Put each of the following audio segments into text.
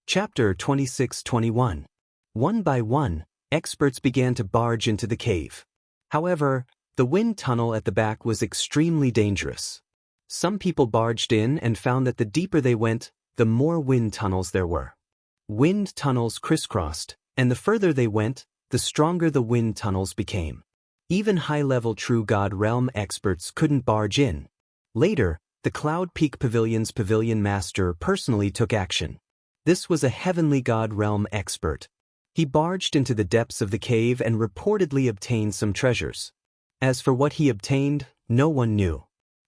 Chapter 26-21. One by one, experts began to barge into the cave. However, the wind tunnel at the back was extremely dangerous. Some people barged in and found that the deeper they went, the more wind tunnels there were. Wind tunnels crisscrossed, and the further they went, the stronger the wind tunnels became. Even high-level True God Realm experts couldn't barge in. Later, the Cloud Peak Pavilion's Pavilion Master personally took action. This was a Heavenly God Realm expert. He barged into the depths of the cave and reportedly obtained some treasures. As for what he obtained, no one knew.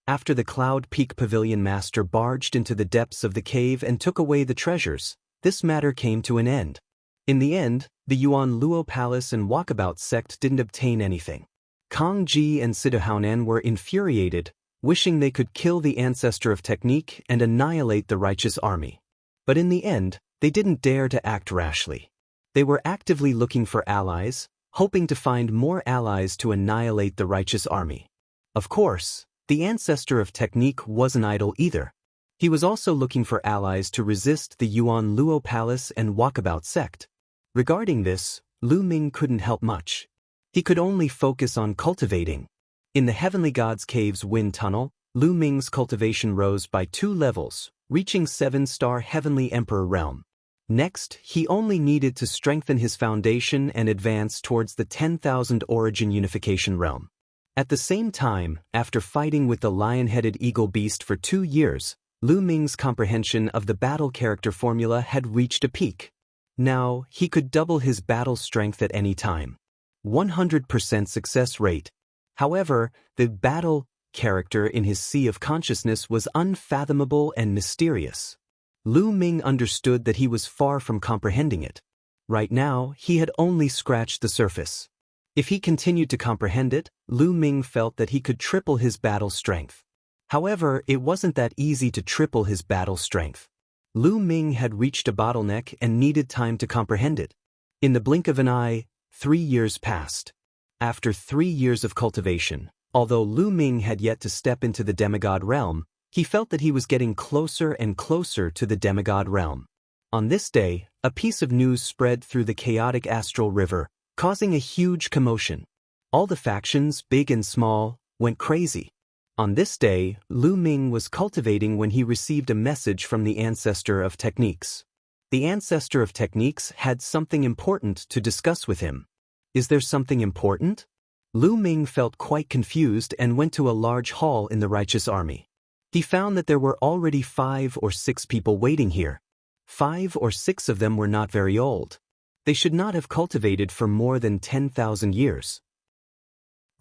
After the Cloud Peak Pavilion Master barged into the depths of the cave and took away the treasures, this matter came to an end. In the end, the Yuan Luo Palace and Walkabout sect didn't obtain anything. Kang Ji and Sidahuanan were infuriated, wishing they could kill the ancestor of technique and annihilate the righteous army. But in the end, they didn't dare to act rashly. They were actively looking for allies, hoping to find more allies to annihilate the righteous army. Of course, the ancestor of technique wasn't idle either. He was also looking for allies to resist the Yuan Luo Palace and Walkabout sect. Regarding this, Lu Ming couldn't help much. He could only focus on cultivating. In the Heavenly God's Cave's wind tunnel, Lu Ming's cultivation rose by 2 levels, reaching 7-star Heavenly Emperor realm. Next, he only needed to strengthen his foundation and advance towards the 10,000 origin unification realm. At the same time, after fighting with the lion-headed eagle beast for 2 years, Lu Ming's comprehension of the battle character formula had reached a peak. Now, he could double his battle strength at any time. 100% success rate. However, the battle character in his sea of consciousness was unfathomable and mysterious. Lu Ming understood that he was far from comprehending it. Right now, he had only scratched the surface. If he continued to comprehend it, Lu Ming felt that he could triple his battle strength. However, it wasn't that easy to triple his battle strength. Lu Ming had reached a bottleneck and needed time to comprehend it. In the blink of an eye, 3 years passed. After 3 years of cultivation, although Lu Ming had yet to step into the demigod realm, he felt that he was getting closer and closer to the demigod realm. On this day, a piece of news spread through the chaotic astral river, causing a huge commotion. All the factions, big and small, went crazy. On this day, Lu Ming was cultivating when he received a message from the ancestor of techniques. The ancestor of techniques had something important to discuss with him. Is there something important? Lu Ming felt quite confused and went to a large hall in the righteous army. He found that there were already 5 or 6 people waiting here. 5 or 6 of them were not very old. They should not have cultivated for more than 10,000 years.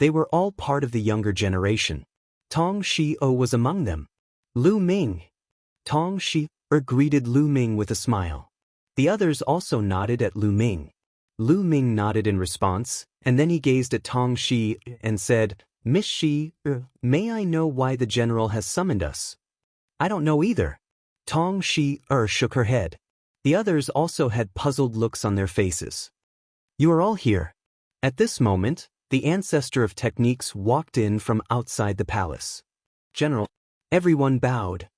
They were all part of the younger generation. Tong Shi-o was among them. Lu Ming. Tong Shi-o greeted Lu Ming with a smile. The others also nodded at Lu Ming. Lu Ming nodded in response, and then he gazed at Tong Shi and said, "Miss Shi, may I know why the general has summoned us?" "I don't know either." Tong Shi shook her head. The others also had puzzled looks on their faces. "You are all here." At this moment, the ancestor of techniques walked in from outside the palace. "General." Everyone bowed.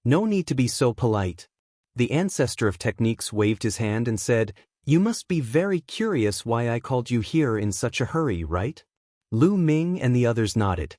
"No need to be so polite." The ancestor of techniques waved his hand and said, "You must be very curious why I called you here in such a hurry, right?" Lu Ming and the others nodded.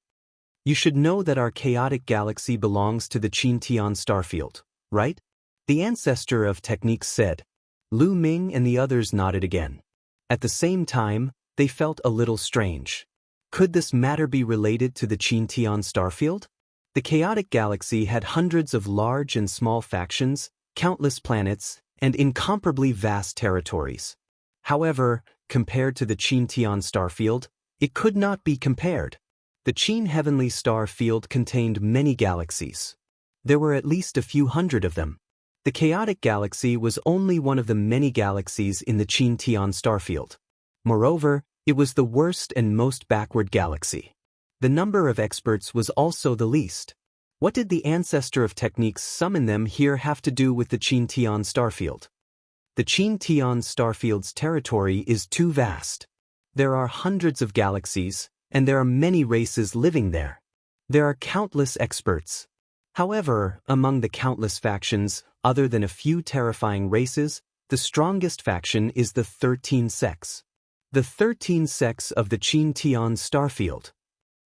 "You should know that our chaotic galaxy belongs to the Qin-Tian starfield, right?" The ancestor of techniques said. Lu Ming and the others nodded again. At the same time, they felt a little strange. Could this matter be related to the Qin-Tian starfield? The chaotic galaxy had hundreds of large and small factions, countless planets, and incomparably vast territories. However, compared to the Qin-Tian starfield, it could not be compared. The Qin heavenly star field contained many galaxies. There were at least a few hundred of them. The chaotic galaxy was only one of the many galaxies in the Qin-Tian starfield. Moreover, it was the worst and most backward galaxy. The number of experts was also the least. What did the ancestor of techniques summon them here have to do with the Qin-Tian starfield? The Qin-Tian starfield's territory is too vast. There are hundreds of galaxies, and there are many races living there. There are countless experts. However, among the countless factions, other than a few terrifying races, the strongest faction is the 13 sects. The 13 sects of the Qin Tian starfield.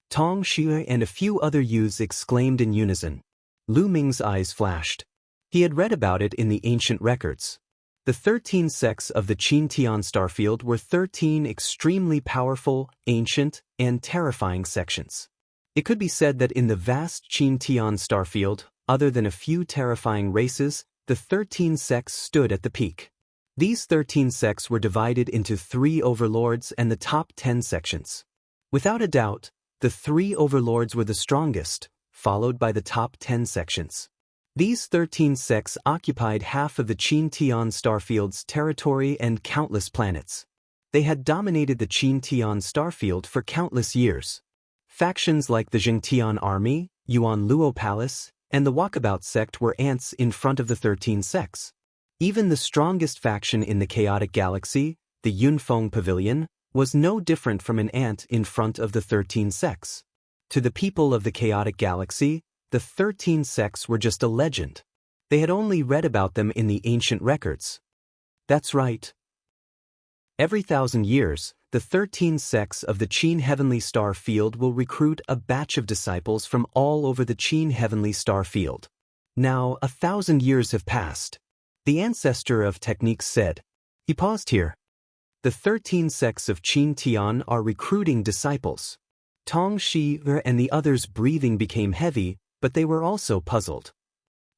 Tong Xue and a few other youths exclaimed in unison. Lu Ming's eyes flashed. He had read about it in the ancient records. The 13 sects of the Qin Tian starfield were 13 extremely powerful, ancient, and terrifying sections. It could be said that in the vast Qin Tian starfield, other than a few terrifying races, the 13 sects stood at the peak. These 13 sects were divided into 3 overlords and the top 10 sections. Without a doubt, the 3 overlords were the strongest, followed by the top 10 sections. These 13 sects occupied half of the Qin Tian starfield's territory and countless planets. They had dominated the Qin Tian starfield for countless years. Factions like the Zhengtian army, Yuan Luo Palace, and the Walkabout sect were ants in front of the 13 sects. Even the strongest faction in the chaotic galaxy, the Yunfeng Pavilion, was no different from an ant in front of the 13 sects. To the people of the chaotic galaxy, the 13 sects were just a legend. They had only read about them in the ancient records. That's right. Every 1,000 years, the 13 sects of the Qin Heavenly Star Field will recruit a batch of disciples from all over the Qin Heavenly Star Field. Now, 1,000 years have passed. The ancestor of techniques said. He paused here. The 13 sects of Qin Tian are recruiting disciples. Tong Xue and the others' breathing became heavy, but they were also puzzled.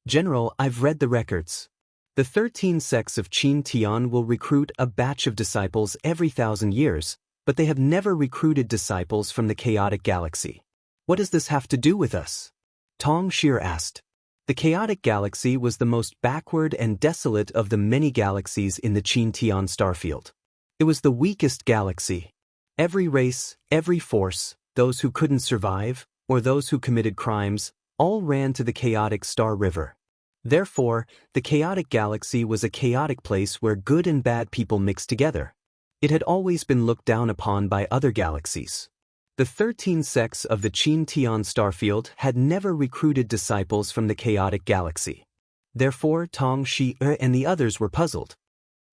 General, I've read the records. The 13 sects of Qin Tian will recruit a batch of disciples every 1,000 years, but they have never recruited disciples from the chaotic galaxy. What does this have to do with us? Tong Xue asked. The chaotic galaxy was the most backward and desolate of the many galaxies in the Qin Tian starfield. It was the weakest galaxy. Every race, every force, those who couldn't survive, or those who committed crimes, all ran to the chaotic star river. Therefore, the chaotic galaxy was a chaotic place where good and bad people mixed together. It had always been looked down upon by other galaxies. The 13 sects of the Qin Tian starfield had never recruited disciples from the chaotic galaxy. Therefore, Tong Xue and the others were puzzled.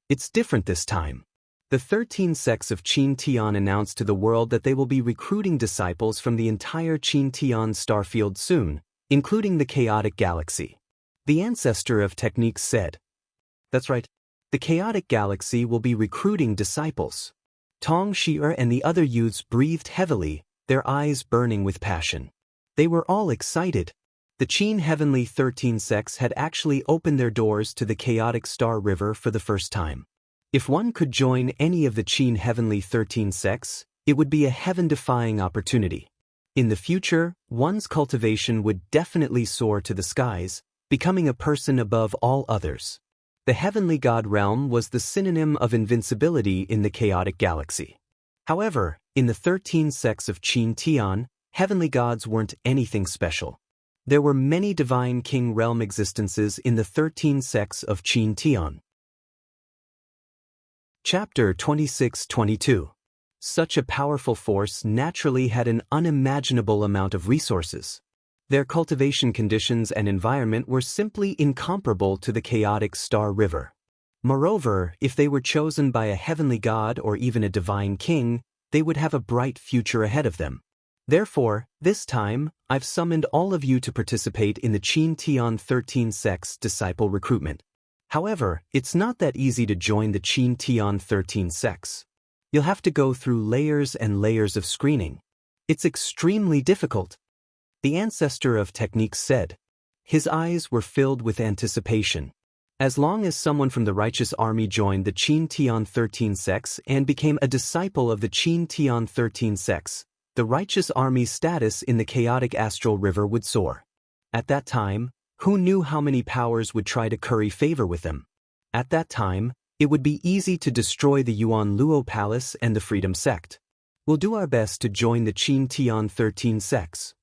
It's different this time. The 13 sects of Qin Tian announced to the world that they will be recruiting disciples from the entire Qin Tian starfield soon, including the chaotic galaxy. The ancestor of techniques said. That's right. The chaotic galaxy will be recruiting disciples. Tong Xue and the other youths breathed heavily, their eyes burning with passion. They were all excited. The Qin Heavenly 13 sects had actually opened their doors to the chaotic star river for the first time. If one could join any of the Qin Heavenly 13 sects, it would be a heaven-defying opportunity. In the future, one's cultivation would definitely soar to the skies, becoming a person above all others. The heavenly god realm was the synonym of invincibility in the chaotic galaxy. However, in the 13 sects of Qin Tian, heavenly gods weren't anything special. There were many divine king realm existences in the 13 sects of Qin Tian. Chapter 26-22. Such a powerful force naturally had an unimaginable amount of resources. Their cultivation conditions and environment were simply incomparable to the chaotic star river. Moreover, if they were chosen by a heavenly god or even a divine king, they would have a bright future ahead of them. Therefore, this time, I've summoned all of you to participate in the Qin Tian 13 sects disciple recruitment. However, it's not that easy to join the Qin Tian 13 sects. You'll have to go through layers and layers of screening. It's extremely difficult. The ancestor of techniques said. His eyes were filled with anticipation. As long as someone from the righteous army joined the Qin Tian 13 sects and became a disciple of the Qin Tian 13 sects, the righteous army's status in the chaotic astral river would soar. At that time, who knew how many powers would try to curry favor with them? At that time, it would be easy to destroy the Yuan Luo Palace and the Freedom Sect. We'll do our best to join the Qin Tian 13 sects.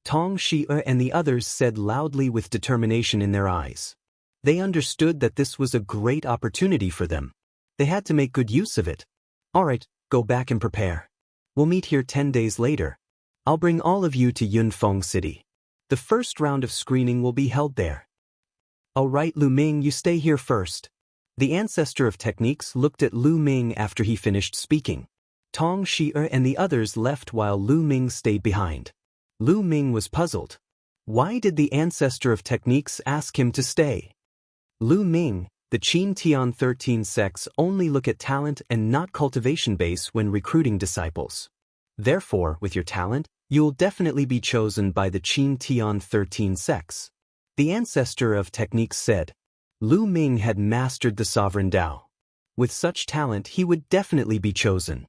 Tong Xue and the others said loudly with determination in their eyes. They understood that this was a great opportunity for them. They had to make good use of it. All right, go back and prepare. We'll meet here 10 days later. I'll bring all of you to Yunfeng City. The first round of screening will be held there. "All right, Lu Ming, you stay here first." The ancestor of techniques looked at Lu Ming after he finished speaking. Tong Shi'er and the others left while Lu Ming stayed behind. Lu Ming was puzzled. Why did the ancestor of techniques ask him to stay? Lu Ming, the Qin Tian 13 sects only look at talent and not cultivation base when recruiting disciples. Therefore, with your talent, you'll definitely be chosen by the Qin Tian 13 sects. The ancestor of techniques said. Lu Ming had mastered the sovereign Dao. With such talent, he would definitely be chosen.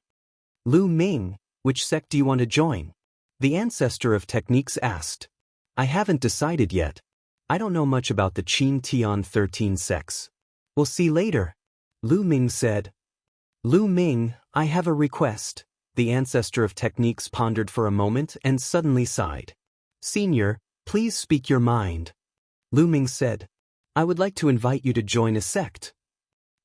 Lu Ming, which sect do you want to join? The ancestor of techniques asked. I haven't decided yet. I don't know much about the Qin Tian 13 sects. We'll see later. Lu Ming said. Lu Ming, I have a request. The ancestor of techniques pondered for a moment and suddenly sighed. Senior, please speak your mind. Lu Ming said. I would like to invite you to join a sect.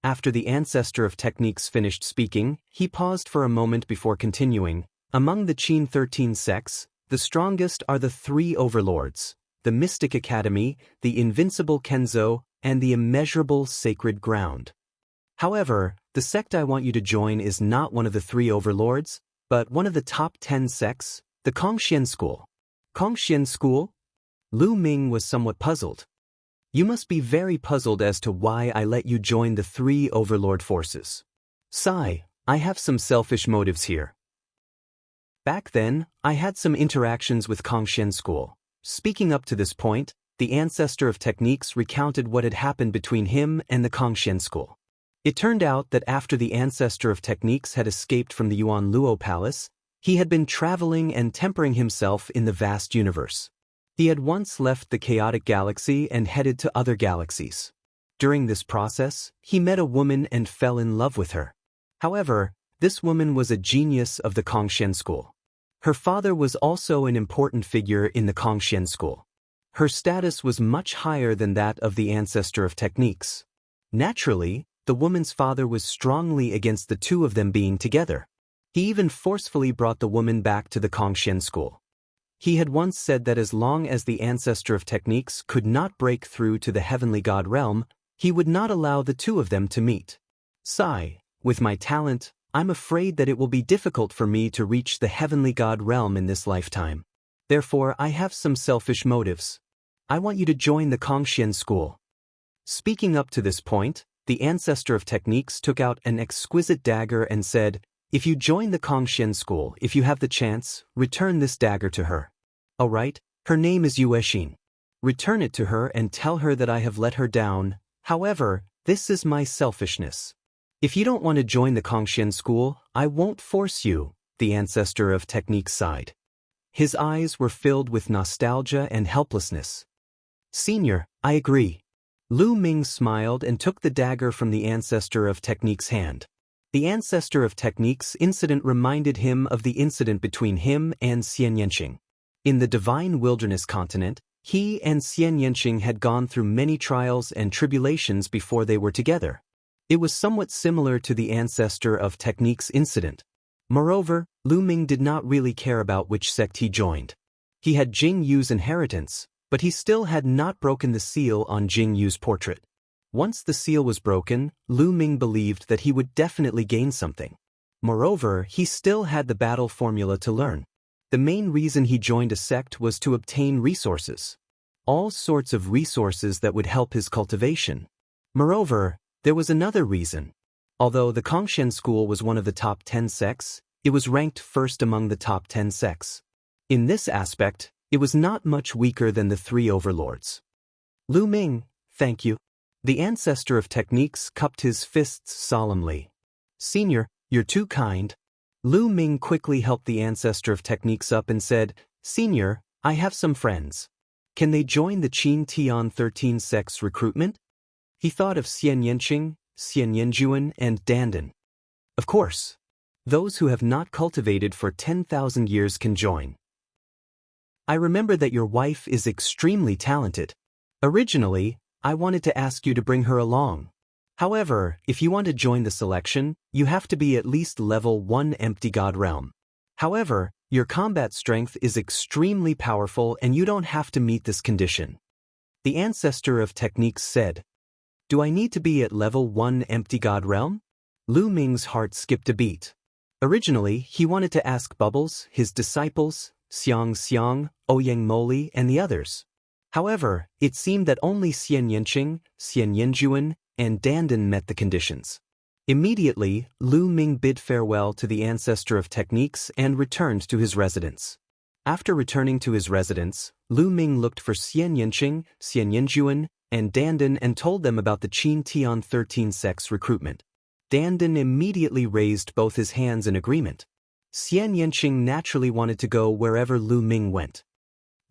After the ancestor of techniques finished speaking, he paused for a moment before continuing. Among the Qin 13 sects, the strongest are the three overlords, the Mystic Academy, the Invincible Kenzo, and the Immeasurable Sacred Ground. However, the sect I want you to join is not one of the three overlords, but one of the top 10 sects, the Kongxian School. Kongxian School? Lu Ming was somewhat puzzled. You must be very puzzled as to why I let you join the three overlord forces. Sigh, I have some selfish motives here. Back then, I had some interactions with Kongxian School. Speaking up to this point, the ancestor of techniques recounted what had happened between him and the Kongxian School. It turned out that after the ancestor of techniques had escaped from the Yuan Luo Palace, he had been traveling and tempering himself in the vast universe. He had once left the chaotic galaxy and headed to other galaxies. During this process, he met a woman and fell in love with her. However, this woman was a genius of the Kongxian School. Her father was also an important figure in the Kongxian School. Her status was much higher than that of the ancestor of techniques. Naturally, the woman's father was strongly against the two of them being together. He even forcefully brought the woman back to the Kongxian School. He had once said that as long as the ancestor of techniques could not break through to the heavenly god realm, he would not allow the two of them to meet. Sigh, with my talent, I'm afraid that it will be difficult for me to reach the heavenly god realm in this lifetime. Therefore, I have some selfish motives. I want you to join the Kongxian School. Speaking up to this point, the ancestor of techniques took out an exquisite dagger and said, If you join the Kongxian School, if you have the chance, return this dagger to her. All right, her name is Yuexin. Return it to her and tell her that I have let her down. However, this is my selfishness. If you don't want to join the Kongxian School, I won't force you, the ancestor of techniques sighed. His eyes were filled with nostalgia and helplessness. Senior, I agree. Lu Ming smiled and took the dagger from the ancestor of techniques' hand. The ancestor of techniques incident reminded him of the incident between him and Xian Yanqing. In the divine wilderness continent, he and Xian Yanqing had gone through many trials and tribulations before they were together. It was somewhat similar to the ancestor of techniques incident. Moreover, Lu Ming did not really care about which sect he joined. He had Jing Yu's inheritance, but he still had not broken the seal on Jing Yu's portrait. Once the seal was broken, Lu Ming believed that he would definitely gain something. Moreover, he still had the battle formula to learn. The main reason he joined a sect was to obtain resources. All sorts of resources that would help his cultivation. Moreover, there was another reason. Although the Kongxian School was one of the top 10 sects, it was ranked first among the top 10 sects. In this aspect, it was not much weaker than the three overlords. Lu Ming, thank you. The ancestor of techniques cupped his fists solemnly. Senior, you're too kind. Lu Ming quickly helped the ancestor of techniques up and said, Senior, I have some friends. Can they join the Qin Tian 13 sect's recruitment? He thought of Xian Yanqing, Xian Yanjuan, and Dandan. Of course. Those who have not cultivated for 10,000 years can join. I remember that your wife is extremely talented. Originally, I wanted to ask you to bring her along. However, if you want to join the selection, you have to be at least level 1 empty god realm. However, your combat strength is extremely powerful and you don't have to meet this condition. The ancestor of techniques said, "Do I need to be at level 1 empty god realm?" Lu Ming's heart skipped a beat. Originally, he wanted to ask Bubbles, his disciples, Xiang Xiang, Ouyang Moli, and the others. However, it seemed that only Xian Yanqing, Xian Yanjuan, and Dandan met the conditions. Immediately, Lu Ming bid farewell to the ancestor of techniques and returned to his residence. After returning to his residence, Lu Ming looked for Xian Yanqing, Xian Yanjuan, and Dandan and told them about the Qin Tian 13 sex recruitment. Dandan immediately raised both his hands in agreement. Xian Yanqing naturally wanted to go wherever Lu Ming went.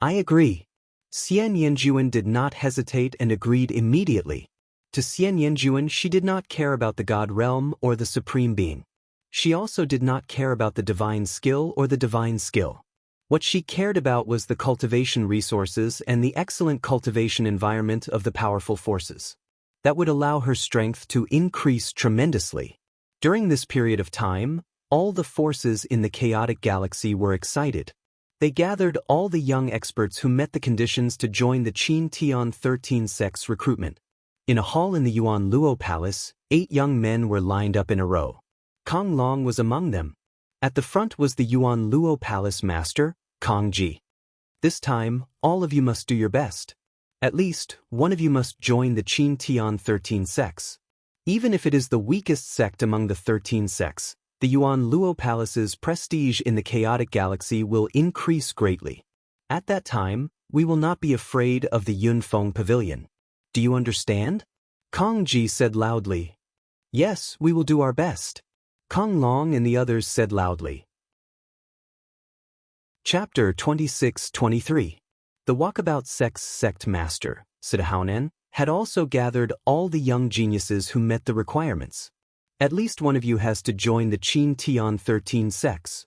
"I agree." Xian Yanjuan did not hesitate and agreed immediately. To Xian Yanjuan, she did not care about the God realm or the Supreme Being. She also did not care about the divine skill or the divine skill. What she cared about was the cultivation resources and the excellent cultivation environment of the powerful forces. That would allow her strength to increase tremendously. During this period of time, all the forces in the chaotic galaxy were excited. They gathered all the young experts who met the conditions to join the Qin Tian 13 sex recruitment. In a hall in the Yuan Luo Palace, 8 young men were lined up in a row. Kong Long was among them. At the front was the Yuan Luo Palace master, Kong Ji. "This time, all of you must do your best. At least, one of you must join the Qin Tian 13 sects. Even if it is the weakest sect among the 13 sects, the Yuan Luo Palace's prestige in the chaotic galaxy will increase greatly. At that time, we will not be afraid of the Yunfeng Pavilion. Do you understand?" Kong Ji said loudly. "Yes, we will do our best." Kong Long and the others said loudly. Chapter 26-23. The Walkabout Sect's sect master, Sidahaonan, had also gathered all the young geniuses who met the requirements. "At least one of you has to join the Qin Tian 13 sects,"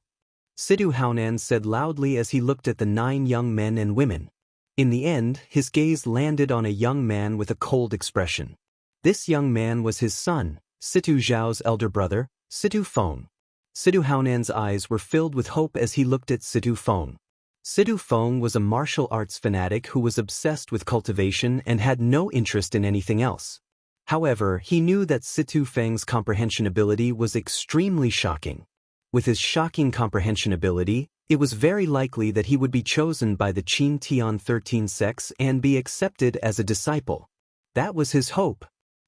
Sidu Haonan said loudly as he looked at the 9 young men and women. In the end, his gaze landed on a young man with a cold expression. This young man was his son, Situ Zhao's elder brother, Situ Feng. Sidu Haonan's eyes were filled with hope as he looked at Situ Feng. Situ Feng was a martial arts fanatic who was obsessed with cultivation and had no interest in anything else. However, he knew that Situ Feng's comprehension ability was extremely shocking. With his shocking comprehension ability, it was very likely that he would be chosen by the Qin Tian 13 sects and be accepted as a disciple. That was his hope.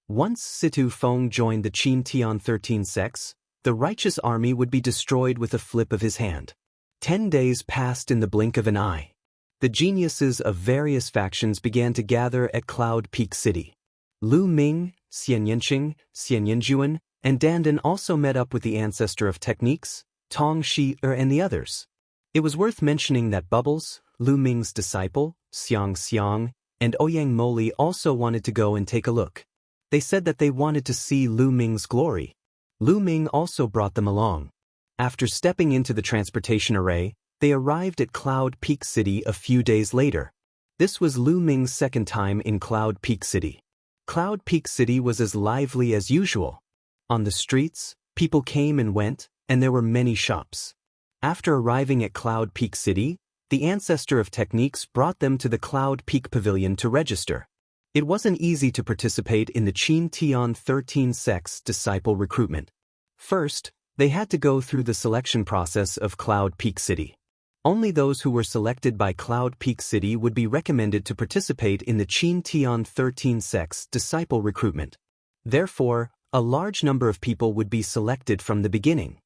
Once Situ Feng joined the Qin Tian 13 sects, the righteous army would be destroyed with a flip of his hand. 10 days passed in the blink of an eye. The geniuses of various factions began to gather at Cloud Peak City. Lu Ming, Xian Yanqing, Xian Yanjuan, and Dandan also met up with the ancestor of techniques, Tong Shi-er, and the others. It was worth mentioning that Bubbles, Lu Ming's disciple, Xiang Xiang, and Ouyang Moli also wanted to go and take a look. They said that they wanted to see Lu Ming's glory. Lu Ming also brought them along. After stepping into the transportation array, they arrived at Cloud Peak City a few days later. This was Lu Ming's second time in Cloud Peak City. Cloud Peak City was as lively as usual. On the streets, people came and went, and there were many shops. After arriving at Cloud Peak City, the ancestor of techniques brought them to the Cloud Peak Pavilion to register. It wasn't easy to participate in the Qin Tian 13 sects disciple recruitment. First, they had to go through the selection process of Cloud Peak City. Only those who were selected by Cloud Peak City would be recommended to participate in the Qin Tian 13 sects disciple recruitment. Therefore, a large number of people would be selected from the beginning.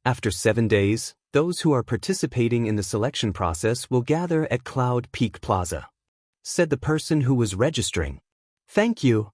After 7 days, those who are participating in the selection process will gather at Cloud Peak Plaza, said the person who was registering. "Thank you."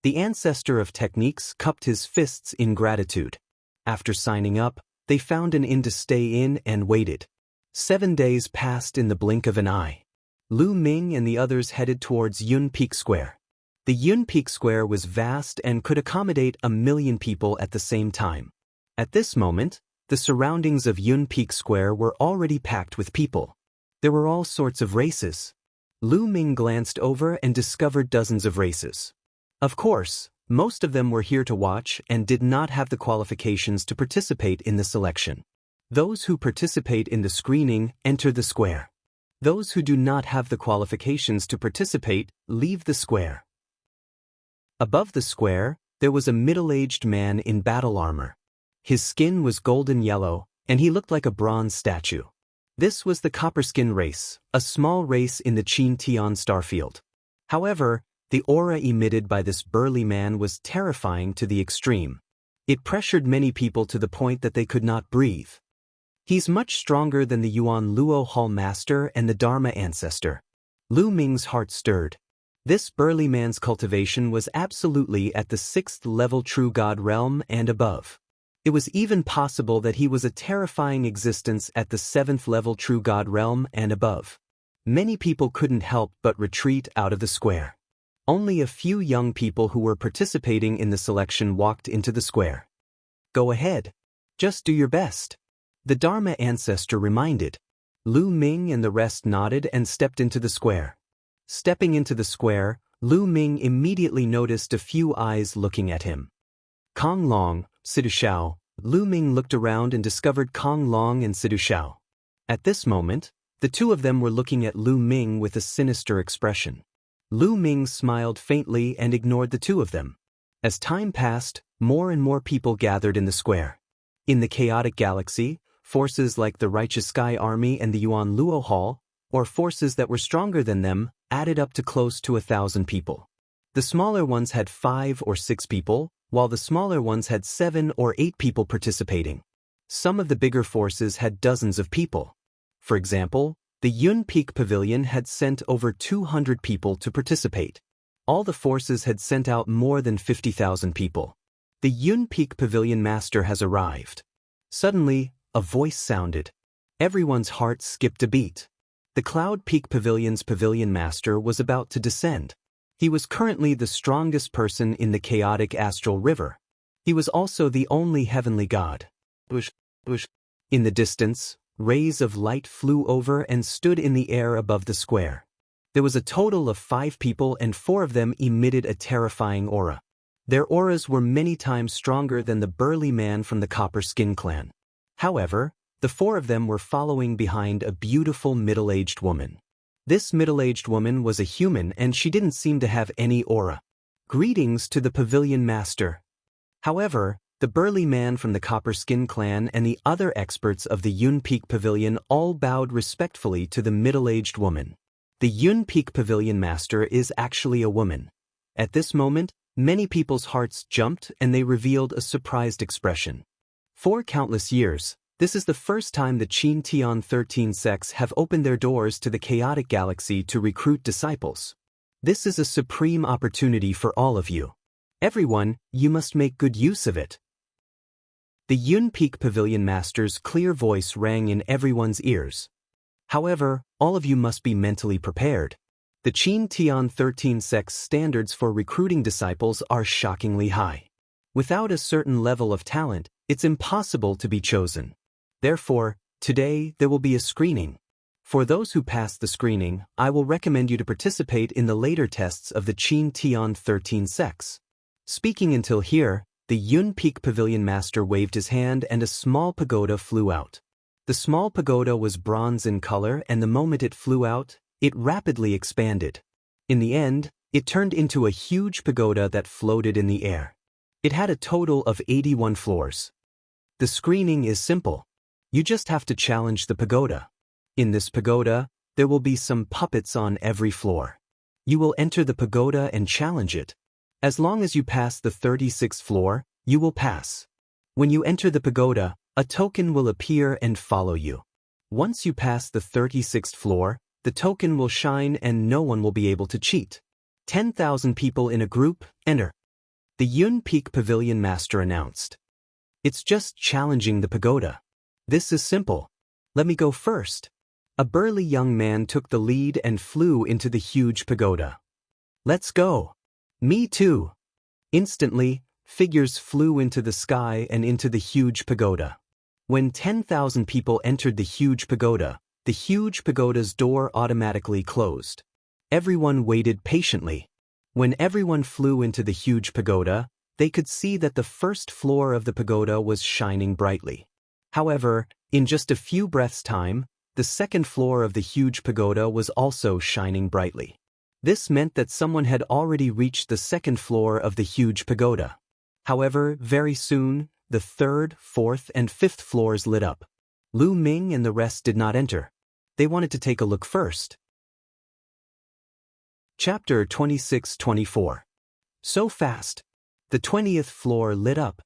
The ancestor of techniques cupped his fists in gratitude. After signing up, they found an inn to stay in and waited. 7 days passed in the blink of an eye. Lu Ming and the others headed towards Yun Peak Square. The Yun Peak Square was vast and could accommodate 1 million people at the same time. At this moment, the surroundings of Yun Peak Square were already packed with people. There were all sorts of races. Lu Ming glanced over and discovered dozens of races. Of course, most of them were here to watch and did not have the qualifications to participate in the selection. Those who participate in the screening enter the square. Those who do not have the qualifications to participate leave the square. Above the square, there was a middle-aged man in battle armor. His skin was golden yellow, and he looked like a bronze statue. This was the Copperskin race, a small race in the Qin-Tian starfield. However, the aura emitted by this burly man was terrifying to the extreme. It pressured many people to the point that they could not breathe. He's much stronger than the Yuan Luo Hall Master and the Dharma Ancestor. Lu Ming's heart stirred. This burly man's cultivation was absolutely at the 6th level True God realm and above. It was even possible that he was a terrifying existence at the 7th level True God realm and above. Many people couldn't help but retreat out of the square. Only a few young people who were participating in the selection walked into the square. Go ahead. Just do your best. The Dharma Ancestor reminded. Lu Ming and the rest nodded and stepped into the square. Stepping into the square, Lu Ming immediately noticed a few eyes looking at him. Kong Long, Sidu Shao. Lu Ming looked around and discovered Kong Long and Sidu Shao. At this moment, the two of them were looking at Lu Ming with a sinister expression. Lu Ming smiled faintly and ignored the two of them. As time passed, more and more people gathered in the square. In the chaotic galaxy, forces like the Righteous Sky Army and the Yuan Luo Hall, or forces that were stronger than them, added up to close to 1,000 people. The smaller ones had 5 or 6 people, while the smaller ones had 7 or 8 people participating. Some of the bigger forces had dozens of people. For example, the Yun Peak Pavilion had sent over 200 people to participate. All the forces had sent out more than 50,000 people. The Yun Peak Pavilion Master has arrived. Suddenly, a voice sounded. Everyone's heart skipped a beat. The Cloud Peak Pavilion's Pavilion Master was about to descend. He was currently the strongest person in the chaotic astral river. He was also the only heavenly god. In the distance, rays of light flew over and stood in the air above the square. There was a total of 5 people and 4 of them emitted a terrifying aura. Their auras were many times stronger than the burly man from the Copper Skin clan. However, the 4 of them were following behind a beautiful middle-aged woman. This middle-aged woman was a human and she didn't seem to have any aura. Greetings to the Pavilion Master. However, the burly man from the Copper Skin clan and the other experts of the Yun Peak Pavilion all bowed respectfully to the middle-aged woman. The Yun Peak Pavilion Master is actually a woman. At this moment, many people's hearts jumped and they revealed a surprised expression. For countless years, this is the first time the Qin-Tian 13 sects have opened their doors to the chaotic galaxy to recruit disciples. This is a supreme opportunity for all of you. Everyone, you must make good use of it. The Yun Peak Pavilion Master's clear voice rang in everyone's ears. However, all of you must be mentally prepared. The Qin-Tian 13 sect's standards for recruiting disciples are shockingly high. Without a certain level of talent, it's impossible to be chosen. Therefore, today there will be a screening. For those who pass the screening, I will recommend you to participate in the later tests of the Qin-Tian 13 sects. Speaking until here, the Yun Peak Pavilion Master waved his hand and a small pagoda flew out. The small pagoda was bronze in color and the moment it flew out, it rapidly expanded. In the end, it turned into a huge pagoda that floated in the air. It had a total of 81 floors. The screening is simple. You just have to challenge the pagoda. In this pagoda, there will be some puppets on every floor. You will enter the pagoda and challenge it. As long as you pass the 36th floor, you will pass. When you enter the pagoda, a token will appear and follow you. Once you pass the 36th floor, the token will shine and no one will be able to cheat. 10,000 people in a group, enter. The Yun Peak Pavilion Master announced. It's just challenging the pagoda. This is simple. Let me go first. A burly young man took the lead and flew into the huge pagoda. Let's go. Me too. Instantly, figures flew into the sky and into the huge pagoda. When 10,000 people entered the huge pagoda's door automatically closed. Everyone waited patiently. When everyone flew into the huge pagoda, they could see that the first floor of the pagoda was shining brightly. However, in just a few breaths' time, the second floor of the huge pagoda was also shining brightly. This meant that someone had already reached the second floor of the huge pagoda. However, very soon, the third, fourth, and fifth floors lit up. Lu Ming and the rest did not enter. They wanted to take a look first. Chapter 26-24. So fast. The 20th floor lit up.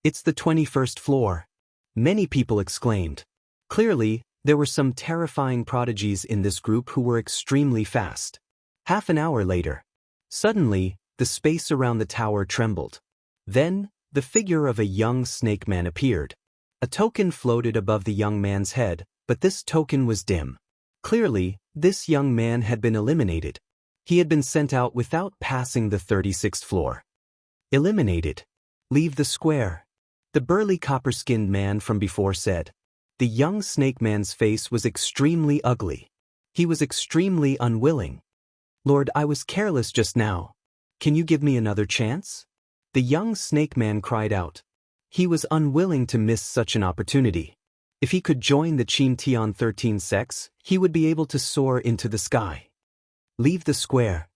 It's the 21st floor. Many people exclaimed. Clearly, there were some terrifying prodigies in this group who were extremely fast. Half an hour later. Suddenly, the space around the tower trembled. Then, the figure of a young snake man appeared. A token floated above the young man's head, but this token was dim. Clearly, this young man had been eliminated. He had been sent out without passing the 36th floor. Eliminated. Leave the square. The burly copper-skinned man from before said. The young snake man's face was extremely ugly. He was extremely unwilling. Lord, I was careless just now. Can you give me another chance? The young snake man cried out. He was unwilling to miss such an opportunity. If he could join the Qin Tian 13 sects, he would be able to soar into the sky. Leave the square.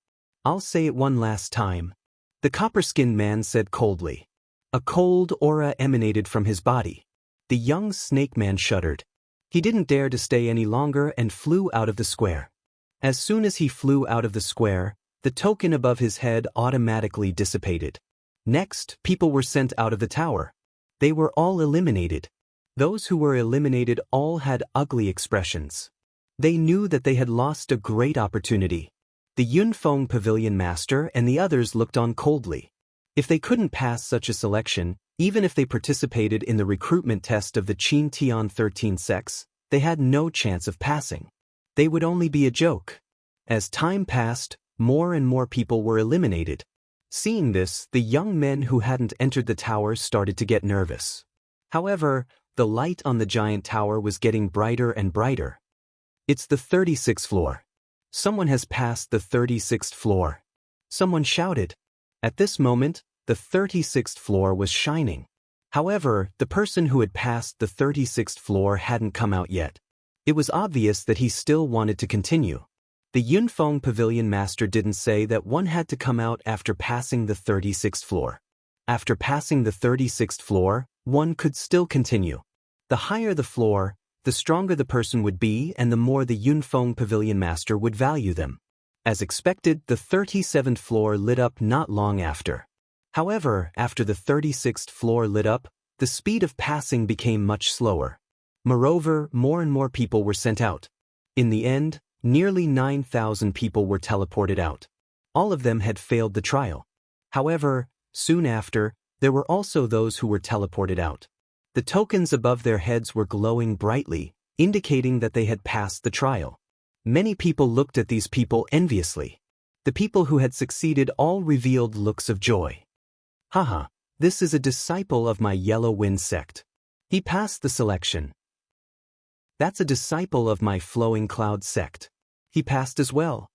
I'll say it one last time. The copper-skinned man said coldly. A cold aura emanated from his body. The young snake man shuddered. He didn't dare to stay any longer and flew out of the square. As soon as he flew out of the square, the token above his head automatically dissipated. Next, people were sent out of the tower. They were all eliminated. Those who were eliminated all had ugly expressions. They knew that they had lost a great opportunity. The Yunfeng Pavilion Master and the others looked on coldly. If they couldn't pass such a selection, even if they participated in the recruitment test of the Qin Tian 13 sects, they had no chance of passing. They would only be a joke. As time passed, more and more people were eliminated. Seeing this, the young men who hadn't entered the tower started to get nervous. However, the light on the giant tower was getting brighter and brighter. It's the 36th floor. Someone has passed the 36th floor. Someone shouted. At this moment, the 36th floor was shining. However, the person who had passed the 36th floor hadn't come out yet. It was obvious that he still wanted to continue. The Yunfeng Pavilion Master didn't say that one had to come out after passing the 36th floor. After passing the 36th floor, one could still continue. The higher the floor, the stronger the person would be and the more the Yunfeng Pavilion Master would value them. As expected, the 37th floor lit up not long after. However, after the 36th floor lit up, the speed of passing became much slower. Moreover, more and more people were sent out. In the end, nearly 9,000 people were teleported out. All of them had failed the trial. However, soon after, there were also those who were teleported out. The tokens above their heads were glowing brightly, indicating that they had passed the trial. Many people looked at these people enviously. The people who had succeeded all revealed looks of joy. Haha, this is a disciple of my Yellow Wind sect. He passed the selection. That's a disciple of my Flowing Cloud sect. He passed as well.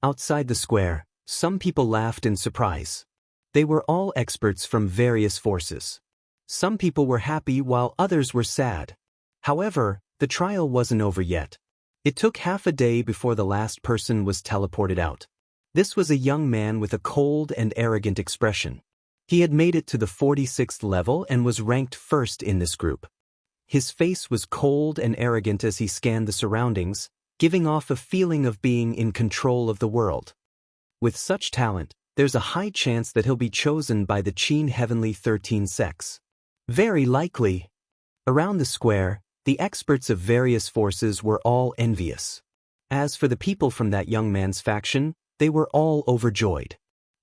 Outside the square, some people laughed in surprise. They were all experts from various forces. Some people were happy while others were sad. However, the trial wasn't over yet. It took half a day before the last person was teleported out. This was a young man with a cold and arrogant expression. He had made it to the 46th level and was ranked first in this group. His face was cold and arrogant as he scanned the surroundings, giving off a feeling of being in control of the world. With such talent, there's a high chance that he'll be chosen by the Qin Heavenly 13 sects. Very likely. Around the square, the experts of various forces were all envious. As for the people from that young man's faction, they were all overjoyed.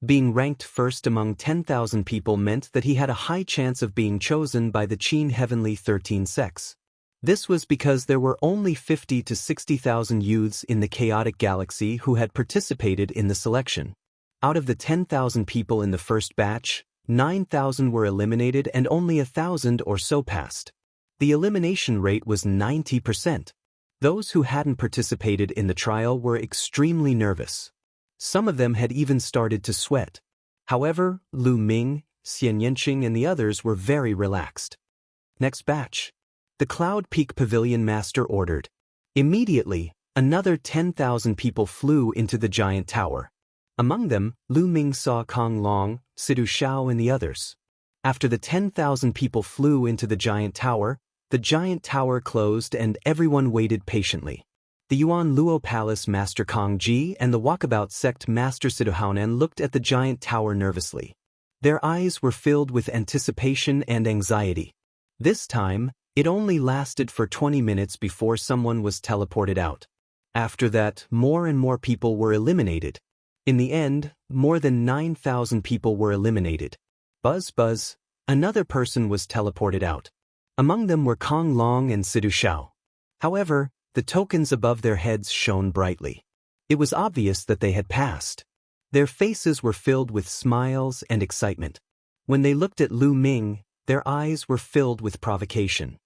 Being ranked first among 10,000 people meant that he had a high chance of being chosen by the Qin Heavenly 13 sects. This was because there were only 50 to 60,000 youths in the chaotic galaxy who had participated in the selection. Out of the 10,000 people in the first batch, 9,000 were eliminated and only 1,000 or so passed. The elimination rate was 90%. Those who hadn't participated in the trial were extremely nervous. Some of them had even started to sweat. However, Lu Ming, Xian Yanqing and the others were very relaxed. Next batch. The Cloud Peak Pavilion Master ordered. Immediately, another 10,000 people flew into the giant tower. Among them, Lu Ming saw Kong Long, Sidu Shao and the others. After the 10,000 people flew into the giant tower closed and everyone waited patiently. The Yuan Luo Palace Master Kong Ji and the Walkabout Sect Master Sidu Haonan looked at the giant tower nervously. Their eyes were filled with anticipation and anxiety. This time, it only lasted for 20 minutes before someone was teleported out. After that, more and more people were eliminated. In the end, more than 9,000 people were eliminated. Buzz buzz, another person was teleported out. Among them were Kong Long and Sidu Shao. However, the tokens above their heads shone brightly. It was obvious that they had passed. Their faces were filled with smiles and excitement. When they looked at Lu Ming, their eyes were filled with provocation.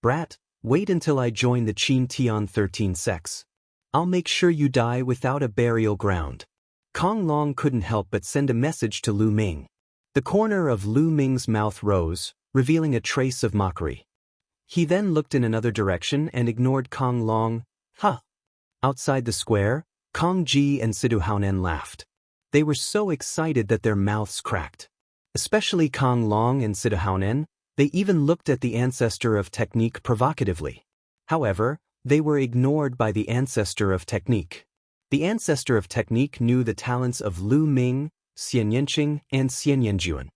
Brat, wait until I join the Qin Tian 13 sects. I'll make sure you die without a burial ground. Kong Long couldn't help but send a message to Lu Ming. The corner of Lu Ming's mouth rose, revealing a trace of mockery. He then looked in another direction and ignored Kong Long. Huh! Outside the square, Kong Ji and Sidu Haonan laughed. They were so excited that their mouths cracked. Especially Kong Long and Sidu Haonan, they even looked at the ancestor of technique provocatively. However, they were ignored by the ancestor of technique. The ancestor of technique knew the talents of Lu Ming, Xian Yanqing, and Xian Yanjuan.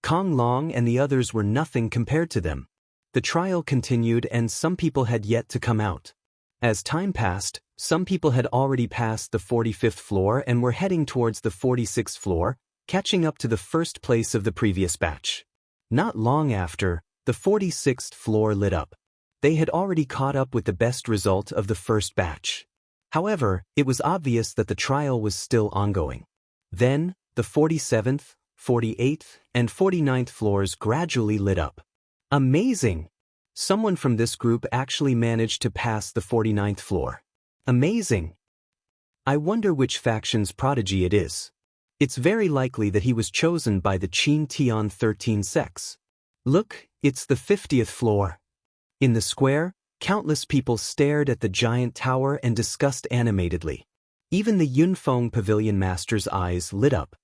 Kong Long and the others were nothing compared to them. The trial continued and some people had yet to come out. As time passed, some people had already passed the 45th floor and were heading towards the 46th floor, catching up to the first place of the previous batch. Not long after, the 46th floor lit up. They had already caught up with the best result of the first batch. However, it was obvious that the trial was still ongoing. Then, the 47th, 48th, and 49th floors gradually lit up. Amazing! Someone from this group actually managed to pass the 49th floor. Amazing! I wonder which faction's prodigy it is. It's very likely that he was chosen by the Qin Tian 13 sects. Look, it's the 50th floor. In the square, countless people stared at the giant tower and discussed animatedly. Even the Yunfeng Pavilion Master's eyes lit up.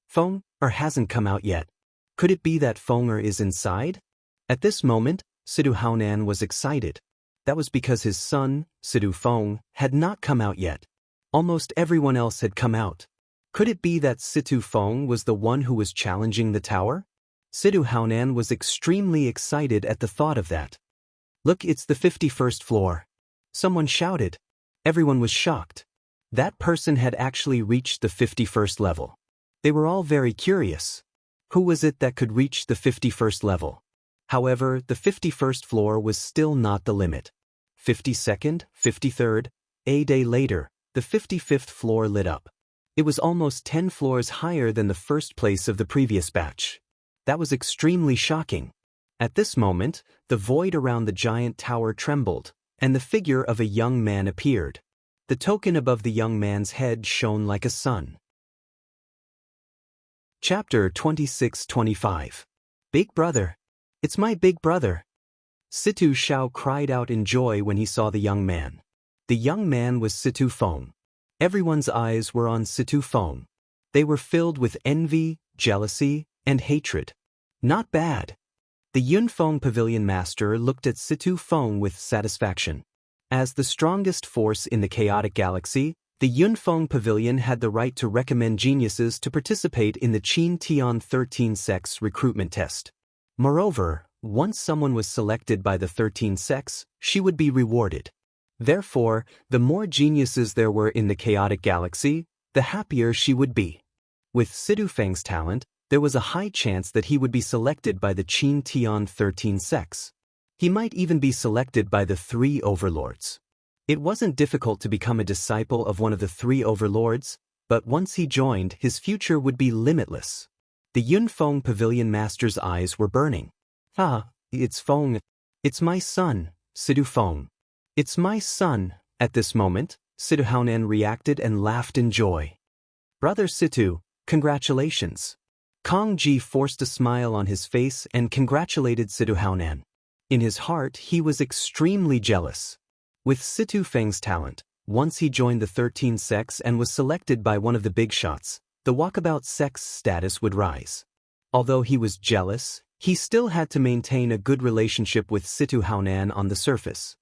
Feng hasn't come out yet. Could it be that Fenger is inside? At this moment, Sidu Haonan was excited. That was because his son, Sidu Feng, had not come out yet. Almost everyone else had come out. Could it be that Sidu Feng was the one who was challenging the tower? Sidu Haonan was extremely excited at the thought of that. Look, it's the 51st floor. Someone shouted. Everyone was shocked. That person had actually reached the 51st level. They were all very curious. Who was it that could reach the 51st level? However, the 51st floor was still not the limit. 52nd, 53rd, a day later, the 55th floor lit up. It was almost 10 floors higher than the first place of the previous batch. That was extremely shocking. At this moment, the void around the giant tower trembled, and the figure of a young man appeared. The token above the young man's head shone like a sun. Chapter 26-25. Big Brother. It's my big brother. Situ Shao cried out in joy when he saw the young man. The young man was Situ Feng. Everyone's eyes were on Situ Feng. They were filled with envy, jealousy, and hatred. Not bad. The Yunfeng Pavilion Master looked at Situ Feng with satisfaction. As the strongest force in the chaotic galaxy, the Yunfeng Pavilion had the right to recommend geniuses to participate in the Qin Tian 13 sects recruitment test. Moreover, once someone was selected by the 13 sects, she would be rewarded. Therefore, the more geniuses there were in the chaotic galaxy, the happier she would be. With Sidu Feng's talent, there was a high chance that he would be selected by the Qin Tian 13 sects. He might even be selected by the 3 overlords. It wasn't difficult to become a disciple of one of the 3 overlords, but once he joined, his future would be limitless. The Yunfeng Pavilion Master's eyes were burning. It's Feng. It's my son, Sidu Feng. It's my son. At this moment, Sidu Haonan reacted and laughed in joy. Brother Situ, congratulations. Kong Ji forced a smile on his face and congratulated Sidu Haonan. In his heart, he was extremely jealous. With Situ Feng's talent, once he joined the 13 sects and was selected by one of the big shots, the walkabout sect's status would rise. Although he was jealous, he still had to maintain a good relationship with Situ Haonan on the surface.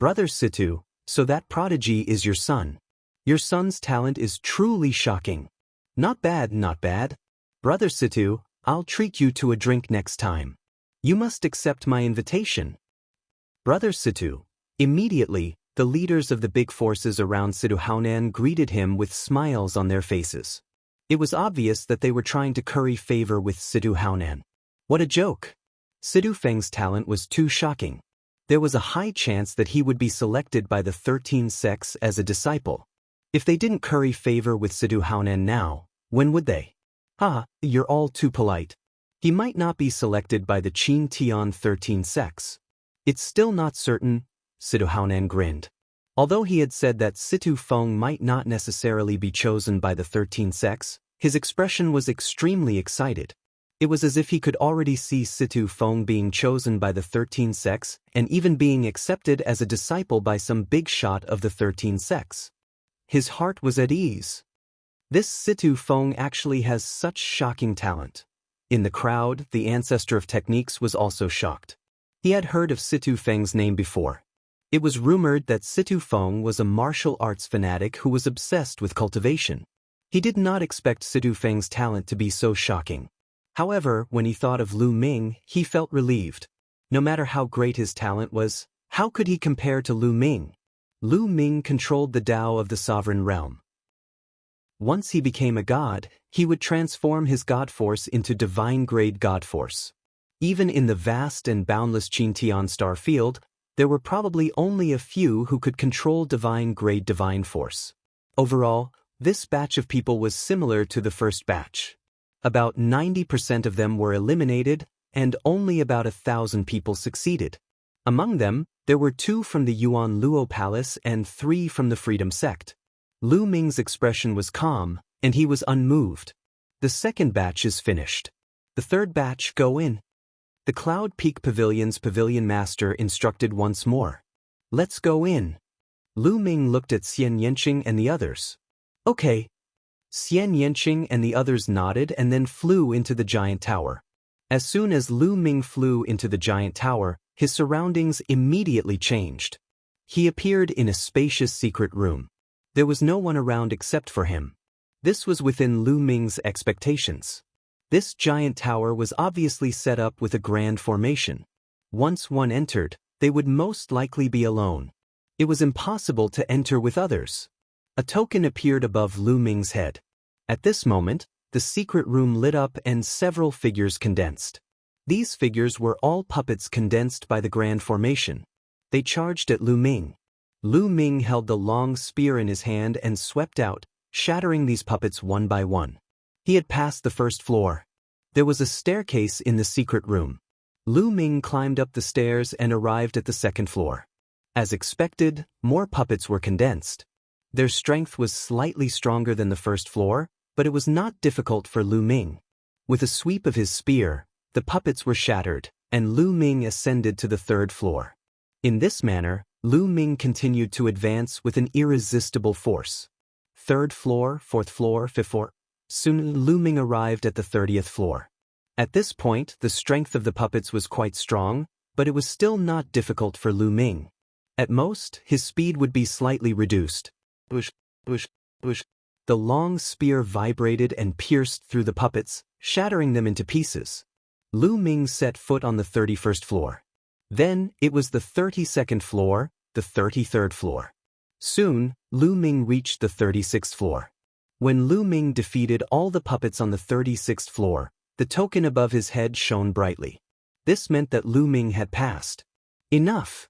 Brother Situ, so that prodigy is your son. Your son's talent is truly shocking. Not bad, not bad. Brother Situ, I'll treat you to a drink next time. You must accept my invitation. Brother Situ. Immediately, the leaders of the big forces around Situ Haonan greeted him with smiles on their faces. It was obvious that they were trying to curry favor with Situ Haonan. What a joke! Situ Feng's talent was too shocking. There was a high chance that he would be selected by the 13 sects as a disciple. If they didn't curry favor with Situ Haonan now, when would they? You're all too polite. He might not be selected by the Qin Tian 13 sects. It's still not certain, Situ Haonan grinned. Although he had said that Situ Feng might not necessarily be chosen by the 13 sects, his expression was extremely excited. It was as if he could already see Situ Feng being chosen by the 13 sects and even being accepted as a disciple by some big shot of the 13 sects. His heart was at ease. This Situ Feng actually has such shocking talent. In the crowd, the ancestor of techniques was also shocked. He had heard of Situ Feng's name before. It was rumored that Situ Feng was a martial arts fanatic who was obsessed with cultivation. He did not expect Situ Feng's talent to be so shocking. However, when he thought of Lu Ming, he felt relieved. No matter how great his talent was, how could he compare to Lu Ming? Lu Ming controlled the Tao of the sovereign realm. Once he became a god, he would transform his god force into divine-grade god force. Even in the vast and boundless Qintian star field, there were probably only a few who could control divine-grade divine force. Overall, this batch of people was similar to the first batch. About 90% of them were eliminated, and only about 1,000 people succeeded. Among them, there were 2 from the Yuan Luo Palace and 3 from the Freedom Sect. Lu Ming's expression was calm, and he was unmoved. The second batch is finished. The third batch go in. The Cloud Peak Pavilion's pavilion master instructed once more. Let's go in. Lu Ming looked at Xian Yanqing and the others. Okay. Xian Yanqing and the others nodded and then flew into the giant tower. As soon as Lu Ming flew into the giant tower, his surroundings immediately changed. He appeared in a spacious secret room. There was no one around except for him. This was within Lu Ming's expectations. This giant tower was obviously set up with a grand formation. Once one entered, they would most likely be alone. It was impossible to enter with others. A token appeared above Lu Ming's head. At this moment, the secret room lit up and several figures condensed. These figures were all puppets condensed by the grand formation. They charged at Lu Ming. Lu Ming held the long spear in his hand and swept out, shattering these puppets one by one. He had passed the first floor. There was a staircase in the secret room. Lu Ming climbed up the stairs and arrived at the second floor. As expected, more puppets were condensed. Their strength was slightly stronger than the first floor, but it was not difficult for Lu Ming. With a sweep of his spear, the puppets were shattered, and Lu Ming ascended to the third floor. In this manner, Lu Ming continued to advance with an irresistible force. Third floor, fourth floor, fifth floor. Soon Lu Ming arrived at the 30th floor. At this point, the strength of the puppets was quite strong, but it was still not difficult for Lu Ming. At most, his speed would be slightly reduced. Push, push, push. The long spear vibrated and pierced through the puppets, shattering them into pieces. Lu Ming set foot on the 31st floor. Then, it was the 32nd floor, the 33rd floor. Soon, Lu Ming reached the 36th floor. When Lu Ming defeated all the puppets on the 36th floor, the token above his head shone brightly. This meant that Lu Ming had passed. Enough!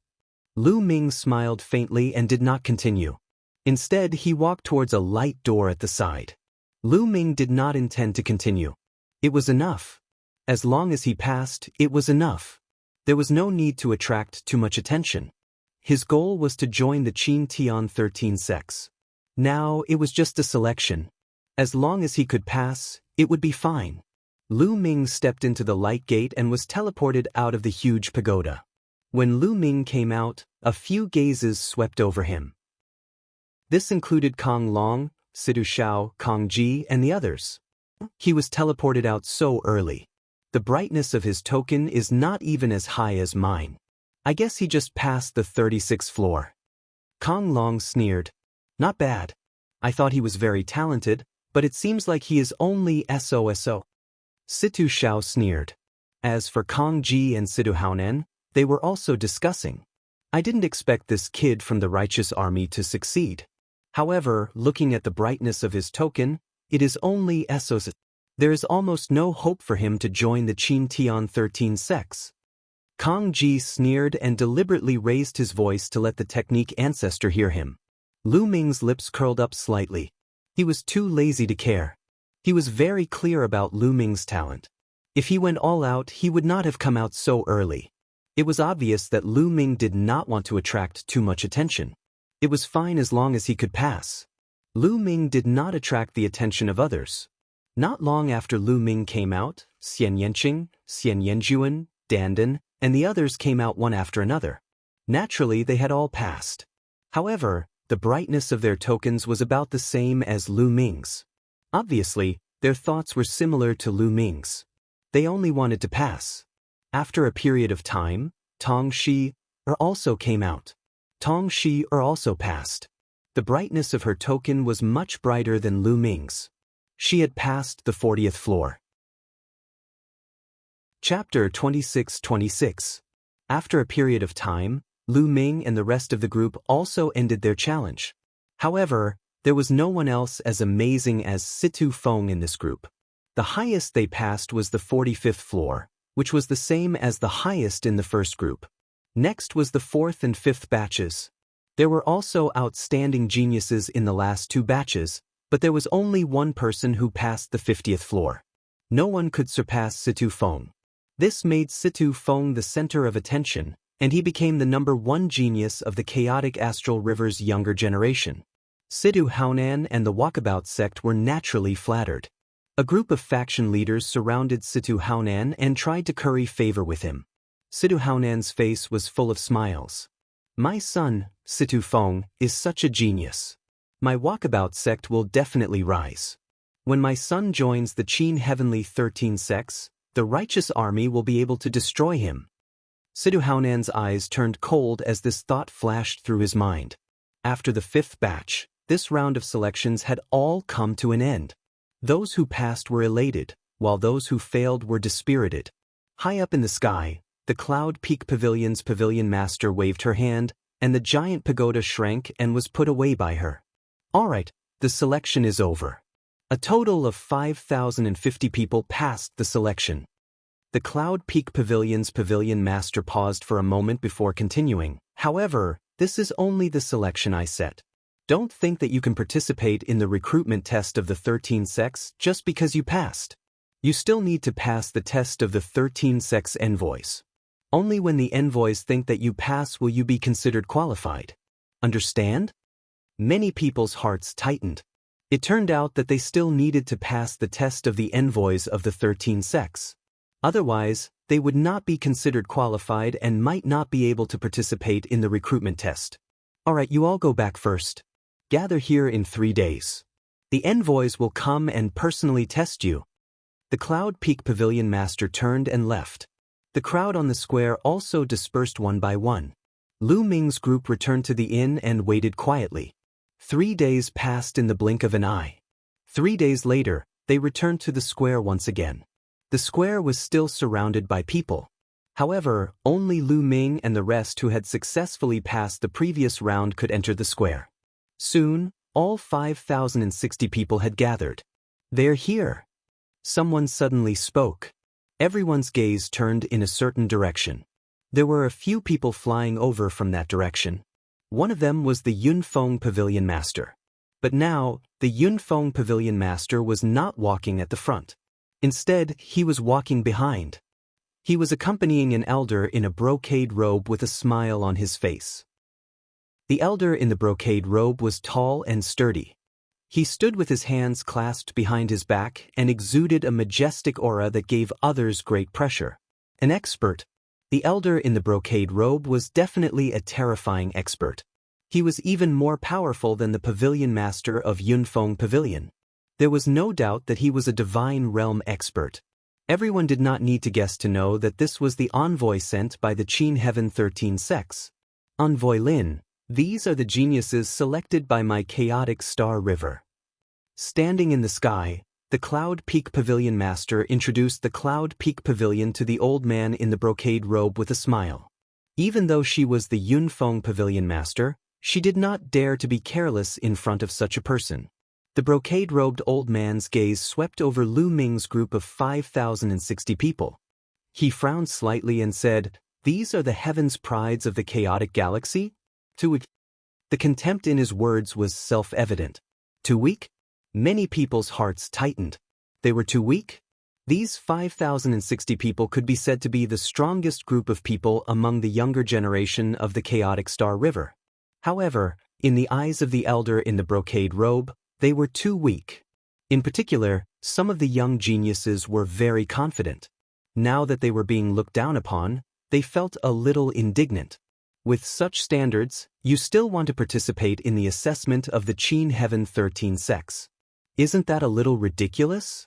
Lu Ming smiled faintly and did not continue. Instead, he walked towards a light door at the side. Lu Ming did not intend to continue. It was enough. As long as he passed, it was enough. There was no need to attract too much attention. His goal was to join the Qin Tian 13 sects. Now, it was just a selection. As long as he could pass, it would be fine. Lu Ming stepped into the light gate and was teleported out of the huge pagoda. When Lu Ming came out, A few gazes swept over him. This included Kong Long, Sidu Shao, Kong Ji, and the others. He was teleported out so early. The brightness of his token is not even as high as mine. I guess he just passed the 36th floor. Kong Long sneered. Not bad. I thought he was very talented, but it seems like he is only SOSO. Situ Shao sneered. As for Kong Ji and Sidu Haonan, they were also discussing. I didn't expect this kid from the righteous army to succeed. However, looking at the brightness of his token, it is only SOS. There is almost no hope for him to join the Qin Tian 13 sects. Kong Ji sneered and deliberately raised his voice to let the technique ancestor hear him. Lu Ming's lips curled up slightly. He was too lazy to care. He was very clear about Lu Ming's talent. If he went all out, he would not have come out so early. It was obvious that Lu Ming did not want to attract too much attention. It was fine as long as he could pass. Lu Ming did not attract the attention of others. Not long after Lu Ming came out, Xian Yanqing, Xian Yanjuan, Dandan, and the others came out one after another. Naturally, they had all passed. However, the brightness of their tokens was about the same as Lu Ming's. Obviously, their thoughts were similar to Lu Ming's. They only wanted to pass. After a period of time, Tong Shi also came out. Tong Shi also passed. The brightness of her token was much brighter than Lu Ming's. She had passed the 40th floor. Chapter 26-26. After a period of time, Lu Ming and the rest of the group also ended their challenge. However, there was no one else as amazing as Situ Feng in this group. The highest they passed was the 45th floor, which was the same as the highest in the first group. Next was the 4th and 5th batches. There were also outstanding geniuses in the last two batches, but there was only one person who passed the 50th floor. No one could surpass Situ Feng. This made Situ Feng the center of attention, and he became the #1 genius of the chaotic astral river's younger generation. Sidu Haonan and the Walkabout sect were naturally flattered. A group of faction leaders surrounded Situ Haonan and tried to curry favor with him. Sidu Haonan's face was full of smiles. My son, Situ Feng, is such a genius. My Walkabout sect will definitely rise. When my son joins the Qin Heavenly 13 sects, the righteous army will be able to destroy him. Sidu Haonan's eyes turned cold as this thought flashed through his mind. After the 5th batch, this round of selections had all come to an end. Those who passed were elated, while those who failed were dispirited. High up in the sky, the Cloud Peak Pavilion's pavilion master waved her hand, and the giant pagoda shrank and was put away by her. All right, the selection is over. A total of 5,050 people passed the selection. The Cloud Peak Pavilion's pavilion master paused for a moment before continuing. However, this is only the selection I set. Don't think that you can participate in the recruitment test of the 13 sects just because you passed. You still need to pass the test of the 13 sects envoys. Only when the envoys think that you pass will you be considered qualified. Understand? Many people's hearts tightened. It turned out that they still needed to pass the test of the envoys of the 13 sects. Otherwise, they would not be considered qualified and might not be able to participate in the recruitment test. Alright, you all go back first. Gather here in 3 days. The envoys will come and personally test you. The Cloud Peak Pavilion master turned and left. The crowd on the square also dispersed one by one. Lu Ming's group returned to the inn and waited quietly. 3 days passed in the blink of an eye. 3 days later, they returned to the square once again. The square was still surrounded by people. However, only Lu Ming and the rest who had successfully passed the previous round could enter the square. Soon, all 5,060 people had gathered. They're here. Someone suddenly spoke. Everyone's gaze turned in a certain direction. There were a few people flying over from that direction. One of them was the Yunfeng Pavilion Master. But now, the Yunfeng Pavilion Master was not walking at the front. Instead, he was walking behind. He was accompanying an elder in a brocade robe with a smile on his face. The elder in the brocade robe was tall and sturdy. He stood with his hands clasped behind his back and exuded a majestic aura that gave others great pressure. An expert. The elder in the brocade robe was definitely a terrifying expert. He was even more powerful than the pavilion master of Yunfeng Pavilion. There was no doubt that he was a divine realm expert. Everyone did not need to guess to know that this was the envoy sent by the Qin Heaven 13 sects. Envoy Lin, these are the geniuses selected by my chaotic star river. Standing in the sky, the Cloud Peak Pavilion Master introduced the Cloud Peak Pavilion to the old man in the brocade robe with a smile. Even though she was the Yunfeng Pavilion Master, she did not dare to be careless in front of such a person. The brocade-robed old man's gaze swept over Lu Ming's group of 5,060 people. He frowned slightly and said, "These are the heavens' prides of the chaotic galaxy?" Too weak. The contempt in his words was self-evident. Too weak? Many people's hearts tightened. They were too weak? These 5,060 people could be said to be the strongest group of people among the younger generation of the chaotic Star River. However, in the eyes of the elder in the brocade robe, they were too weak. In particular, some of the young geniuses were very confident. Now that they were being looked down upon, they felt a little indignant. With such standards, you still want to participate in the assessment of the Qin Heaven 13 sects. Isn't that a little ridiculous?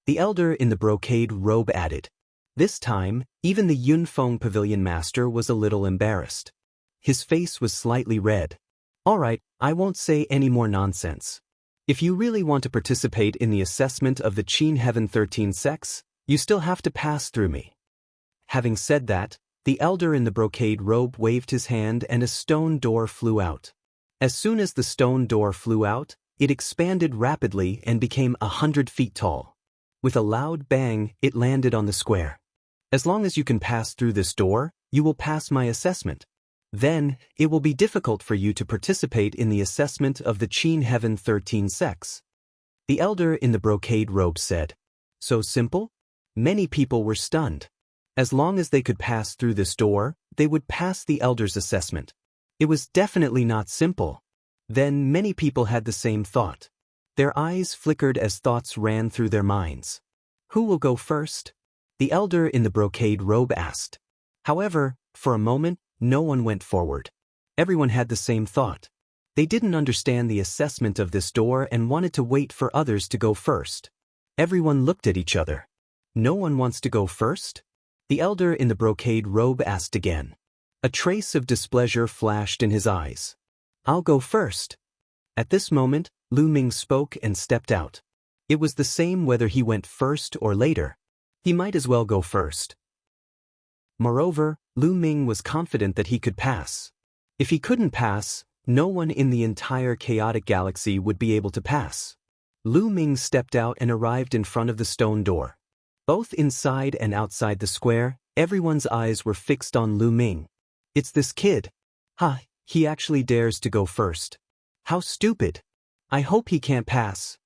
The elder in the brocade robe added. This time, even the Yunfeng Pavilion Master was a little embarrassed. His face was slightly red. "All right, I won't say any more nonsense. If you really want to participate in the assessment of the Qin Heaven 13 sects, you still have to pass through me." Having said that, the elder in the brocade robe waved his hand and a stone door flew out. As soon as the stone door flew out, it expanded rapidly and became 100 feet tall. With a loud bang, it landed on the square. "As long as you can pass through this door, you will pass my assessment. Then, it will be difficult for you to participate in the assessment of the Qin Heaven 13 sects." The elder in the brocade robe said. So simple? Many people were stunned. As long as they could pass through this door, they would pass the elder's assessment. It was definitely not simple. Then many people had the same thought. Their eyes flickered as thoughts ran through their minds. Who will go first? The elder in the brocade robe asked. However, for a moment, no one went forward. Everyone had the same thought. They didn't understand the assessment of this door and wanted to wait for others to go first. Everyone looked at each other. No one wants to go first? The elder in the brocade robe asked again. A trace of displeasure flashed in his eyes. "I'll go first." At this moment, Lu Ming spoke and stepped out. It was the same whether he went first or later. He might as well go first. Moreover, Lu Ming was confident that he could pass. If he couldn't pass, no one in the entire chaotic galaxy would be able to pass. Lu Ming stepped out and arrived in front of the stone door. Both inside and outside the square, everyone's eyes were fixed on Lu Ming. It's this kid. He actually dares to go first. How stupid. I hope he can't pass.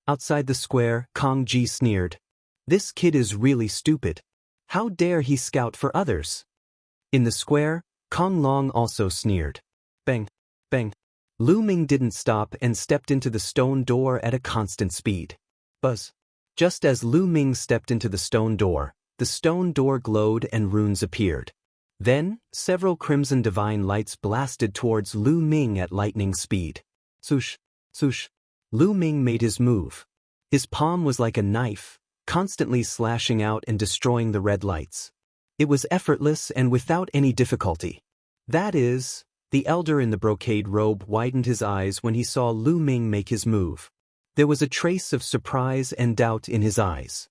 Outside the square, Kong Ji sneered. This kid is really stupid. How dare he scout for others? In the square, Kong Long also sneered. Bang, bang. Lu Ming didn't stop and stepped into the stone door at a constant speed. Buzz. Just as Lu Ming stepped into the stone door glowed and runes appeared. Then, several crimson divine lights blasted towards Lu Ming at lightning speed. Swoosh, swoosh. Lu Ming made his move. His palm was like a knife, constantly slashing out and destroying the red lights. It was effortless and without any difficulty. That is, the elder in the brocade robe widened his eyes when he saw Lu Ming make his move. There was a trace of surprise and doubt in his eyes.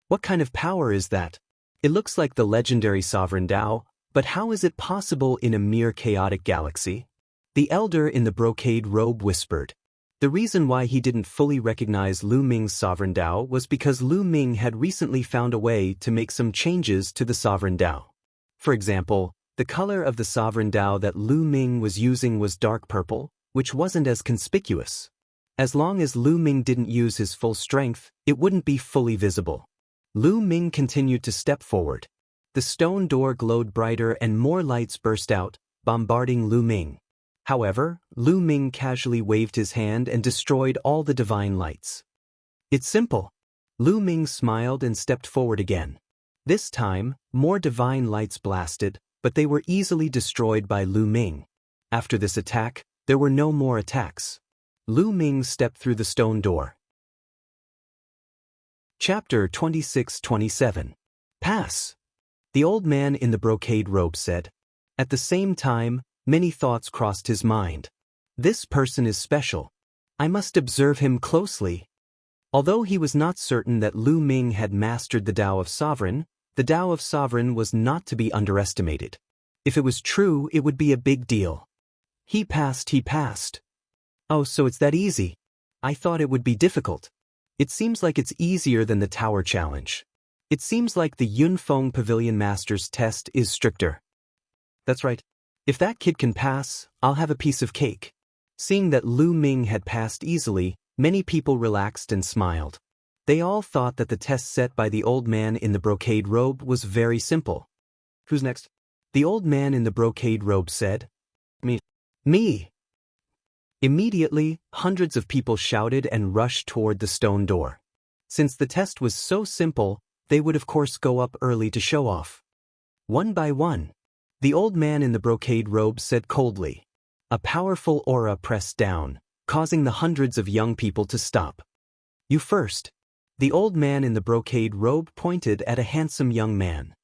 What kind of power is that? It looks like the legendary Sovereign Dao, but how is it possible in a mere chaotic galaxy? The elder in the brocade robe whispered. The reason why he didn't fully recognize Lu Ming's Sovereign Dao was because Lu Ming had recently found a way to make some changes to the Sovereign Dao. For example, the color of the Sovereign Dao that Lu Ming was using was dark purple, which wasn't as conspicuous. As long as Lu Ming didn't use his full strength, it wouldn't be fully visible. Lu Ming continued to step forward. The stone door glowed brighter and more lights burst out, bombarding Lu Ming. However, Lu Ming casually waved his hand and destroyed all the divine lights. It's simple. Lu Ming smiled and stepped forward again. This time, more divine lights blasted, but they were easily destroyed by Lu Ming. After this attack, there were no more attacks. Lu Ming stepped through the stone door. Chapter 26-27. Pass. The old man in the brocade robe said. At the same time, many thoughts crossed his mind. This person is special. I must observe him closely. Although he was not certain that Lu Ming had mastered the Tao of Sovereign, the Tao of Sovereign was not to be underestimated. If it was true, it would be a big deal. He passed. Oh, so it's that easy. I thought it would be difficult. It seems like it's easier than the Tower Challenge. It seems like the Yunfeng Pavilion Master's test is stricter. That's right. If that kid can pass, I'll have a piece of cake. Seeing that Lu Ming had passed easily, many people relaxed and smiled. They all thought that the test set by the old man in the brocade robe was very simple. Who's next? The old man in the brocade robe said. Me. Immediately, hundreds of people shouted and rushed toward the stone door. Since the test was so simple, they would of course go up early to show off. One by one, the old man in the brocade robe said coldly. A powerful aura pressed down, causing the hundreds of young people to stop. You first. The old man in the brocade robe pointed at a handsome young man.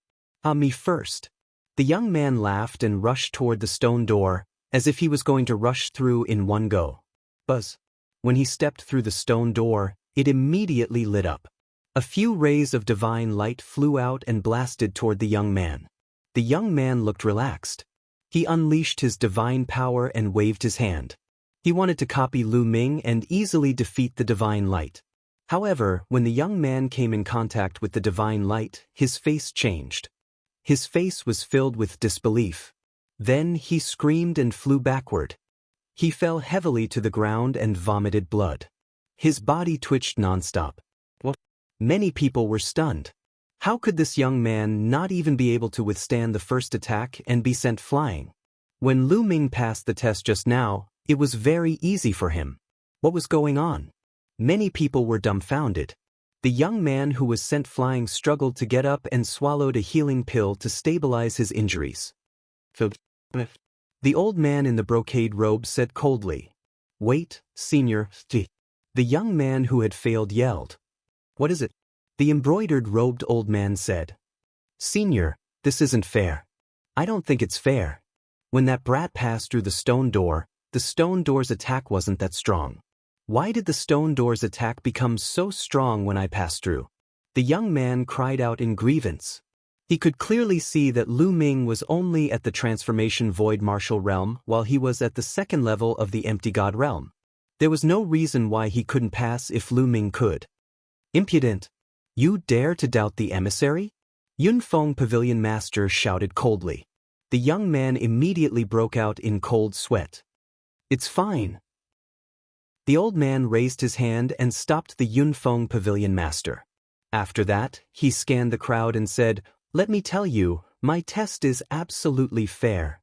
Me first. The young man laughed and rushed toward the stone door, as if he was going to rush through in one go. Buzz. When he stepped through the stone door, it immediately lit up. A few rays of divine light flew out and blasted toward the young man. The young man looked relaxed. He unleashed his divine power and waved his hand. He wanted to copy Lu Ming and easily defeat the divine light. However, when the young man came in contact with the divine light, his face changed. His face was filled with disbelief. Then he screamed and flew backward. He fell heavily to the ground and vomited blood. His body twitched nonstop. Many people were stunned. How could this young man not even be able to withstand the first attack and be sent flying? When Lu Ming passed the test just now, it was very easy for him. What was going on? Many people were dumbfounded. The young man who was sent flying struggled to get up and swallowed a healing pill to stabilize his injuries. The old man in the brocade robe said coldly. Wait, senior. The young man who had failed yelled. What is it? The embroidered robed old man said. Senior, this isn't fair. I don't think it's fair. When that brat passed through the stone door's attack wasn't that strong. Why did the stone door's attack become so strong when I passed through? The young man cried out in grievance. He could clearly see that Lu Ming was only at the transformation void martial realm while he was at the second level of the empty god realm. There was no reason why he couldn't pass if Lu Ming could. Impudent! You dare to doubt the emissary? Yunfeng Pavilion Master shouted coldly. The young man immediately broke out in cold sweat. It's fine. The old man raised his hand and stopped the Yunfeng Pavilion Master. After that, he scanned the crowd and said, Let me tell you, my test is absolutely fair.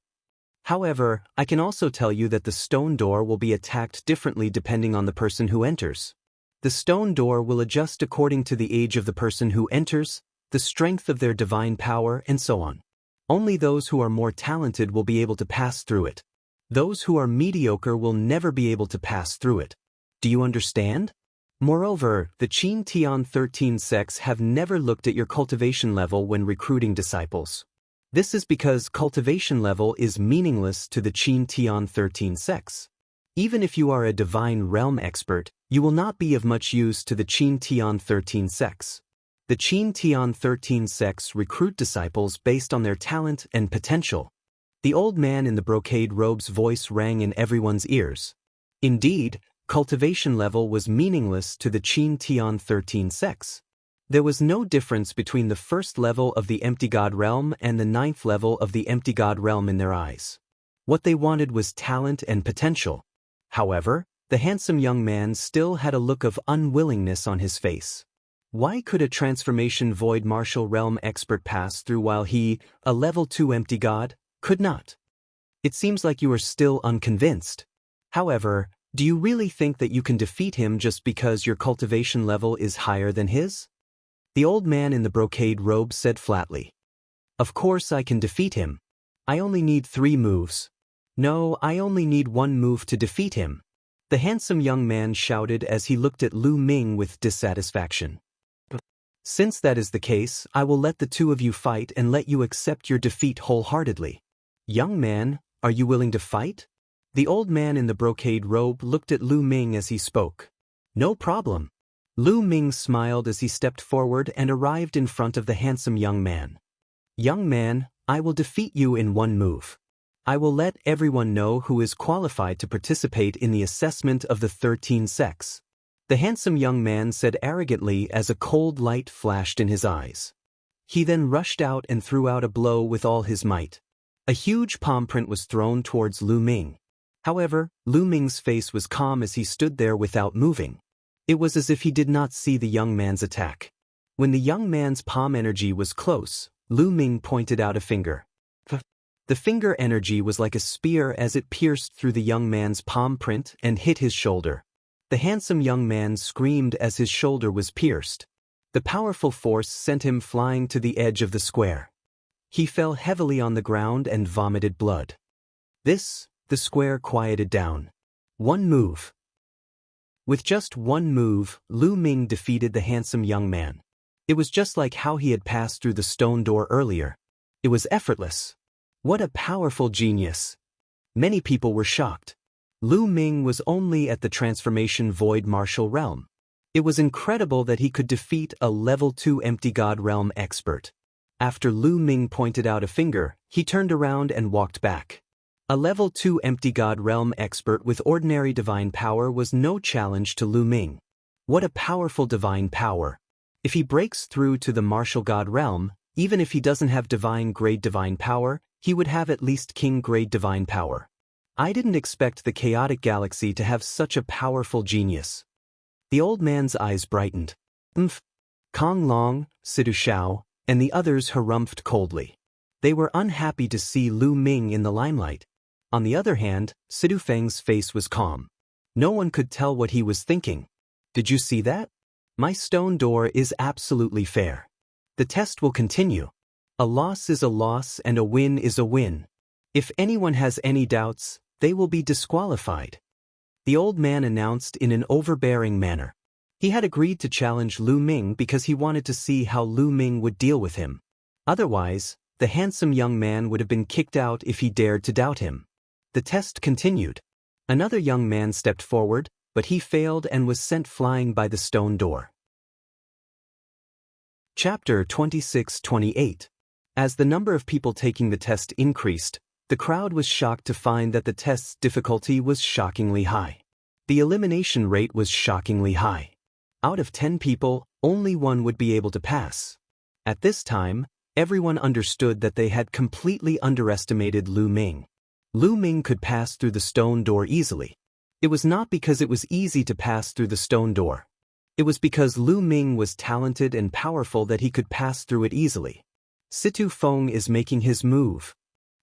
However, I can also tell you that the stone door will be attacked differently depending on the person who enters. The stone door will adjust according to the age of the person who enters, the strength of their divine power, and so on. Only those who are more talented will be able to pass through it. Those who are mediocre will never be able to pass through it. Do you understand? Moreover, the Qin Tian 13 sects have never looked at your cultivation level when recruiting disciples. This is because cultivation level is meaningless to the Qin Tian 13 sects. Even if you are a divine realm expert, you will not be of much use to the Qin Tian 13 sects. The Qin Tian 13 sects recruit disciples based on their talent and potential. The old man in the brocade robe's voice rang in everyone's ears. Indeed, cultivation level was meaningless to the Qin Tian 13 sects. There was no difference between the first level of the empty god realm and the ninth level of the empty god realm in their eyes. What they wanted was talent and potential. However, the handsome young man still had a look of unwillingness on his face. Why could a transformation void martial realm expert pass through while he, a level 2 empty god, could not? It seems like you are still unconvinced. However, do you really think that you can defeat him just because your cultivation level is higher than his? The old man in the brocade robe said flatly. Of course I can defeat him. I only need 3 moves. No, I only need 1 move to defeat him. The handsome young man shouted as he looked at Lu Ming with dissatisfaction. Since that is the case, I will let the 2 of you fight and let you accept your defeat wholeheartedly. Young man, are you willing to fight? The old man in the brocade robe looked at Lu Ming as he spoke. No problem. Lu Ming smiled as he stepped forward and arrived in front of the handsome young man. Young man, I will defeat you in 1 move. I will let everyone know who is qualified to participate in the assessment of the 13 sects. The handsome young man said arrogantly as a cold light flashed in his eyes. He then rushed out and threw out a blow with all his might. A huge palm print was thrown towards Lu Ming. However, Lu Ming's face was calm as he stood there without moving. It was as if he did not see the young man's attack. When the young man's palm energy was close, Lu Ming pointed out a finger. The finger energy was like a spear as it pierced through the young man's palm print and hit his shoulder. The handsome young man screamed as his shoulder was pierced. The powerful force sent him flying to the edge of the square. He fell heavily on the ground and vomited blood. The square quieted down. 1 move. With just 1 move, Lu Ming defeated the handsome young man. It was just like how he had passed through the stone door earlier. It was effortless. What a powerful genius. Many people were shocked. Lu Ming was only at the transformation void martial realm. It was incredible that he could defeat a level 2 empty god realm expert. After Lu Ming pointed out a finger, he turned around and walked back. A level 2 empty god realm expert with ordinary divine power was no challenge to Lu Ming. What a powerful divine power. If he breaks through to the martial god realm, even if he doesn't have divine grade divine power, he would have at least king grade divine power. I didn't expect the chaotic galaxy to have such a powerful genius. The old man's eyes brightened. Kong Long, Sidu Shao, and the others harumphed coldly. They were unhappy to see Lu Ming in the limelight. On the other hand, Sidu Feng's face was calm. No one could tell what he was thinking. Did you see that? My stone door is absolutely fair. The test will continue. A loss is a loss and a win is a win. If anyone has any doubts, they will be disqualified. The old man announced in an overbearing manner. He had agreed to challenge Lu Ming because he wanted to see how Lu Ming would deal with him. Otherwise, the handsome young man would have been kicked out if he dared to doubt him. The test continued. Another young man stepped forward, but he failed and was sent flying by the stone door. Chapter 26-28. As the number of people taking the test increased, the crowd was shocked to find that the test's difficulty was shockingly high. The elimination rate was shockingly high. Out of 10 people, only 1 would be able to pass. At this time, everyone understood that they had completely underestimated Lu Ming. Lu Ming could pass through the stone door easily. It was not because it was easy to pass through the stone door. It was because Lu Ming was talented and powerful that he could pass through it easily. Situ Feng is making his move.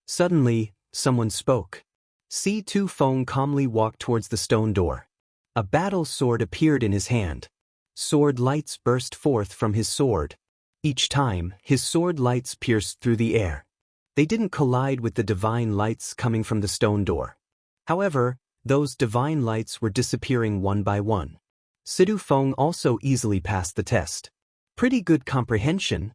Suddenly, someone spoke. Situ Feng calmly walked towards the stone door. A battle sword appeared in his hand. Sword lights burst forth from his sword. Each time, his sword lights pierced through the air. They didn't collide with the divine lights coming from the stone door. However, those divine lights were disappearing one by one. Situ Feng also easily passed the test. Pretty good comprehension.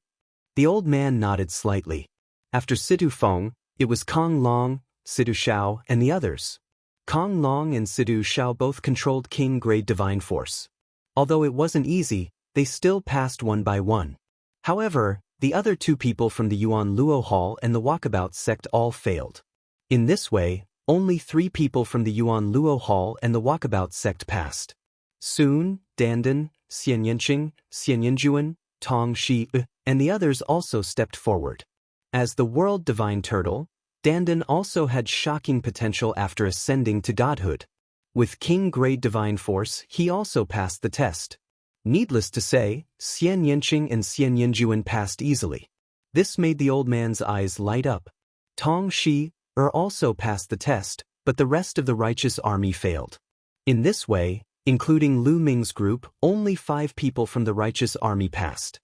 The old man nodded slightly. After Situ Feng, it was Kong Long, Sidu Shao, and the others. Kong Long and Sidu Shao both controlled king-grade divine force. Although it wasn't easy, they still passed one by one. However, the other 2 people from the Yuan Luo Hall and the Walkabout sect all failed. In this way, only 3 people from the Yuan Luo Hall and the Walkabout sect passed. Soon, Dandan, Xian Yanqing, Xian Yanjuan, Tong Shi, and the others also stepped forward. As the World Divine Turtle, Dandan also had shocking potential after ascending to godhood. With king-grade divine force, he also passed the test. Needless to say, Xian Yanqing and Xian Yanjuan passed easily. This made the old man's eyes light up. Tong Shi also passed the test, but the rest of the righteous army failed. In this way, including Lu Ming's group, only 5 people from the righteous army passed.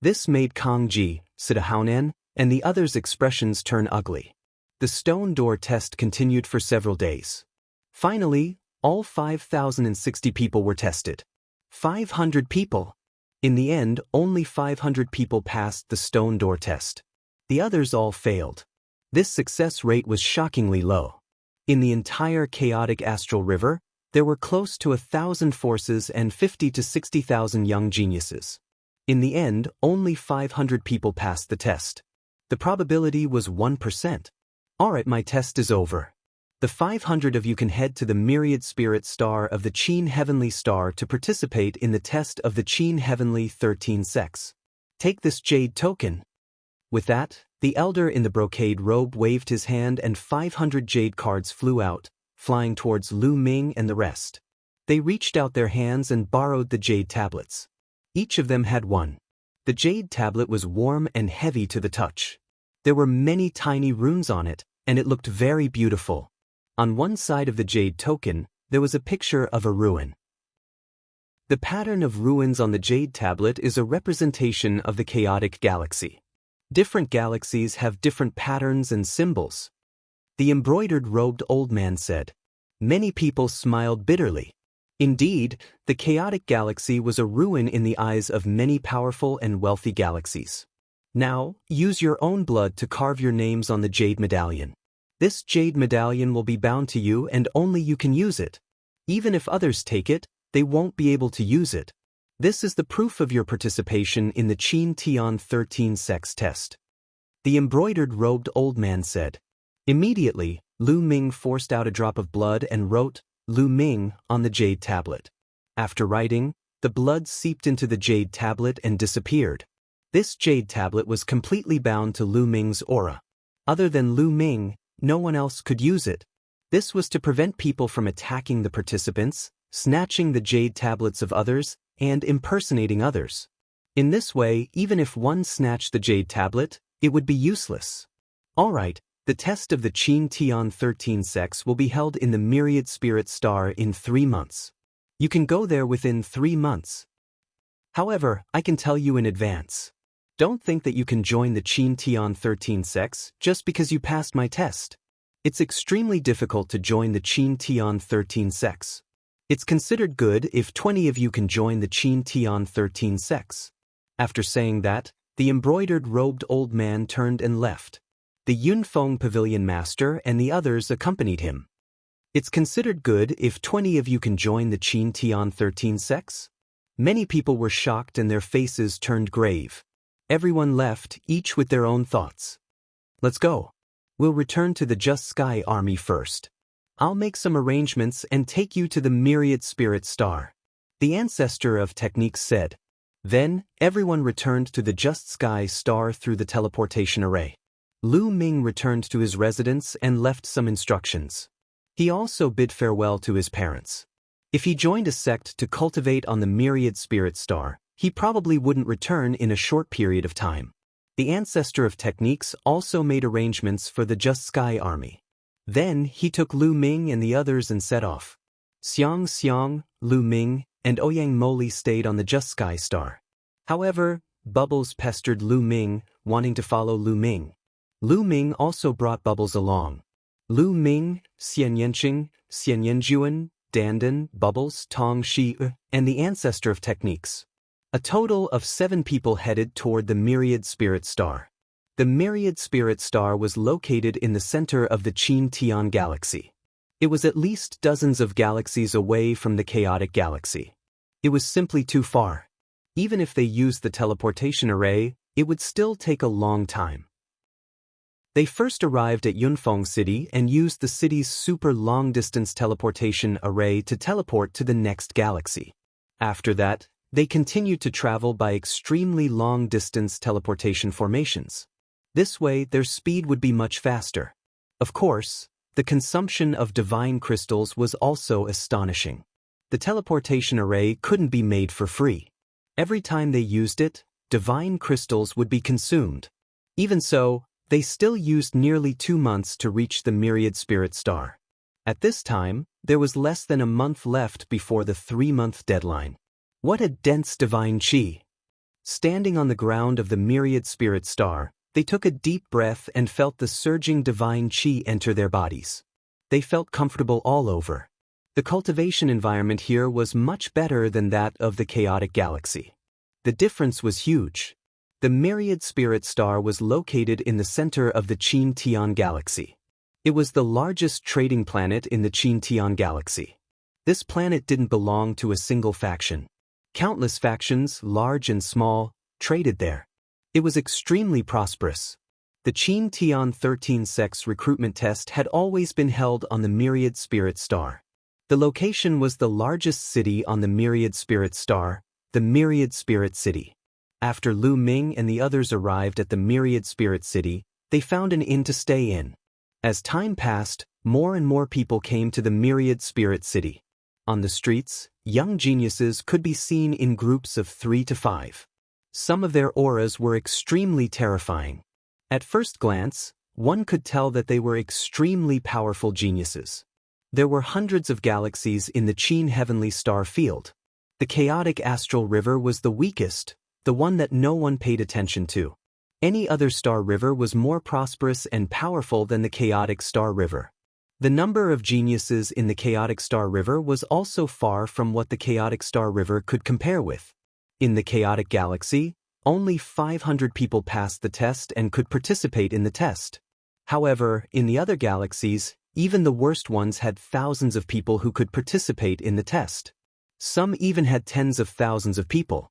This made Kang Ji, Sidahaonen, and the others' expressions turn ugly. The stone door test continued for several days. Finally, all 5,060 people were tested. 500 people! In the end, only 500 people passed the stone door test. The others all failed. This success rate was shockingly low. In the entire chaotic astral river, there were close to 1,000 forces and 50 to 60,000 young geniuses. In the end, only 500 people passed the test. The probability was 1%. Alright, my test is over. The 500 of you can head to the Myriad Spirit Star of the Qin Heavenly Star to participate in the test of the Qin Heavenly 13 Sex. Take this jade token. With that, the elder in the brocade robe waved his hand and 500 jade cards flew out, flying towards Lu Ming and the rest. They reached out their hands and borrowed the jade tablets. Each of them had one. The jade tablet was warm and heavy to the touch. There were many tiny runes on it, and it looked very beautiful. On one side of the jade token, there was a picture of a ruin. The pattern of ruins on the jade tablet is a representation of the chaotic galaxy. Different galaxies have different patterns and symbols. The embroidered robed old man said. Many people smiled bitterly. Indeed, the chaotic galaxy was a ruin in the eyes of many powerful and wealthy galaxies. Now, use your own blood to carve your names on the jade medallion. This jade medallion will be bound to you and only you can use it. Even if others take it, they won't be able to use it. This is the proof of your participation in the Qin Tian 13 Sex test. The embroidered robed old man said. Immediately, Lu Ming forced out a drop of blood and wrote, Lu Ming, on the jade tablet. After writing, the blood seeped into the jade tablet and disappeared. This jade tablet was completely bound to Lu Ming's aura. Other than Lu Ming, no one else could use it. This was to prevent people from attacking the participants, snatching the jade tablets of others, and impersonating others. In this way, even if one snatched the jade tablet, it would be useless. Alright, the test of the Qin Tian 13 Sex will be held in the Myriad Spirit Star in 3 months. You can go there within 3 months. However, I can tell you in advance. Don't think that you can join the Qin Tian 13 Sex just because you passed my test. It's extremely difficult to join the Qin Tian 13 Sex. It's considered good if 20 of you can join the Qin Tian 13 Sex. After saying that, the embroidered robed old man turned and left. The Yunfeng Pavilion Master and the others accompanied him. It's considered good if 20 of you can join the Qin Tian 13 Sex. Many people were shocked and their faces turned grave. Everyone left, each with their own thoughts. Let's go. We'll return to the Just Sky Army first. I'll make some arrangements and take you to the Myriad Spirit Star. The ancestor of techniques said. Then, everyone returned to the Just Sky Star through the teleportation array. Lu Ming returned to his residence and left some instructions. He also bid farewell to his parents. If he joined a sect to cultivate on the Myriad Spirit Star, he probably wouldn't return in a short period of time. The ancestor of techniques also made arrangements for the Just Sky Army. Then he took Lu Ming and the others and set off. Xiang, Lu Ming, and Ouyang Moli stayed on the Just Sky Star. However, Bubbles pestered Lu Ming, wanting to follow Lu Ming. Lu Ming also brought Bubbles along. Lu Ming, Xian Yanqing, Xian Yanjuan, Dandan, Bubbles, Tong Shi, and the ancestor of techniques. A total of 7 people headed toward the Myriad Spirit Star. The Myriad Spirit Star was located in the center of the Qin Tian galaxy. It was at least dozens of galaxies away from the chaotic galaxy. It was simply too far. Even if they used the teleportation array, it would still take a long time. They first arrived at Yunfeng City and used the city's super long-distance teleportation array to teleport to the next galaxy. After that, they continued to travel by extremely long-distance teleportation formations. This way, their speed would be much faster. Of course, the consumption of divine crystals was also astonishing. The teleportation array couldn't be made for free. Every time they used it, divine crystals would be consumed. Even so, they still used nearly 2 months to reach the Myriad Spirit Star. At this time, there was less than a month left before the 3-month deadline. What a dense divine chi! Standing on the ground of the myriad spirit star, they took a deep breath and felt the surging divine qi enter their bodies. They felt comfortable all over. The cultivation environment here was much better than that of the chaotic galaxy. The difference was huge. The myriad spirit star was located in the center of the Qin-Tian galaxy. It was the largest trading planet in the Qin-Tian galaxy. This planet didn't belong to a single faction. Countless factions, large and small, traded there. It was extremely prosperous. The Qin-Tian 13 sex recruitment test had always been held on the myriad spirit star. The location was the largest city on the myriad spirit star, the Myriad Spirit City. After Lu Ming and the others arrived at the Myriad Spirit City, they found an inn to stay in. As time passed, more and more people came to the Myriad Spirit City. On the streets, young geniuses could be seen in groups of 3 to 5. Some of their auras were extremely terrifying. At first glance, one could tell that they were extremely powerful geniuses. There were hundreds of galaxies in the Qin heavenly star field. The chaotic astral river was the weakest, the one that no one paid attention to. Any other star river was more prosperous and powerful than the chaotic star river. The number of geniuses in the chaotic star river was also far from what the chaotic star river could compare with. In the chaotic galaxy, only 500 people passed the test and could participate in the test. However, in the other galaxies, even the worst ones had thousands of people who could participate in the test. Some even had tens of thousands of people.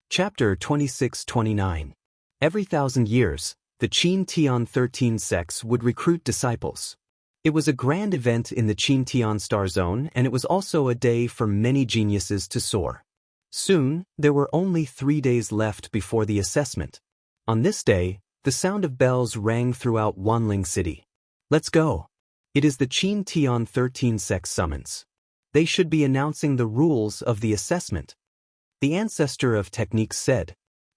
Chapter 26-29. Every 1,000 years, the Qin-Tian 13 sects would recruit disciples. It was a grand event in the Qin-Tian star zone, and it was also a day for many geniuses to soar. Soon, there were only 3 days left before the assessment. On this day, the sound of bells rang throughout Wanling City. Let's go. It is the Qin-Tian 13 sect summons. They should be announcing the rules of the assessment. The ancestor of techniques said.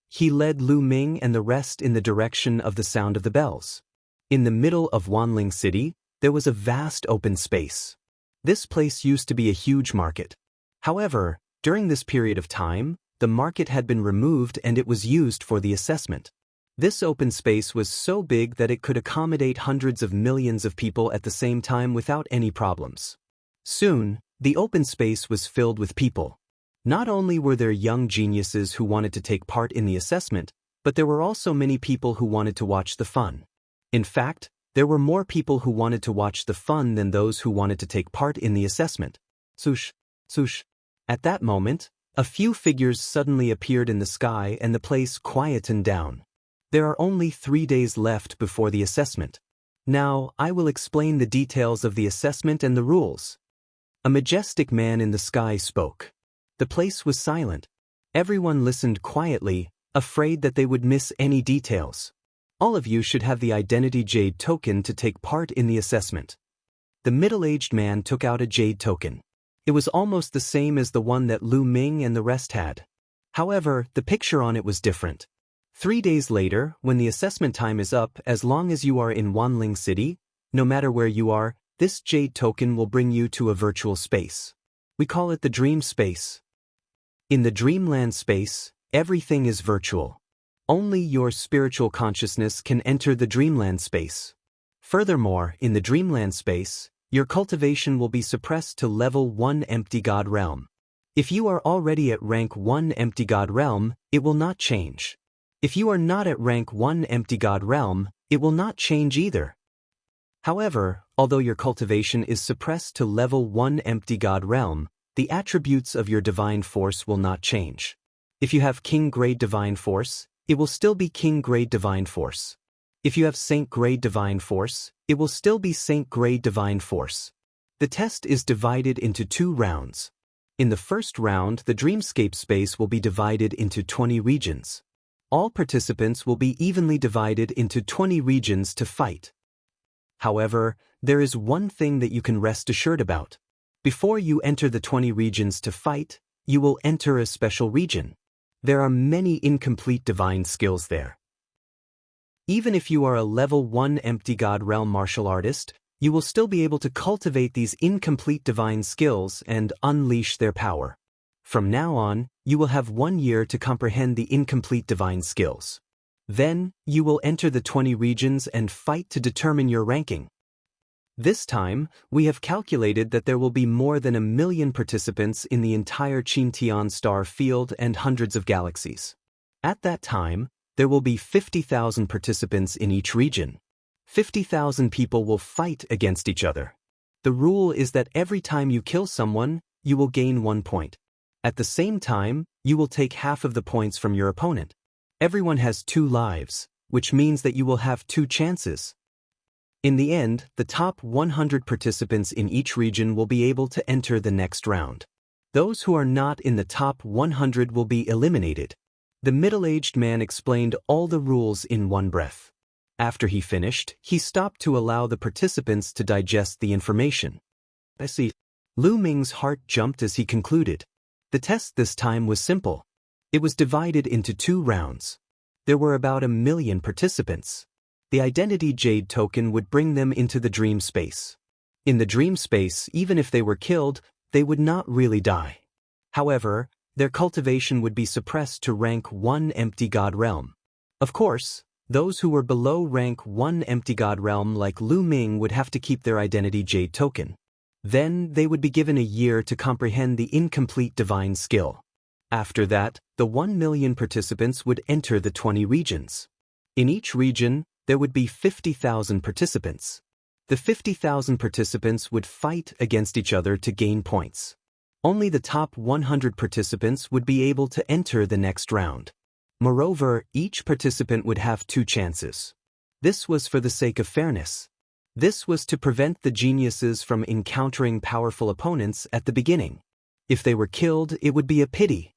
He led Lu Ming and the rest in the direction of the sound of the bells. In the middle of Wanling City, there was a vast open space. This place used to be a huge market. However, during this period of time, the market had been removed and it was used for the assessment. This open space was so big that it could accommodate hundreds of millions of people at the same time without any problems. Soon, the open space was filled with people. Not only were there young geniuses who wanted to take part in the assessment, but there were also many people who wanted to watch the fun. In fact, there were more people who wanted to watch the fun than those who wanted to take part in the assessment. Swoosh, swoosh. At that moment, a few figures suddenly appeared in the sky and the place quietened down. There are only 3 days left before the assessment. Now, I will explain the details of the assessment and the rules. A majestic man in the sky spoke. The place was silent. Everyone listened quietly, afraid that they would miss any details. All of you should have the identity jade token to take part in the assessment. The middle-aged man took out a jade token. It was almost the same as the one that Lu Ming and the rest had. However, the picture on it was different. 3 days later, when the assessment time is up, as long as you are in Wanling City, no matter where you are, this jade token will bring you to a virtual space. We call it the dream space. In the dreamland space, everything is virtual. Only your spiritual consciousness can enter the dreamland space. Furthermore, in the dreamland space, your cultivation will be suppressed to level 1 empty god realm. If you are already at rank 1 empty god realm, it will not change. If you are not at rank 1 empty god realm, it will not change either. However, although your cultivation is suppressed to level 1 empty god realm, the attributes of your divine force will not change. If you have king grade divine force, it will still be king grade divine force. If you have saint grade divine force, it will still be saint grade divine force. The test is divided into 2 rounds. In the first round, the dreamscape space will be divided into 20 regions. All participants will be evenly divided into 20 regions to fight. However, there is one thing that you can rest assured about. Before you enter the 20 regions to fight, you will enter a special region. There are many incomplete divine skills there. Even if you are a level 1 empty god realm martial artist, you will still be able to cultivate these incomplete divine skills and unleash their power. From now on, you will have 1 year to comprehend the incomplete divine skills. Then, you will enter the 20 regions and fight to determine your ranking. This time, we have calculated that there will be more than 1 million participants in the entire Qintian star field and hundreds of galaxies. At that time, there will be 50,000 participants in each region. 50,000 people will fight against each other. The rule is that every time you kill someone, you will gain 1 point. At the same time, you will take half of the points from your opponent. Everyone has 2 lives, which means that you will have 2 chances. In the end, the top 100 participants in each region will be able to enter the next round. Those who are not in the top 100 will be eliminated. The middle-aged man explained all the rules in one breath. After he finished, he stopped to allow the participants to digest the information. I see. Lu Ming's heart jumped as he concluded. The test this time was simple. It was divided into 2 rounds. There were about 1 million participants. The identity jade token would bring them into the dream space. In the dream space, even if they were killed, they would not really die. However, their cultivation would be suppressed to rank 1 empty god realm. Of course, those who were below rank 1 empty god realm like Lu Ming would have to keep their identity jade token. Then they would be given a year to comprehend the incomplete divine skill. After that, the 1 million participants would enter the 20 regions. In each region, there would be 50,000 participants. The 50,000 participants would fight against each other to gain points. Only the top 100 participants would be able to enter the next round. Moreover, each participant would have 2 chances. This was for the sake of fairness. This was to prevent the geniuses from encountering powerful opponents at the beginning. If they were killed, it would be a pity.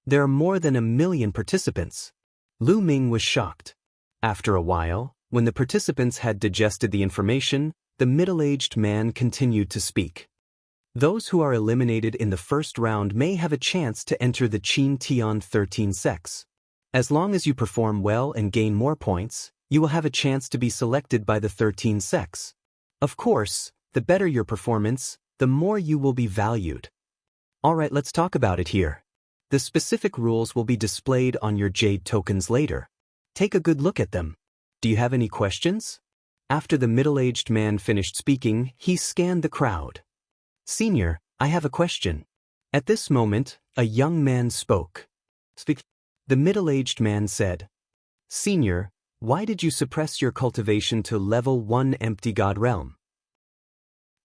There are more than 1 million participants. Lu Ming was shocked. After a while, when the participants had digested the information, the middle-aged man continued to speak. Those who are eliminated in the first round may have a chance to enter the Qintian 13 sects. As long as you perform well and gain more points, you will have a chance to be selected by the 13 sects. Of course, the better your performance, the more you will be valued. Alright, let's talk about it here. The specific rules will be displayed on your jade tokens later. Take a good look at them. Do you have any questions? After the middle-aged man finished speaking, he scanned the crowd. Senior, I have a question. At this moment, a young man spoke. Speak. The middle-aged man said, Senior, why did you suppress your cultivation to level 1 empty god realm?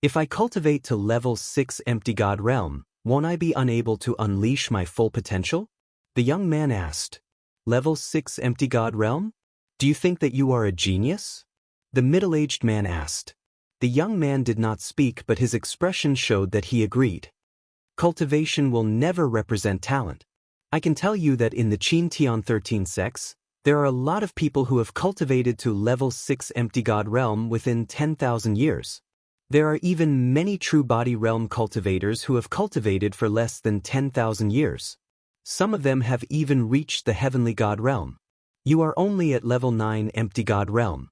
If I cultivate to level 6 empty god realm, won't I be unable to unleash my full potential? The young man asked. Level 6 empty god realm? Do you think that you are a genius? The middle-aged man asked. The young man did not speak, but his expression showed that he agreed. Cultivation will never represent talent. I can tell you that in the Qintian 13 sects, there are a lot of people who have cultivated to level 6 empty god realm within 10,000 years. There are even many true body realm cultivators who have cultivated for less than 10,000 years. Some of them have even reached the heavenly god realm. You are only at level 9 empty god realm.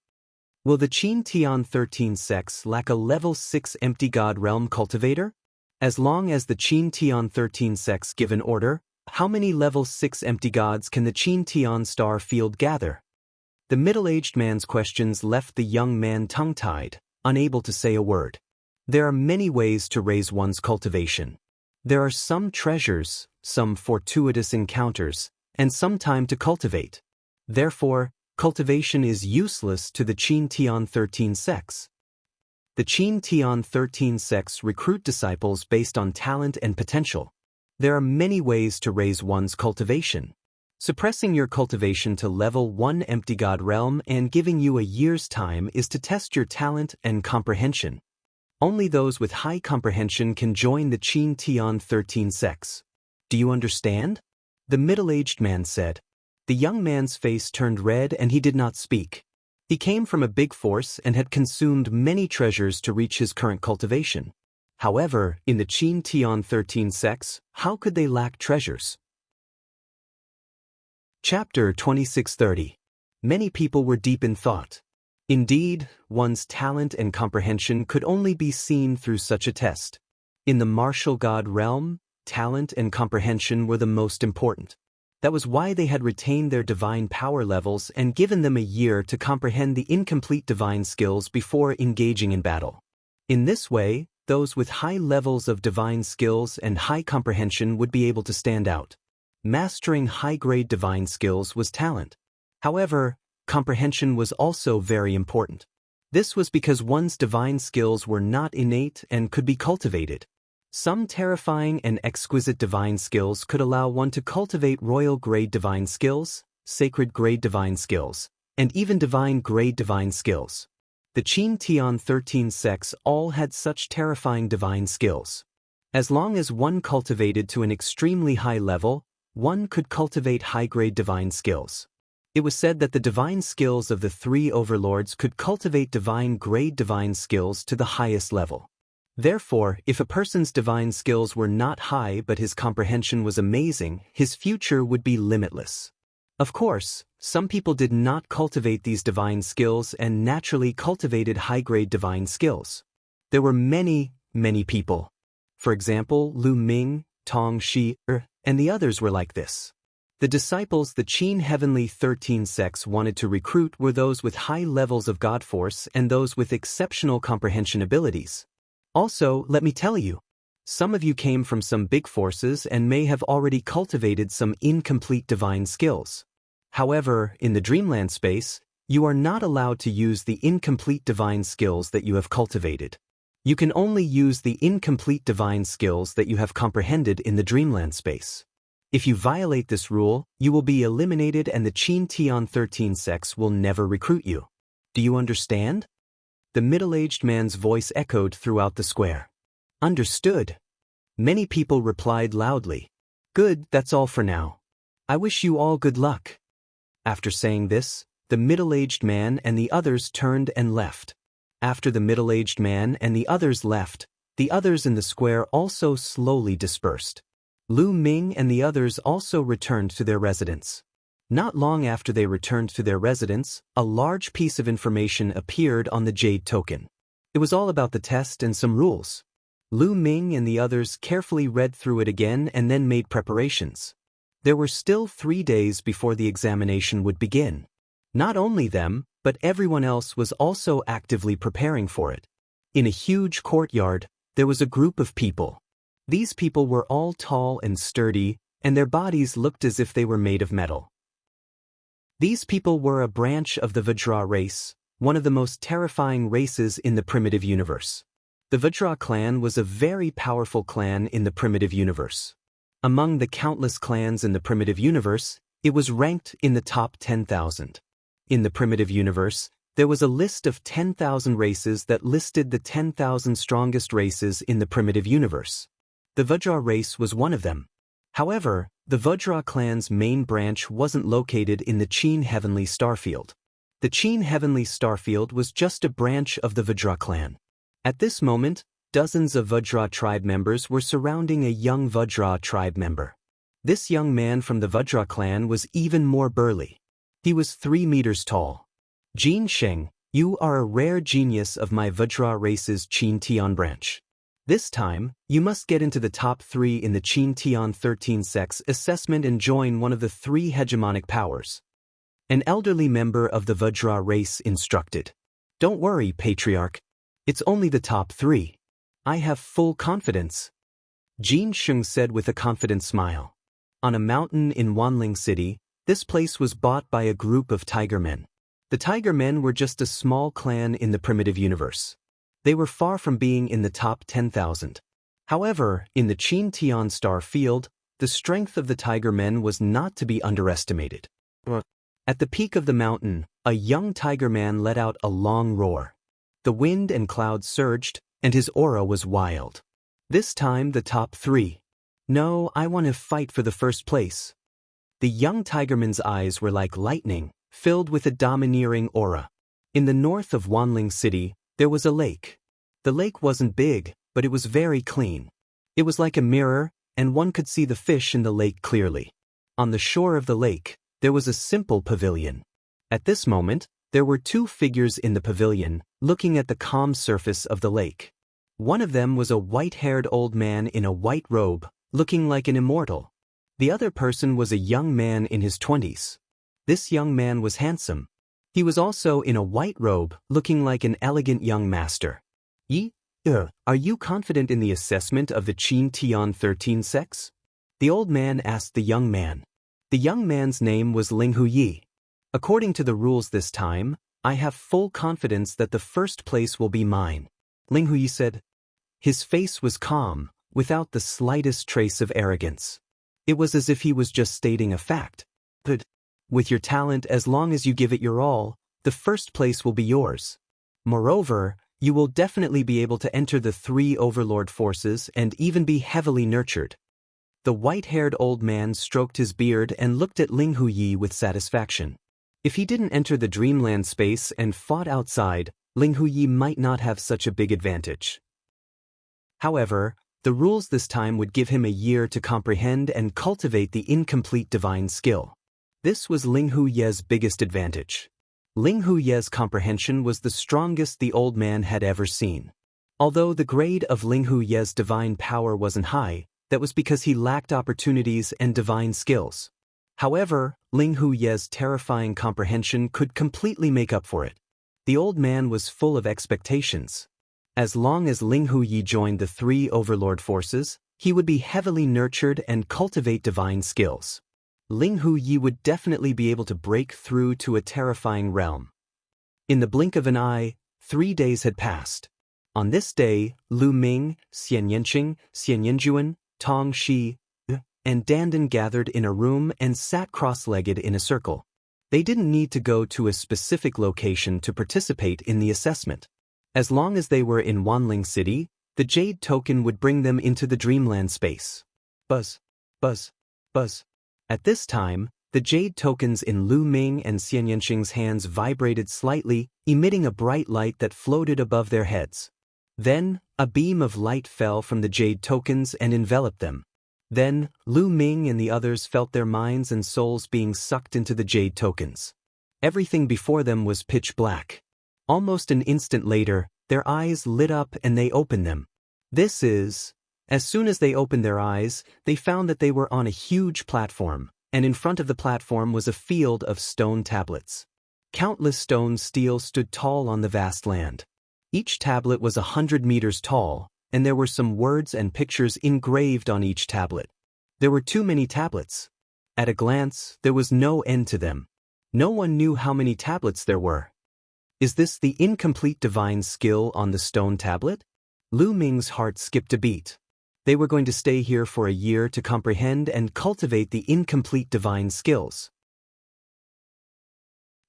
Will the Qintian 13 sects lack a level 6 empty god realm cultivator? As long as the Qintian 13 sects give an order, how many level 6 empty gods can the Qintian star field gather? The middle-aged man's questions left the young man tongue-tied, unable to say a word. There are many ways to raise one's cultivation. There are some treasures, some fortuitous encounters, and some time to cultivate. Therefore, cultivation is useless to the Qintian 13 sects. The Qintian 13 sects recruit disciples based on talent and potential. There are many ways to raise one's cultivation. Suppressing your cultivation to level 1 empty god realm and giving you a year's time is to test your talent and comprehension. Only those with high comprehension can join the Qintian 13 sects. Do you understand? The middle-aged man said. The young man's face turned red and he did not speak. He came from a big force and had consumed many treasures to reach his current cultivation. However, in the Qintian 13 sects, how could they lack treasures? Chapter 2630. Many people were deep in thought. Indeed, one's talent and comprehension could only be seen through such a test. In the martial god realm, talent and comprehension were the most important. That was why they had retained their divine power levels and given them a year to comprehend the incomplete divine skills before engaging in battle. In this way, those with high levels of divine skills and high comprehension would be able to stand out. Mastering high-grade divine skills was talent. However, comprehension was also very important. This was because one's divine skills were not innate and could be cultivated. Some terrifying and exquisite divine skills could allow one to cultivate royal-grade divine skills, sacred-grade divine skills, and even divine-grade divine skills. The Qin Tian 13 sects all had such terrifying divine skills. As long as one cultivated to an extremely high level, one could cultivate high-grade divine skills. It was said that the divine skills of the three overlords could cultivate divine-grade divine skills to the highest level. Therefore, if a person's divine skills were not high but his comprehension was amazing, his future would be limitless. Of course, some people did not cultivate these divine skills and naturally cultivated high-grade divine skills. There were many people. For example, Lu Ming, Tong Shi, and the others were like this. The disciples the Qin Heavenly 13 sects wanted to recruit were those with high levels of God force and those with exceptional comprehension abilities. Also, let me tell you, some of you came from some big forces and may have already cultivated some incomplete divine skills. However, in the dreamland space, you are not allowed to use the incomplete divine skills that you have cultivated. You can only use the incomplete divine skills that you have comprehended in the dreamland space. If you violate this rule, you will be eliminated and the Qin Tian 13 sects will never recruit you. Do you understand? The middle-aged man's voice echoed throughout the square. Understood. Many people replied loudly. Good, that's all for now. I wish you all good luck. After saying this, the middle-aged man and the others turned and left. After the middle-aged man and the others left, the others in the square also slowly dispersed. Lu Ming and the others also returned to their residence. Not long after they returned to their residence, a large piece of information appeared on the jade token. It was all about the test and some rules. Lu Ming and the others carefully read through it again and then made preparations. There were still 3 days before the examination would begin. Not only them, but everyone else was also actively preparing for it. In a huge courtyard, there was a group of people. These people were all tall and sturdy, and their bodies looked as if they were made of metal. These people were a branch of the Vajra race, one of the most terrifying races in the primitive universe. The Vajra clan was a very powerful clan in the primitive universe. Among the countless clans in the primitive universe, it was ranked in the top 10,000. In the primitive universe, there was a list of 10,000 races that listed the 10,000 strongest races in the primitive universe. The Vajra race was one of them. However, the Vajra clan's main branch wasn't located in the Qin Heavenly Starfield. The Qin Heavenly Starfield was just a branch of the Vajra clan. At this moment, dozens of Vajra tribe members were surrounding a young Vajra tribe member. This young man from the Vajra clan was even more burly. He was 3 meters tall. Jin Sheng, you are a rare genius of my Vajra race's Qin Tian branch. This time, you must get into the top 3 in the Qin Tian 13 sects assessment and join one of the 3 hegemonic powers. An elderly member of the Vajra race instructed. Don't worry, Patriarch. It's only the top 3. I have full confidence. Jin Sheng said with a confident smile. On a mountain in Wanling City, this place was bought by a group of Tiger Men. The Tiger Men were just a small clan in the primitive universe. They were far from being in the top 10,000. However, in the Qin Tian star field, the strength of the Tiger Men was not to be underestimated. At the peak of the mountain, a young Tiger Man let out a long roar. The wind and clouds surged, and his aura was wild. This time the top 3. No, I want to fight for the first place. The young Tigerman's eyes were like lightning, filled with a domineering aura. In the north of Wanling City, there was a lake. The lake wasn't big, but it was very clean. It was like a mirror, and one could see the fish in the lake clearly. On the shore of the lake, there was a simple pavilion. At this moment, there were 2 figures in the pavilion, looking at the calm surface of the lake. One of them was a white-haired old man in a white robe, looking like an immortal. The other person was a young man in his 20s. This young man was handsome. He was also in a white robe, looking like an elegant young master. Are you confident in the assessment of the Qin Tian 13 sex? The old man asked the young man. The young man's name was Ling Huyi. According to the rules this time, I have full confidence that the first place will be mine, Ling Huyi said. His face was calm, without the slightest trace of arrogance. It was as if he was just stating a fact. But with your talent, as long as you give it your all, the first place will be yours. Moreover, you will definitely be able to enter the 3 overlord forces and even be heavily nurtured. The white-haired old man stroked his beard and looked at Ling Huyi with satisfaction. If he didn't enter the dreamland space and fought outside, Ling Huyi might not have such a big advantage. However, the rules this time would give him a year to comprehend and cultivate the incomplete divine skill. This was Ling Huyi's biggest advantage. Ling Huyi's comprehension was the strongest the old man had ever seen. Although the grade of Ling Huyi's divine power wasn't high, that was because he lacked opportunities and divine skills. However, Ling Huyi's terrifying comprehension could completely make up for it. The old man was full of expectations. As long as Ling Huyi joined the 3 overlord forces, he would be heavily nurtured and cultivate divine skills. Ling Huyi would definitely be able to break through to a terrifying realm. In the blink of an eye, 3 days had passed. On this day, Lu Ming, Xian Yanqing, Xian Yanjuan, Tong Shi, and Dandan gathered in a room and sat cross-legged in a circle. They didn't need to go to a specific location to participate in the assessment. As long as they were in Wanling City, the Jade Token would bring them into the dreamland space. Buzz, buzz, buzz. At this time, the Jade Tokens in Lu Ming and Xian Yanqing's hands vibrated slightly, emitting a bright light that floated above their heads. Then, a beam of light fell from the Jade Tokens and enveloped them. Then, Lu Ming and the others felt their minds and souls being sucked into the Jade Tokens. Everything before them was pitch black. Almost an instant later, their eyes lit up and they opened them. As soon as they opened their eyes, they found that they were on a huge platform, and in front of the platform was a field of stone tablets. Countless stone steel stood tall on the vast land. Each tablet was 100 meters tall, and there were some words and pictures engraved on each tablet. There were too many tablets. At a glance, there was no end to them. No one knew how many tablets there were. Is this the incomplete divine skill on the stone tablet? Lu Ming's heart skipped a beat. They were going to stay here for a year to comprehend and cultivate the incomplete divine skills.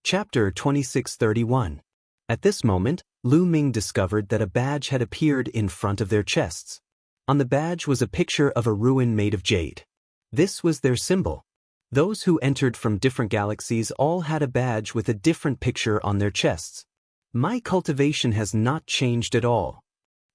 Chapter 2631. At this moment, Lu Ming discovered that a badge had appeared in front of their chests. On the badge was a picture of a ruin made of jade. This was their symbol. Those who entered from different galaxies all had a badge with a different picture on their chests. My cultivation has not changed at all.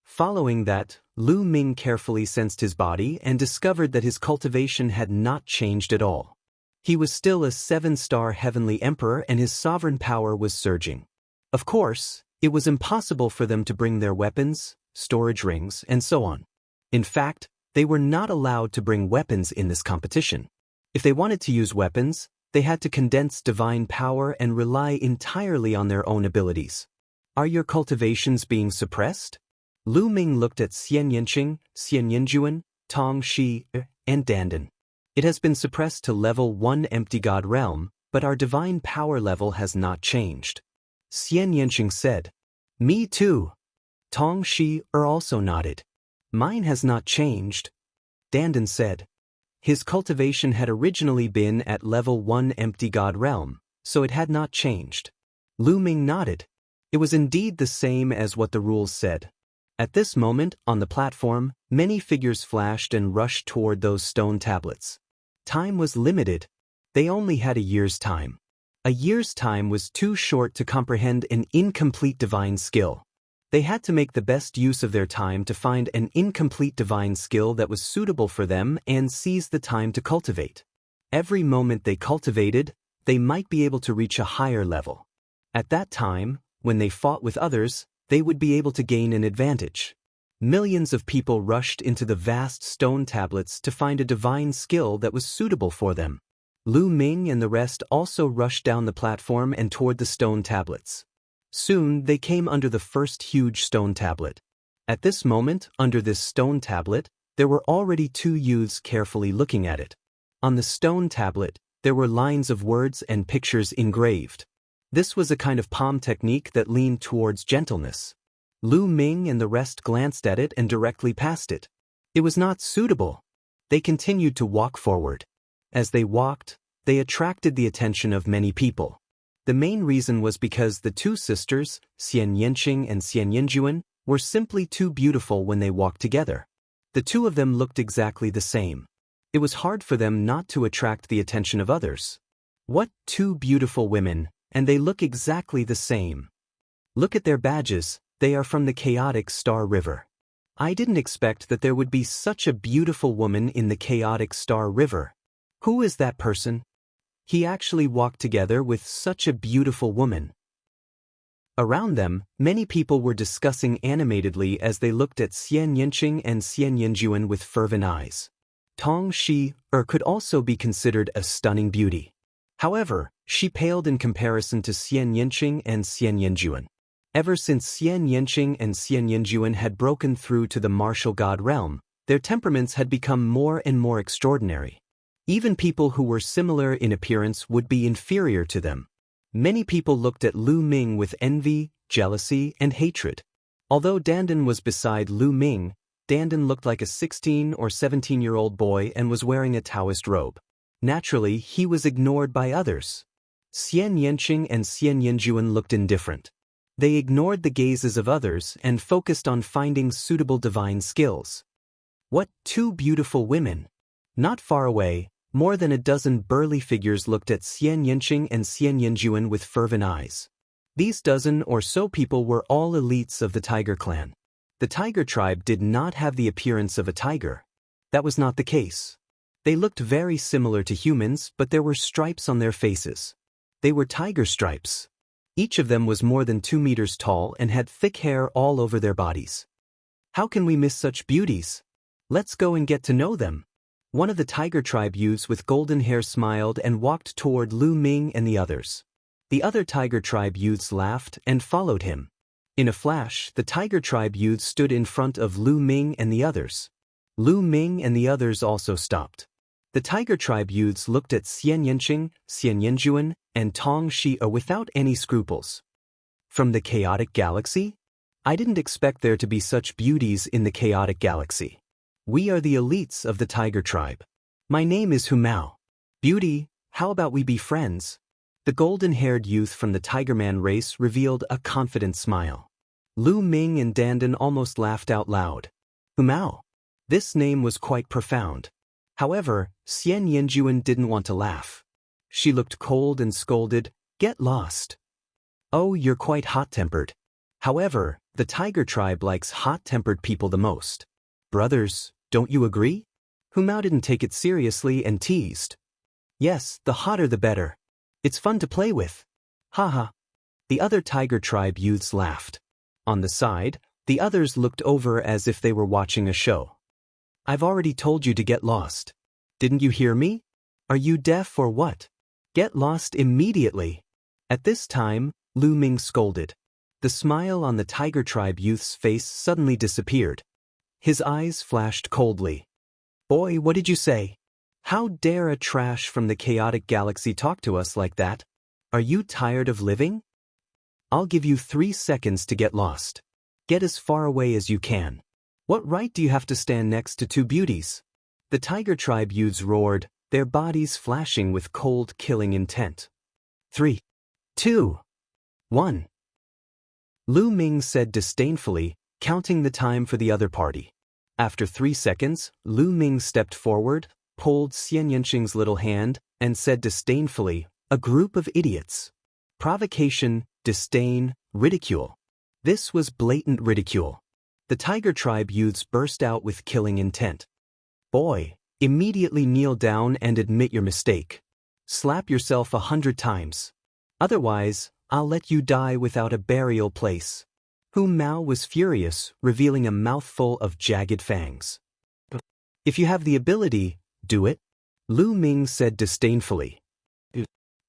Following that, Lu Ming carefully sensed his body and discovered that his cultivation had not changed at all. He was still a 7-star heavenly emperor and his sovereign power was surging. Of course, it was impossible for them to bring their weapons, storage rings, and so on. In fact, they were not allowed to bring weapons in this competition. If they wanted to use weapons, they had to condense divine power and rely entirely on their own abilities. Are your cultivations being suppressed? Lu Ming looked at Xian Yanqing, Xian Yanjuan, Tong Shi, and Dandan. It has been suppressed to level 1 empty god realm, but our divine power level has not changed. Xian Yanqing said. Me too. Tong Shi also nodded. Mine has not changed. Dandan said. His cultivation had originally been at level 1 empty god realm, so it had not changed. Lu Ming nodded. It was indeed the same as what the rules said. At this moment, on the platform, many figures flashed and rushed toward those stone tablets. Time was limited. They only had a year's time. A year's time was too short to comprehend an incomplete divine skill. They had to make the best use of their time to find an incomplete divine skill that was suitable for them and seize the time to cultivate. Every moment they cultivated, they might be able to reach a higher level. At that time, when they fought with others, they would be able to gain an advantage. Millions of people rushed into the vast stone tablets to find a divine skill that was suitable for them. Lu Ming and the rest also rushed down the platform and toward the stone tablets. Soon they came under the first huge stone tablet. At this moment, under this stone tablet, there were already two youths carefully looking at it. On the stone tablet, there were lines of words and pictures engraved. This was a kind of palm technique that leaned towards gentleness. Lu Ming and the rest glanced at it and directly passed it. It was not suitable. They continued to walk forward. As they walked, they attracted the attention of many people. The main reason was because the two sisters, Xian Yanqing and Xian Yanjuan, were simply too beautiful when they walked together. The two of them looked exactly the same. It was hard for them not to attract the attention of others. What two beautiful women, and they look exactly the same. Look at their badges, they are from the chaotic Star River. I didn't expect that there would be such a beautiful woman in the chaotic Star River. Who is that person? He actually walked together with such a beautiful woman. Around them, many people were discussing animatedly as they looked at Xian Yanqing and Xian Yanjuan with fervent eyes. Tong Shi could also be considered a stunning beauty. However, she paled in comparison to Xian Yanqing and Xian Yanjuan. Ever since Xian Yanqing and Xian Yanjuan had broken through to the martial god realm, their temperaments had become more and more extraordinary. Even people who were similar in appearance would be inferior to them. Many people looked at Lu Ming with envy, jealousy, and hatred. Although Dandan was beside Lu Ming, Dandan looked like a 16 or 17-year-old boy and was wearing a Taoist robe. Naturally, he was ignored by others. Xian Yanqing and Xian Yanjuan looked indifferent. They ignored the gazes of others and focused on finding suitable divine skills. What two beautiful women! Not far away, more than a dozen burly figures looked at Xian Yanqing and Xian Yanjuan with fervent eyes. These dozen or so people were all elites of the Tiger clan. The Tiger tribe did not have the appearance of a tiger. That was not the case. They looked very similar to humans, but there were stripes on their faces. They were tiger stripes. Each of them was more than 2 meters tall and had thick hair all over their bodies. How can we miss such beauties? Let's go and get to know them. One of the Tiger tribe youths with golden hair smiled and walked toward Lu Ming and the others. The other Tiger tribe youths laughed and followed him. In a flash, the Tiger tribe youths stood in front of Lu Ming and the others. Lu Ming and the others also stopped. The Tiger tribe youths looked at Xian Yanqing, Xian Yanjuan, and Tong Shi without any scruples. From the chaotic galaxy? I didn't expect there to be such beauties in the chaotic galaxy. We are the elites of the Tiger tribe. My name is Humao. Beauty, how about we be friends? The golden-haired youth from the Tigerman race revealed a confident smile. Lu Ming and Dandan almost laughed out loud. Humao. This name was quite profound. However, Xian Yanjuan didn't want to laugh. She looked cold and scolded, "Get lost." Oh, you're quite hot-tempered. However, the Tiger tribe likes hot-tempered people the most. Brothers, don't you agree? Humao didn't take it seriously and teased. Yes, the hotter the better. It's fun to play with. Haha. The other Tiger tribe youths laughed. On the side, the others looked over as if they were watching a show. I've already told you to get lost. Didn't you hear me? Are you deaf or what? Get lost immediately. At this time, Lu Ming scolded. The smile on the Tiger tribe youth's face suddenly disappeared. His eyes flashed coldly. Boy, what did you say? How dare a trash from the chaotic galaxy talk to us like that? Are you tired of living? I'll give you 3 seconds to get lost. Get as far away as you can. What right do you have to stand next to two beauties? The Tiger tribe youths roared, their bodies flashing with cold, killing intent. 3, 2, 1. Lu Ming said disdainfully, counting the time for the other party. After 3 seconds, Lu Ming stepped forward, pulled Xian Yanqing's little hand, and said disdainfully, "A group of idiots." Provocation, disdain, ridicule. This was blatant ridicule. The Tiger tribe youths burst out with killing intent. Boy, immediately kneel down and admit your mistake. Slap yourself 100 times. Otherwise, I'll let you die without a burial place. Hu Mao was furious, revealing a mouthful of jagged fangs. If you have the ability, do it, Lu Ming said disdainfully.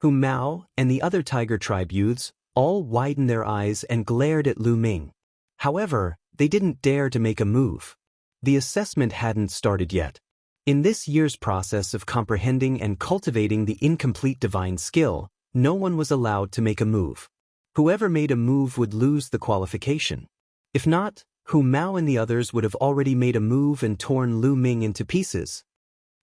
Hu Mao and the other tiger tribe youths all widened their eyes and glared at Lu Ming. However, they didn't dare to make a move. The assessment hadn't started yet. In this year's process of comprehending and cultivating the incomplete divine skill, no one was allowed to make a move. Whoever made a move would lose the qualification. If not, Hu Mao and the others would have already made a move and torn Lu Ming into pieces.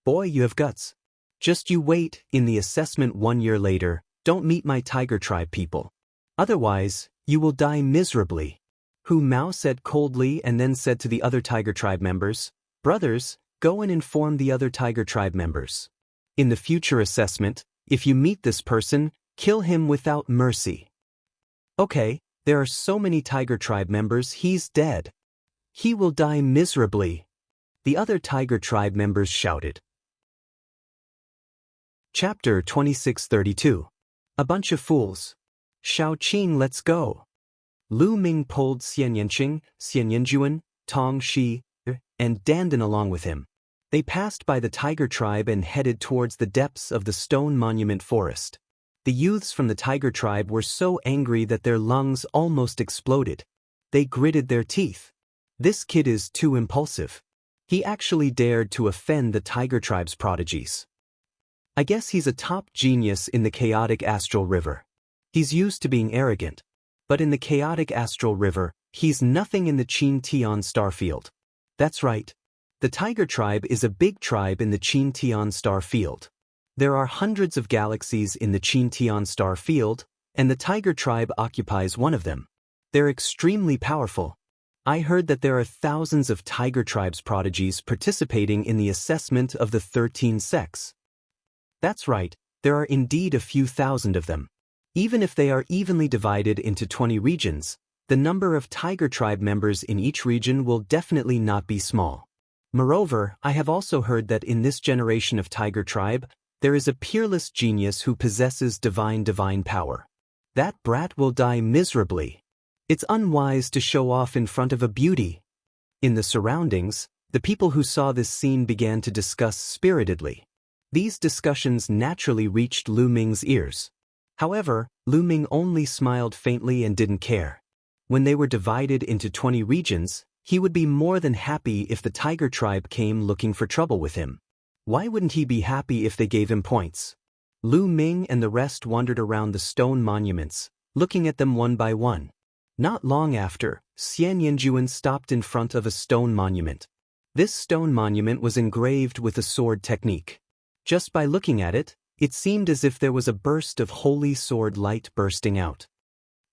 Boy, you have guts. Just you wait, in the assessment 1 year later, don't meet my tiger tribe people. Otherwise, you will die miserably. Hu Mao said coldly and then said to the other tiger tribe members, brothers, go and inform the other tiger tribe members. In the future assessment, if you meet this person, kill him without mercy. Okay, there are so many tiger tribe members, he's dead. He will die miserably. The other tiger tribe members shouted. Chapter 2632. A bunch of fools. Shao Qing, let's go. Lu Ming pulled Xian Yanqing, Xian Yanjuan, Tong Shi, and Dandan along with him. They passed by the tiger tribe and headed towards the depths of the stone monument forest. The youths from the tiger tribe were so angry that their lungs almost exploded. They gritted their teeth. This kid is too impulsive. He actually dared to offend the tiger tribe's prodigies. I guess he's a top genius in the chaotic astral river. He's used to being arrogant. But in the chaotic astral river, he's nothing in the Qin Tian star field. That's right. The tiger tribe is a big tribe in the Qin Tian star field. There are hundreds of galaxies in the Qin Tian star field, and the tiger tribe occupies one of them. They're extremely powerful. I heard that there are thousands of tiger tribe's prodigies participating in the assessment of the 13 sects. That's right, there are indeed a few thousand of them. Even if they are evenly divided into 20 regions, the number of tiger tribe members in each region will definitely not be small. Moreover, I have also heard that in this generation of tiger tribe, there is a peerless genius who possesses divine power. That brat will die miserably. It's unwise to show off in front of a beauty. In the surroundings, the people who saw this scene began to discuss spiritedly. These discussions naturally reached Lu Ming's ears. However, Lu Ming only smiled faintly and didn't care. When they were divided into 20 regions, he would be more than happy if the tiger tribe came looking for trouble with him. Why wouldn't he be happy if they gave him points? Lu Ming and the rest wandered around the stone monuments, looking at them one by one. Not long after, Xian Yanjuan stopped in front of a stone monument. This stone monument was engraved with a sword technique. Just by looking at it, it seemed as if there was a burst of holy sword light bursting out.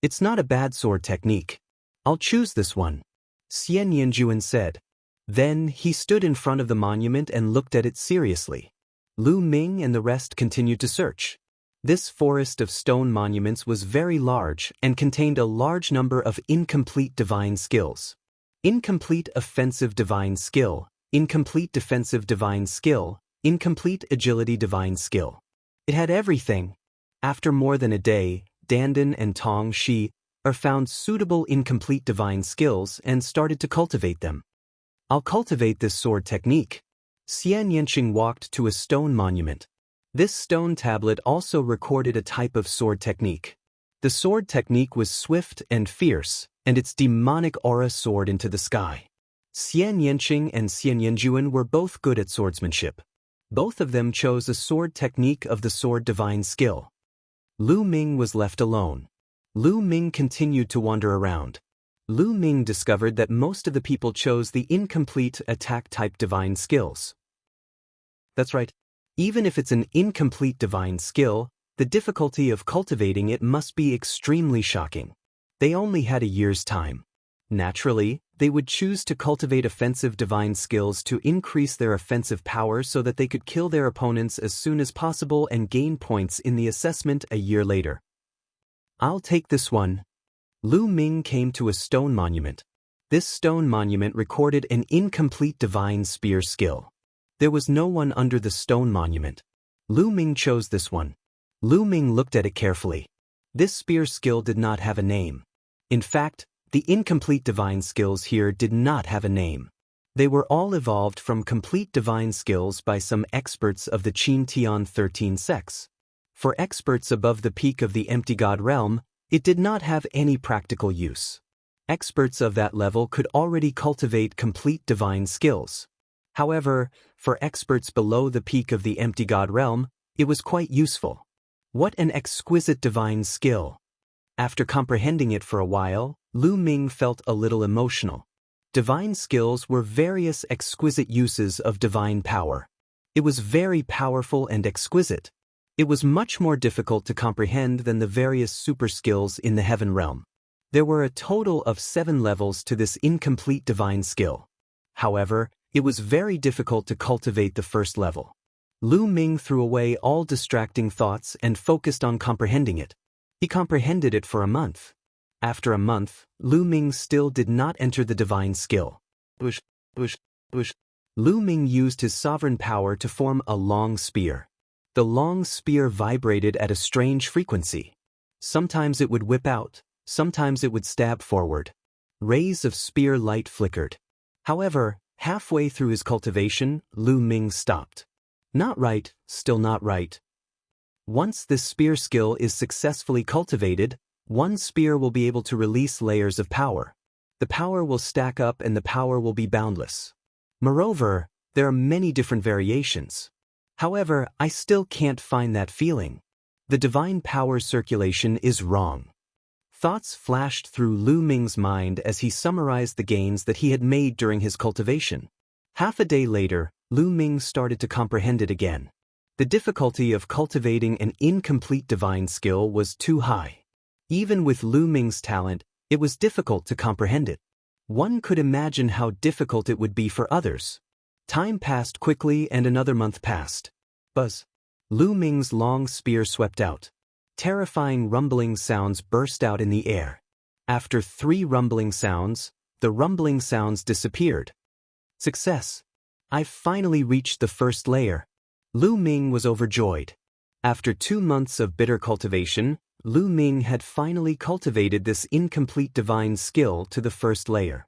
It's not a bad sword technique. I'll choose this one, Xian Yanjuan said. Then he stood in front of the monument and looked at it seriously. Lu Ming and the rest continued to search. This forest of stone monuments was very large and contained a large number of incomplete divine skills. Incomplete offensive divine skill, incomplete defensive divine skill, incomplete agility divine skill. It had everything. After more than a day, Dandan and Tong Shi found suitable incomplete divine skills and started to cultivate them. I'll cultivate this sword technique. Xian Yanqing walked to a stone monument. This stone tablet also recorded a type of sword technique. The sword technique was swift and fierce, and its demonic aura soared into the sky. Xian Yanqing and Xian Yanjuan were both good at swordsmanship. Both of them chose a sword technique of the sword divine skill. Lu Ming was left alone. Lu Ming continued to wander around. Lu Ming discovered that most of the people chose the incomplete attack-type divine skills. That's right. Even if it's an incomplete divine skill, the difficulty of cultivating it must be extremely shocking. They only had a year's time. Naturally, they would choose to cultivate offensive divine skills to increase their offensive power so that they could kill their opponents as soon as possible and gain points in the assessment a year later. I'll take this one. Lu Ming came to a stone monument. This stone monument recorded an incomplete divine spear skill. There was no one under the stone monument. Lu Ming chose this one. Lu Ming looked at it carefully. This spear skill did not have a name. In fact, The incomplete divine skills here did not have a name. They were all evolved from complete divine skills by some experts of the Qin Tian 13 sects. For experts above the peak of the empty god realm, it did not have any practical use. Experts of that level could already cultivate complete divine skills. However, for experts below the peak of the empty god realm, it was quite useful. What an exquisite divine skill! After comprehending it for a while, Lu Ming felt a little emotional. Divine skills were various exquisite uses of divine power. It was very powerful and exquisite. It was much more difficult to comprehend than the various super skills in the heaven realm. There were a total of 7 levels to this incomplete divine skill. However, it was very difficult to cultivate the first level. Lu Ming threw away all distracting thoughts and focused on comprehending it. He comprehended it for a month. After a month, Lu Ming still did not enter the divine skill. Lu Ming used his sovereign power to form a long spear. The long spear vibrated at a strange frequency. Sometimes it would whip out, sometimes it would stab forward. Rays of spear light flickered. However, halfway through his cultivation, Lu Ming stopped. Not right, still not right. Once this spear skill is successfully cultivated, one spear will be able to release layers of power. The power will stack up and the power will be boundless. Moreover, there are many different variations. However, I still can't find that feeling. The divine power circulation is wrong. Thoughts flashed through Lu Ming's mind as he summarized the gains that he had made during his cultivation. Half a day later, Lu Ming started to comprehend it again. The difficulty of cultivating an incomplete divine skill was too high. Even with Lu Ming's talent, it was difficult to comprehend it. One could imagine how difficult it would be for others. Time passed quickly and another month passed. Buzz. Lu Ming's long spear swept out. Terrifying rumbling sounds burst out in the air. After 3 rumbling sounds, the rumbling sounds disappeared. Success! I've finally reached the first layer. Lu Ming was overjoyed. After 2 months of bitter cultivation, Lu Ming had finally cultivated this incomplete divine skill to the first layer.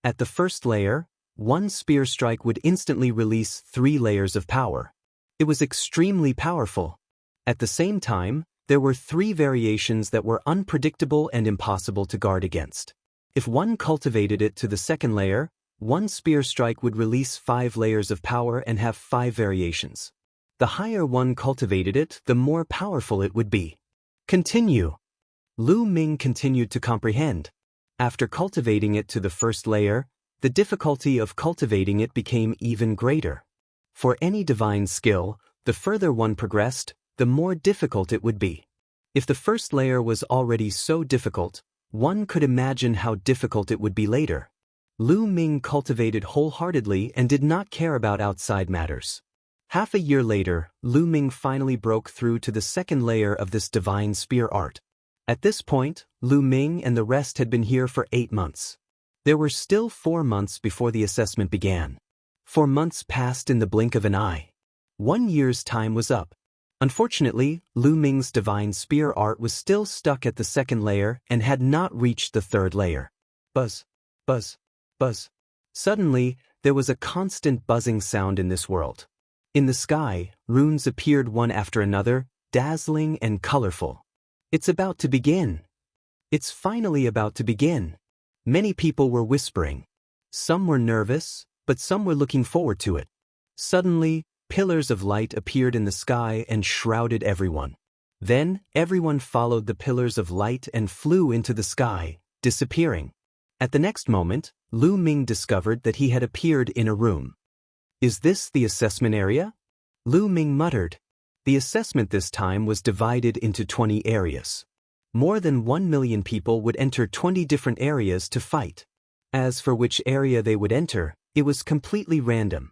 At the first layer, one spear strike would instantly release 3 layers of power. It was extremely powerful. At the same time, there were 3 variations that were unpredictable and impossible to guard against. If one cultivated it to the second layer, one spear strike would release 5 layers of power and have 5 variations. The higher one cultivated it, the more powerful it would be. Continue. Lu Ming continued to comprehend. After cultivating it to the first layer, the difficulty of cultivating it became even greater. For any divine skill, the further one progressed, the more difficult it would be. If the first layer was already so difficult, one could imagine how difficult it would be later. Lu Ming cultivated wholeheartedly and did not care about outside matters. Half a year later, Lu Ming finally broke through to the second layer of this divine spear art. At this point, Lu Ming and the rest had been here for 8 months. There were still 4 months before the assessment began. 4 months passed in the blink of an eye. 1 year's time was up. Unfortunately, Lu Ming's divine spear art was still stuck at the second layer and had not reached the third layer. Buzz, buzz, buzz. Suddenly, there was a constant buzzing sound in this world. In the sky, runes appeared one after another, dazzling and colorful. It's about to begin. It's finally about to begin. Many people were whispering. Some were nervous, but some were looking forward to it. Suddenly, pillars of light appeared in the sky and shrouded everyone. Then, everyone followed the pillars of light and flew into the sky, disappearing. At the next moment, Lu Ming discovered that he had appeared in a room. Is this the assessment area? Lu Ming muttered. The assessment this time was divided into 20 areas. More than 1 million people would enter 20 different areas to fight. As for which area they would enter, it was completely random.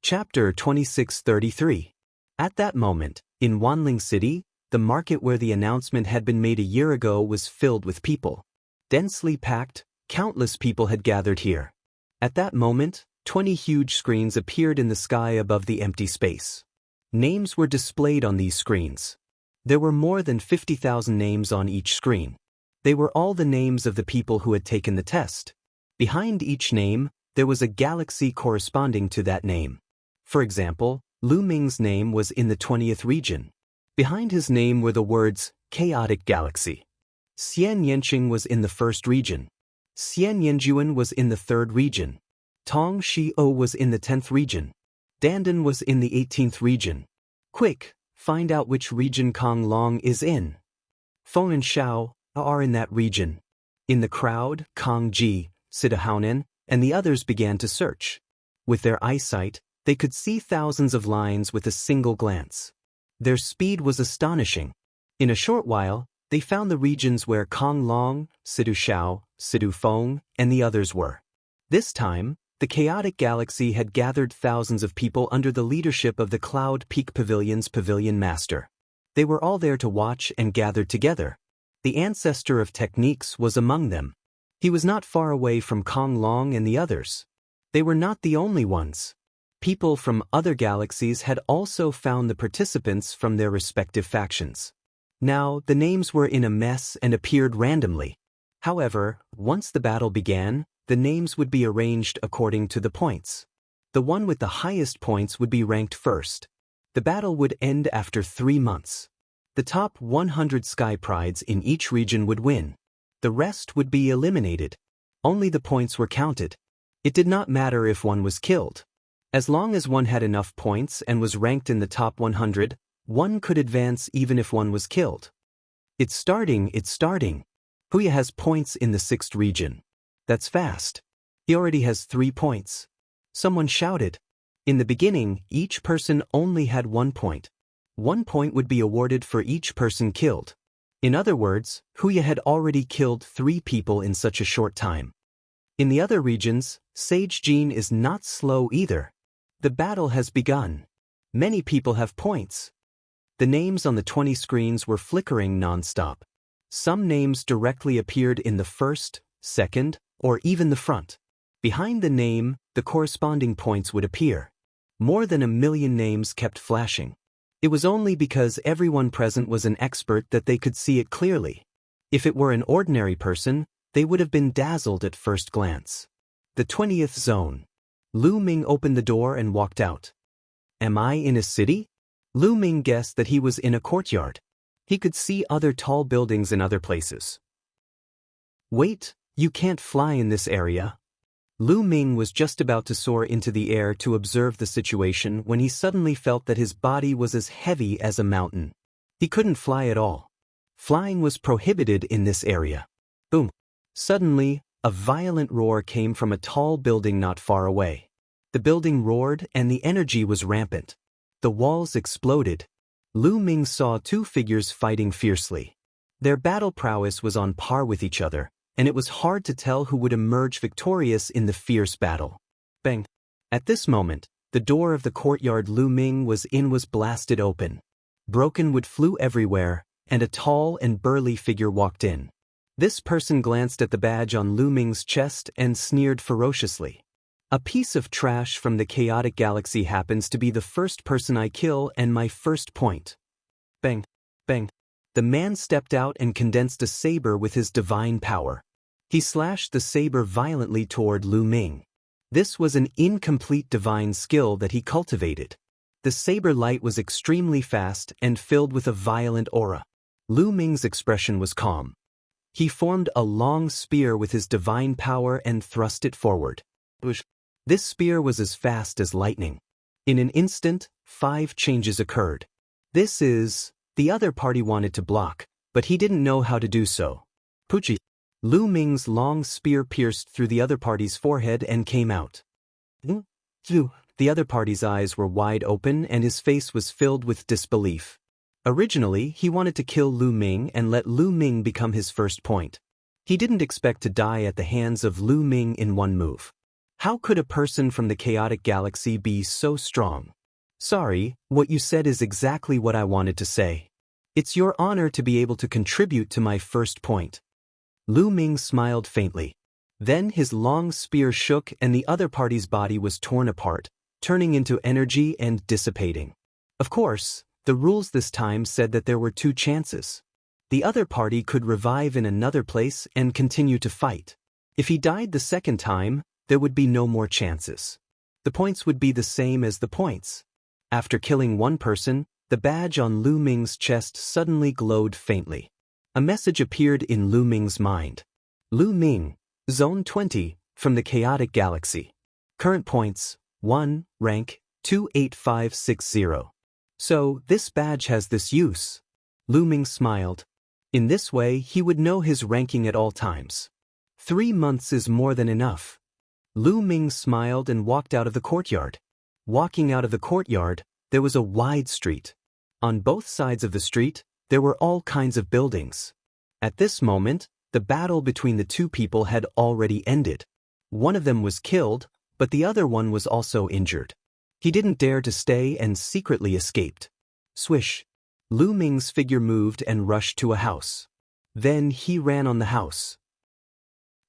Chapter 2633. At that moment, in Wanling City, the market where the announcement had been made a year ago was filled with people. Densely packed, countless people had gathered here. At that moment, 20 huge screens appeared in the sky above the empty space. Names were displayed on these screens. There were more than 50,000 names on each screen. They were all the names of the people who had taken the test. Behind each name, there was a galaxy corresponding to that name. For example, Lu Ming's name was in the 20th region. Behind his name were the words, Chaotic Galaxy. Xian Yanqing was in the 1st region. Xian Yanjuan was in the 3rd region. Tong Shio was in the 10th region. Dandan was in the 18th region. Quick, find out which region Kong Long is in. Feng and Xiao are in that region. In the crowd, Kong Ji, Sidahunan, and the others began to search. With their eyesight, they could see thousands of lines with a single glance. Their speed was astonishing. In a short while, they found the regions where Kong Long, Sidu Xiao, Sidu Feng, and the others were. This time, the chaotic galaxy had gathered thousands of people under the leadership of the Cloud Peak Pavilion's pavilion master. They were all there to watch and gathered together. The ancestor of techniques was among them. He was not far away from Kong Long and the others. They were not the only ones. People from other galaxies had also found the participants from their respective factions. Now, the names were in a mess and appeared randomly. However, once the battle began, the names would be arranged according to the points. The one with the highest points would be ranked first. The battle would end after 3 months. The top 100 Sky Prides in each region would win. The rest would be eliminated. Only the points were counted. It did not matter if one was killed. As long as one had enough points and was ranked in the top 100, one could advance even if one was killed. It's starting. Huya has points in the 6th region. That's fast. He already has 3 points. Someone shouted. In the beginning, each person only had 1 point. 1 point would be awarded for each person killed. In other words, Huya had already killed 3 people in such a short time. In the other regions, Sage Jean is not slow either. The battle has begun. Many people have points. The names on the 20 screens were flickering non-stop. Some names directly appeared in the 1st, 2nd, or even the front. Behind the name, the corresponding points would appear. More than 1 million names kept flashing. It was only because everyone present was an expert that they could see it clearly. If it were an ordinary person, they would have been dazzled at first glance. The 20th zone. Lu Ming opened the door and walked out. Am I in a city? Lu Ming guessed that he was in a courtyard. He could see other tall buildings in other places. Wait, you can't fly in this area. Lu Ming was just about to soar into the air to observe the situation when he suddenly felt that his body was as heavy as a mountain. He couldn't fly at all. Flying was prohibited in this area. Boom. Suddenly, a violent roar came from a tall building not far away. The building roared and the energy was rampant. The walls exploded. Lu Ming saw 2 figures fighting fiercely. Their battle prowess was on par with each other, and it was hard to tell who would emerge victorious in the fierce battle. Bang! At this moment, the door of the courtyard Lu Ming was in was blasted open. Broken wood flew everywhere, and a tall and burly figure walked in. This person glanced at the badge on Lu Ming's chest and sneered ferociously. A piece of trash from the chaotic galaxy happens to be the first person I kill and my first point. Bang! Bang! The man stepped out and condensed a saber with his divine power. He slashed the saber violently toward Lu Ming. This was an incomplete divine skill that he cultivated. The saber light was extremely fast and filled with a violent aura. Lu Ming's expression was calm. He formed a long spear with his divine power and thrust it forward. This spear was as fast as lightning. In an instant, 5 changes occurred. The other party wanted to block, but he didn't know how to do so. Puchi. Lu Ming's long spear pierced through the other party's forehead and came out. The other party's eyes were wide open and his face was filled with disbelief. Originally, he wanted to kill Lu Ming and let Lu Ming become his first point. He didn't expect to die at the hands of Lu Ming in one move. How could a person from the chaotic galaxy be so strong? Sorry, what you said is exactly what I wanted to say. It's your honor to be able to contribute to my first point. Lu Ming smiled faintly. Then his long spear shook and the other party's body was torn apart, turning into energy and dissipating. Of course, the rules this time said that there were 2 chances. The other party could revive in another place and continue to fight. If he died the second time, there would be no more chances. The points would be the same as the points. After killing one person, the badge on Lu Ming's chest suddenly glowed faintly. A message appeared in Lu Ming's mind. Lu Ming, Zone 20, from the Chaotic Galaxy. Current points, 1, rank, 28560. So, this badge has this use. Lu Ming smiled. In this way, he would know his ranking at all times. 3 months is more than enough. Lu Ming smiled and walked out of the courtyard. Walking out of the courtyard, there was a wide street. On both sides of the street, there were all kinds of buildings. At this moment, the battle between the two people had already ended. One of them was killed, but the other one was also injured. He didn't dare to stay and secretly escaped. Swish. Lu Ming's figure moved and rushed to a house. Then he ran on the house.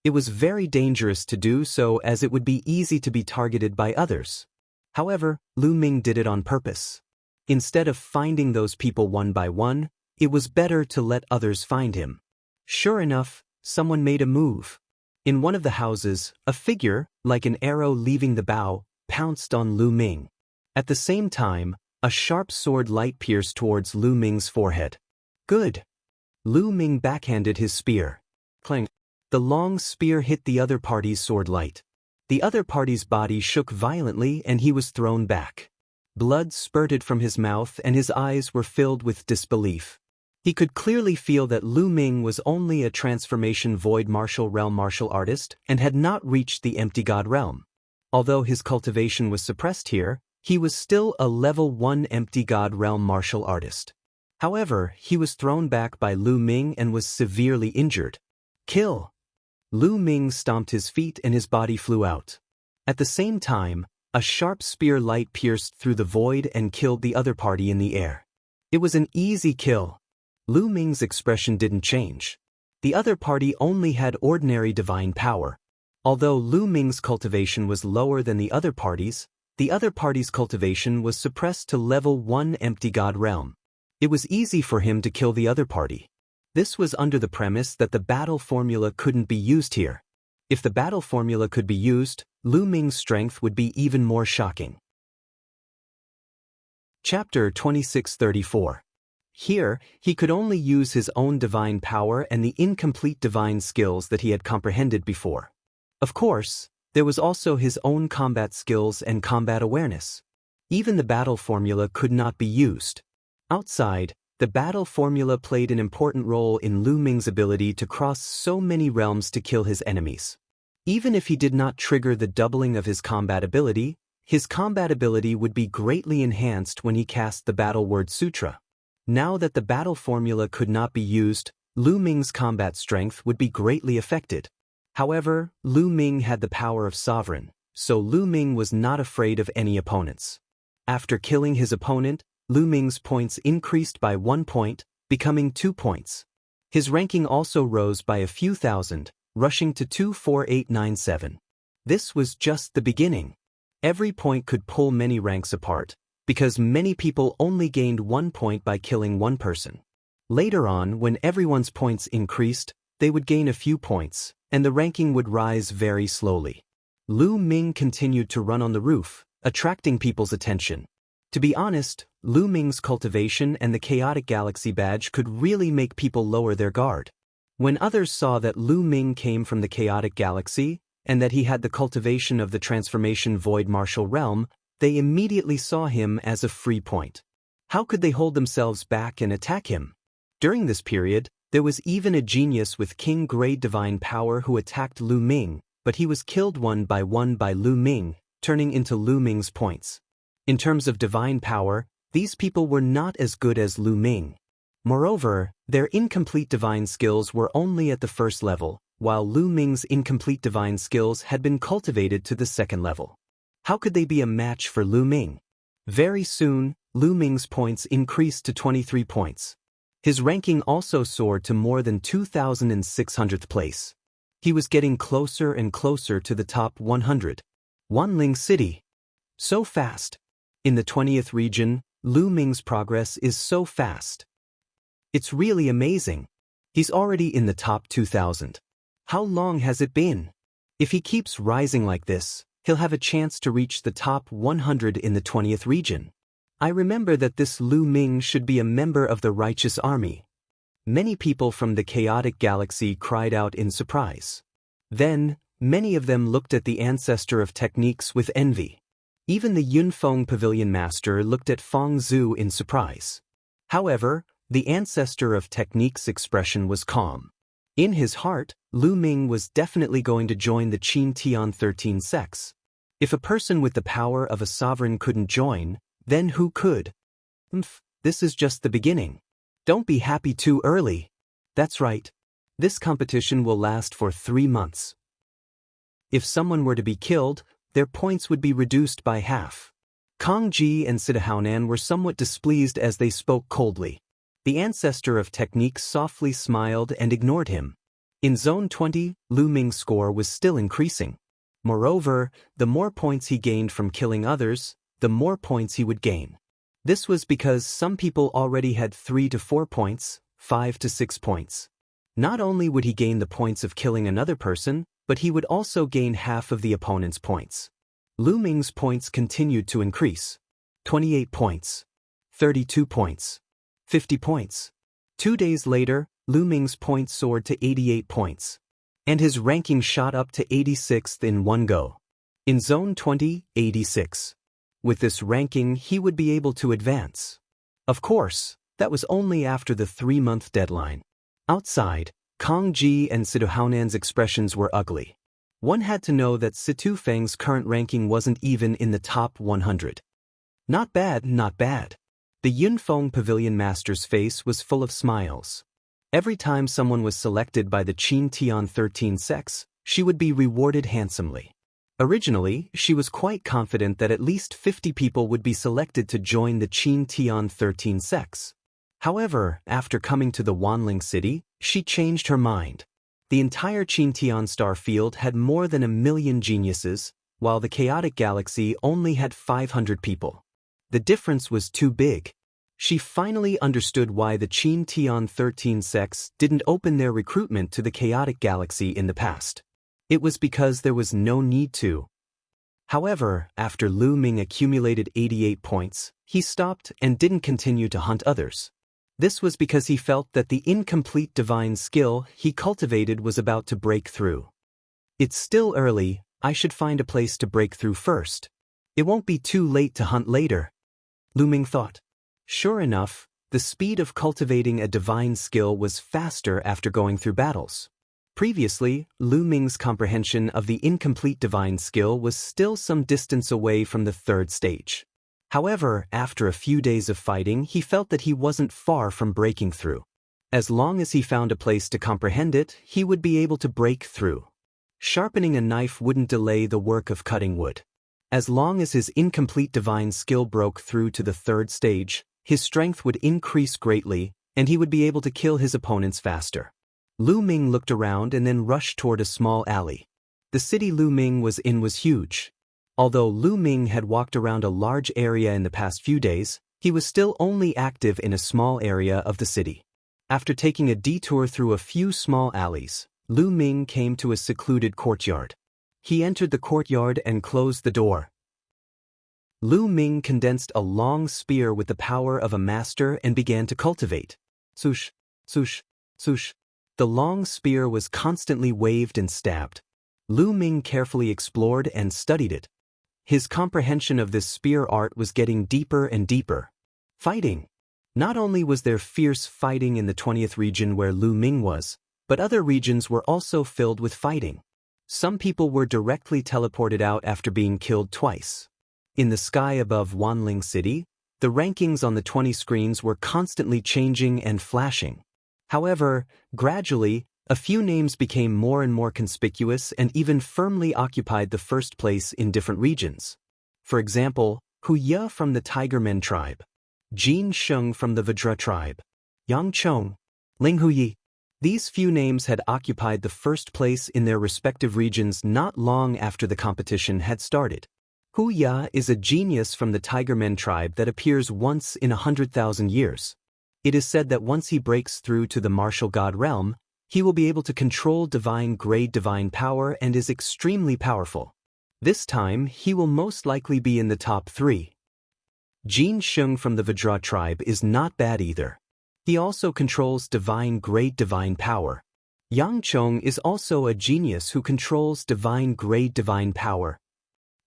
It was very dangerous to do so as it would be easy to be targeted by others. However, Lu Ming did it on purpose. Instead of finding those people one by one, it was better to let others find him. Sure enough, someone made a move. In one of the houses, a figure, like an arrow leaving the bow, pounced on Lu Ming. At the same time, a sharp sword light pierced towards Lu Ming's forehead. Good. Lu Ming backhanded his spear. Clang. The long spear hit the other party's sword light. The other party's body shook violently and he was thrown back. Blood spurted from his mouth and his eyes were filled with disbelief. He could clearly feel that Lu Ming was only a transformation void martial realm martial artist and had not reached the empty god realm. Although his cultivation was suppressed here, he was still a level 1 empty god realm martial artist. However, he was thrown back by Lu Ming and was severely injured. Kill! Lu Ming stomped his feet and his body flew out. At the same time, a sharp spear light pierced through the void and killed the other party in the air. It was an easy kill. Lu Ming's expression didn't change. The other party only had ordinary divine power. Although Lu Ming's cultivation was lower than the other party's cultivation was suppressed to level 1 empty god realm. It was easy for him to kill the other party. This was under the premise that the battle formula couldn't be used here. If the battle formula could be used, Lu Ming's strength would be even more shocking. Chapter 2634. Here, he could only use his own divine power and the incomplete divine skills that he had comprehended before. Of course, there was also his own combat skills and combat awareness. Even the battle formula could not be used. Outside, the battle formula played an important role in Lu Ming's ability to cross so many realms to kill his enemies. Even if he did not trigger the doubling of his combat ability would be greatly enhanced when he cast the Battle Word Sutra. Now that the battle formula could not be used, Lu Ming's combat strength would be greatly affected. However, Lu Ming had the power of sovereign, so Lu Ming was not afraid of any opponents. After killing his opponent, Lu Ming's points increased by 1 point, becoming 2 points. His ranking also rose by a few thousand, rushing to 24897. This was just the beginning. Every point could pull many ranks apart, because many people only gained 1 point by killing one person. Later on, when everyone's points increased, they would gain a few points, and the ranking would rise very slowly. Lu Ming continued to run on the roof, attracting people's attention. To be honest, Lu Ming's cultivation and the Chaotic Galaxy badge could really make people lower their guard. When others saw that Lu Ming came from the Chaotic Galaxy, and that he had the cultivation of the Transformation Void Martial Realm, they immediately saw him as a free point. How could they hold themselves back and attack him? During this period, there was even a genius with king-grade divine power who attacked Lu Ming, but he was killed one by Lu Ming, turning into Lu Ming's points. In terms of divine power, these people were not as good as Lu Ming. Moreover, their incomplete divine skills were only at the first level, while Lu Ming's incomplete divine skills had been cultivated to the second level. How could they be a match for Lu Ming? Very soon, Lu Ming's points increased to 23 points. His ranking also soared to more than 2,600th place. He was getting closer and closer to the top 100. Wanling City. So fast. In the 20th region, Lu Ming's progress is so fast. It's really amazing. He's already in the top 2,000. How long has it been? If he keeps rising like this, he'll have a chance to reach the top 100 in the 20th region. I remember that this Lu Ming should be a member of the righteous army. Many people from the chaotic galaxy cried out in surprise. Then, many of them looked at the ancestor of techniques with envy. Even the Yunfeng Pavilion Master looked at Feng Zhu in surprise. However, the ancestor of techniques' expression was calm. In his heart, Lu Ming was definitely going to join the Qin Tian 13 sects. If a person with the power of a sovereign couldn't join, then who could? This is just the beginning. Don't be happy too early. That's right. This competition will last for 3 months. If someone were to be killed, their points would be reduced by half. Kang Ji and Sidahaonan were somewhat displeased as they spoke coldly. The ancestor of techniques softly smiled and ignored him. In Zone 20, Lu Ming's score was still increasing. Moreover, the more points he gained from killing others, the more points he would gain. This was because some people already had 3 to 4 points, 5 to 6 points. Not only would he gain the points of killing another person, but he would also gain half of the opponent's points. Lu Ming's points continued to increase. 28 points. 32 points. 50 points. 2 days later, Lu Ming's points soared to 88 points. And his ranking shot up to 86th in one go. In Zone 20, 86. With this ranking, he would be able to advance. Of course, that was only after the 3-month deadline. Outside, Kang Ji and Sidahaonan's expressions were ugly. One had to know that Situ Feng's current ranking wasn't even in the top 100. Not bad, not bad. The Yunfeng Pavilion Master's face was full of smiles. Every time someone was selected by the Qin Tian 13 sects, she would be rewarded handsomely. Originally, she was quite confident that at least 50 people would be selected to join the Qin Tian 13 sects. However, after coming to the Wanling city, she changed her mind. The entire Qin Tian star field had more than 1 million geniuses, while the chaotic galaxy only had 500 people. The difference was too big. She finally understood why the Qin Tian 13 sects didn't open their recruitment to the chaotic galaxy in the past. It was because there was no need to. However, after Lu Ming accumulated 88 points, he stopped and didn't continue to hunt others. This was because he felt that the incomplete divine skill he cultivated was about to break through. It's still early, I should find a place to break through first. It won't be too late to hunt later, Lu Ming thought. Sure enough, the speed of cultivating a divine skill was faster after going through battles. Previously, Lu Ming's comprehension of the incomplete divine skill was still some distance away from the 3rd stage. However, after a few days of fighting, he felt that he wasn't far from breaking through. As long as he found a place to comprehend it, he would be able to break through. Sharpening a knife wouldn't delay the work of cutting wood. As long as his incomplete divine skill broke through to the 3rd stage, his strength would increase greatly, and he would be able to kill his opponents faster. Lu Ming looked around and then rushed toward a small alley. The city Lu Ming was in was huge. Although Lu Ming had walked around a large area in the past few days, he was still only active in a small area of the city. After taking a detour through a few small alleys, Lu Ming came to a secluded courtyard. He entered the courtyard and closed the door. Lu Ming condensed a long spear with the power of a master and began to cultivate. Swoosh, swoosh, swoosh. The long spear was constantly waved and stabbed. Lu Ming carefully explored and studied it. His comprehension of this spear art was getting deeper and deeper. Fighting. Not only was there fierce fighting in the 20th region where Lu Ming was, but other regions were also filled with fighting. Some people were directly teleported out after being killed twice. In the sky above Wanling City, the rankings on the 20 screens were constantly changing and flashing. However, gradually, a few names became more and more conspicuous and even firmly occupied the first place in different regions. For example, Hu Ye from the Tigermen tribe, Jin Sheng from the Vajra tribe, Yang Chong, Ling Huyi. These few names had occupied the first place in their respective regions not long after the competition had started. Hu Ye is a genius from the Tigermen tribe that appears once in 100,000 years. It is said that once he breaks through to the martial god realm, he will be able to control divine-grade divine power and is extremely powerful. This time, he will most likely be in the top 3. Jin Sheng from the Vajra tribe is not bad either. He also controls divine-grade divine power. Yang Chong is also a genius who controls divine-grade divine power.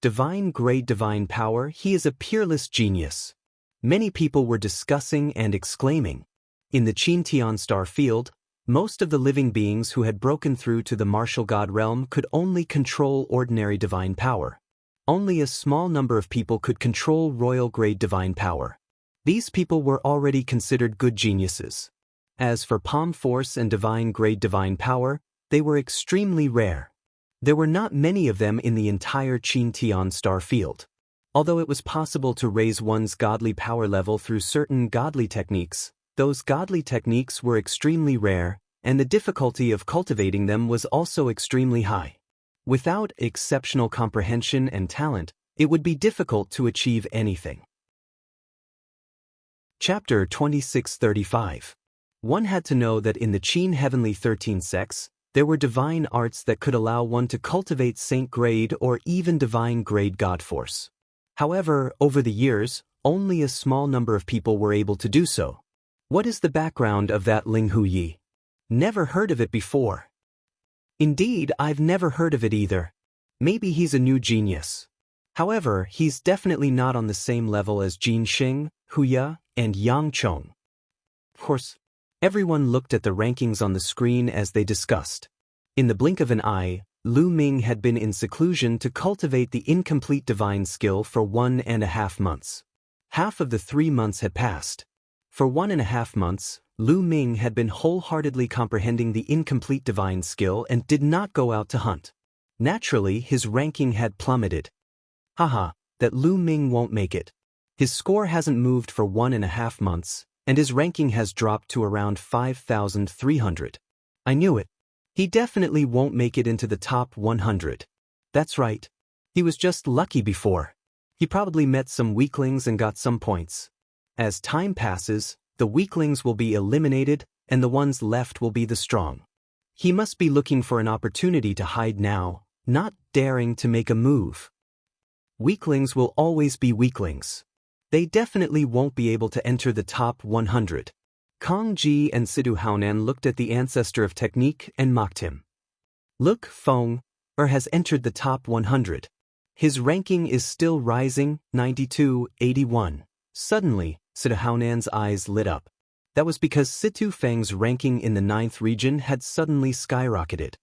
Divine-grade divine power, he is a peerless genius. Many people were discussing and exclaiming. In the Qintian star field, most of the living beings who had broken through to the martial god realm could only control ordinary divine power. Only a small number of people could control royal-grade divine power. These people were already considered good geniuses. As for palm force and divine-grade divine power, they were extremely rare. There were not many of them in the entire Qintian star field. Although it was possible to raise one's godly power level through certain godly techniques, those godly techniques were extremely rare, and the difficulty of cultivating them was also extremely high. Without exceptional comprehension and talent, it would be difficult to achieve anything. Chapter 2635. One had to know that in the Qin Heavenly 13 sects, there were divine arts that could allow one to cultivate saint-grade or even divine-grade god force. However, over the years, only a small number of people were able to do so. What is the background of that Ling Hu Yi? Never heard of it before. Indeed, I've never heard of it either. Maybe he's a new genius. However, he's definitely not on the same level as Jin Xing, Huya, and Yang Chong. Of course, everyone looked at the rankings on the screen as they discussed. In the blink of an eye, Lu Ming had been in seclusion to cultivate the incomplete divine skill for 1.5 months. Half of the 3 months had passed. For 1.5 months, Lu Ming had been wholeheartedly comprehending the incomplete divine skill and did not go out to hunt. Naturally, his ranking had plummeted. Haha, that Lu Ming won't make it. His score hasn't moved for 1.5 months, and his ranking has dropped to around 5,300. I knew it. He definitely won't make it into the top 100. That's right. He was just lucky before. He probably met some weaklings and got some points. As time passes, the weaklings will be eliminated, and the ones left will be the strong. He must be looking for an opportunity to hide now, not daring to make a move. Weaklings will always be weaklings. They definitely won't be able to enter the top 100. Kang Ji and Sidu Haonan looked at the ancestor of technique and mocked him. Look, Feng has entered the top 100. His ranking is still rising, 92-81. Suddenly, Sidu Haonan's eyes lit up. That was because Situ Feng's ranking in the 9th region had suddenly skyrocketed.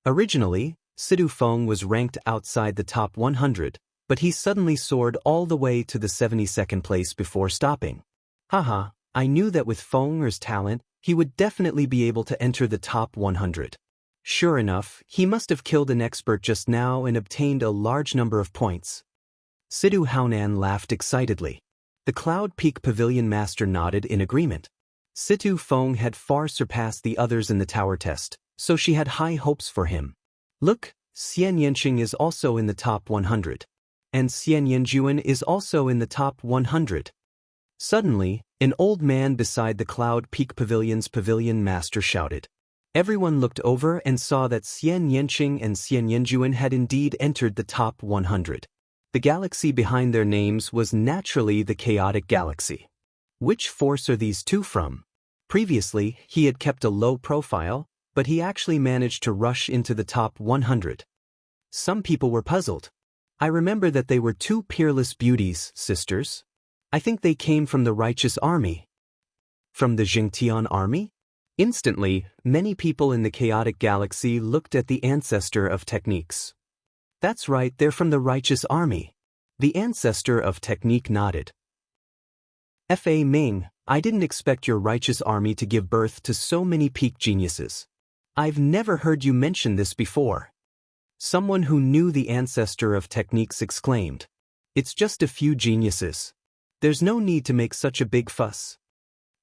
Originally, Sidu Feng was ranked outside the top 100, but he suddenly soared all the way to the 72nd place before stopping. Haha, I knew that with Feng's talent, he would definitely be able to enter the top 100. Sure enough, he must have killed an expert just now and obtained a large number of points. Sidu Haonan laughed excitedly. The Cloud Peak Pavilion Master nodded in agreement. Situ Feng had far surpassed the others in the tower test, so she had high hopes for him. Look, Xian Yanqing is also in the top 100. And Xian Yanjuan is also in the top 100. Suddenly, an old man beside the Cloud Peak Pavilion's pavilion master shouted. Everyone looked over and saw that Xian Yanqing and Xian Yanjuan had indeed entered the top 100. The galaxy behind their names was naturally the Chaotic Galaxy. Which force are these two from? Previously, he had kept a low profile, but he actually managed to rush into the top 100. Some people were puzzled. I remember that they were two peerless beauties, sisters. I think they came from the righteous army. From the Jingtian army? Instantly, many people in the Chaotic Galaxy looked at the ancestor of techniques. That's right, they're from the righteous army. The ancestor of technique nodded. Fa Ming, I didn't expect your righteous army to give birth to so many peak geniuses. I've never heard you mention this before. Someone who knew the ancestor of techniques exclaimed. It's just a few geniuses. There's no need to make such a big fuss.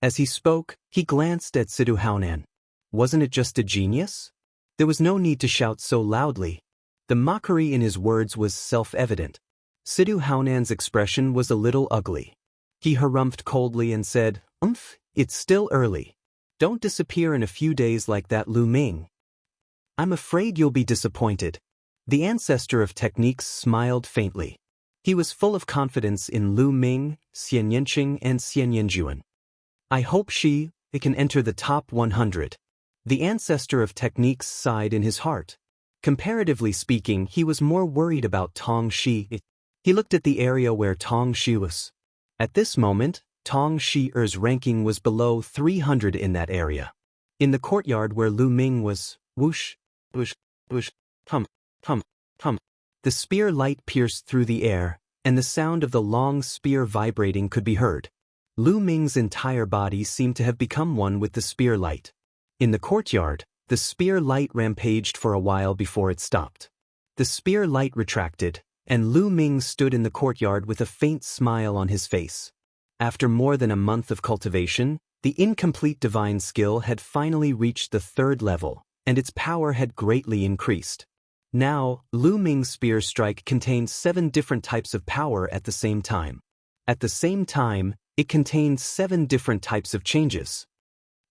As he spoke, he glanced at Sidu Haonan. Wasn't it just a genius? There was no need to shout so loudly. The mockery in his words was self-evident. Sidu Haonan's expression was a little ugly. He harumphed coldly and said, It's still early. Don't disappear in a few days like that, Lu Ming. I'm afraid you'll be disappointed. The ancestor of techniques smiled faintly. He was full of confidence in Lu Ming, Xian Yanqing, and Xian Yanjuan. I hope it can enter the top 100. The ancestor of techniques sighed in his heart. Comparatively speaking, he was more worried about Tong Shi. He looked at the area where Tong Shi was. At this moment, Tong Shi-er's ranking was below 300 in that area. In the courtyard where Lu Ming was, whoosh, whoosh, whoosh, hum, hum, hum. The spear light pierced through the air, and the sound of the long spear vibrating could be heard. Lu Ming's entire body seemed to have become one with the spear light. In the courtyard, the spear light rampaged for a while before it stopped. The spear light retracted, and Lu Ming stood in the courtyard with a faint smile on his face. After more than a month of cultivation, the incomplete divine skill had finally reached the 3rd level, and its power had greatly increased. Now, Lu Ming's spear strike contained 7 different types of power at the same time. At the same time, it contained 7 different types of changes.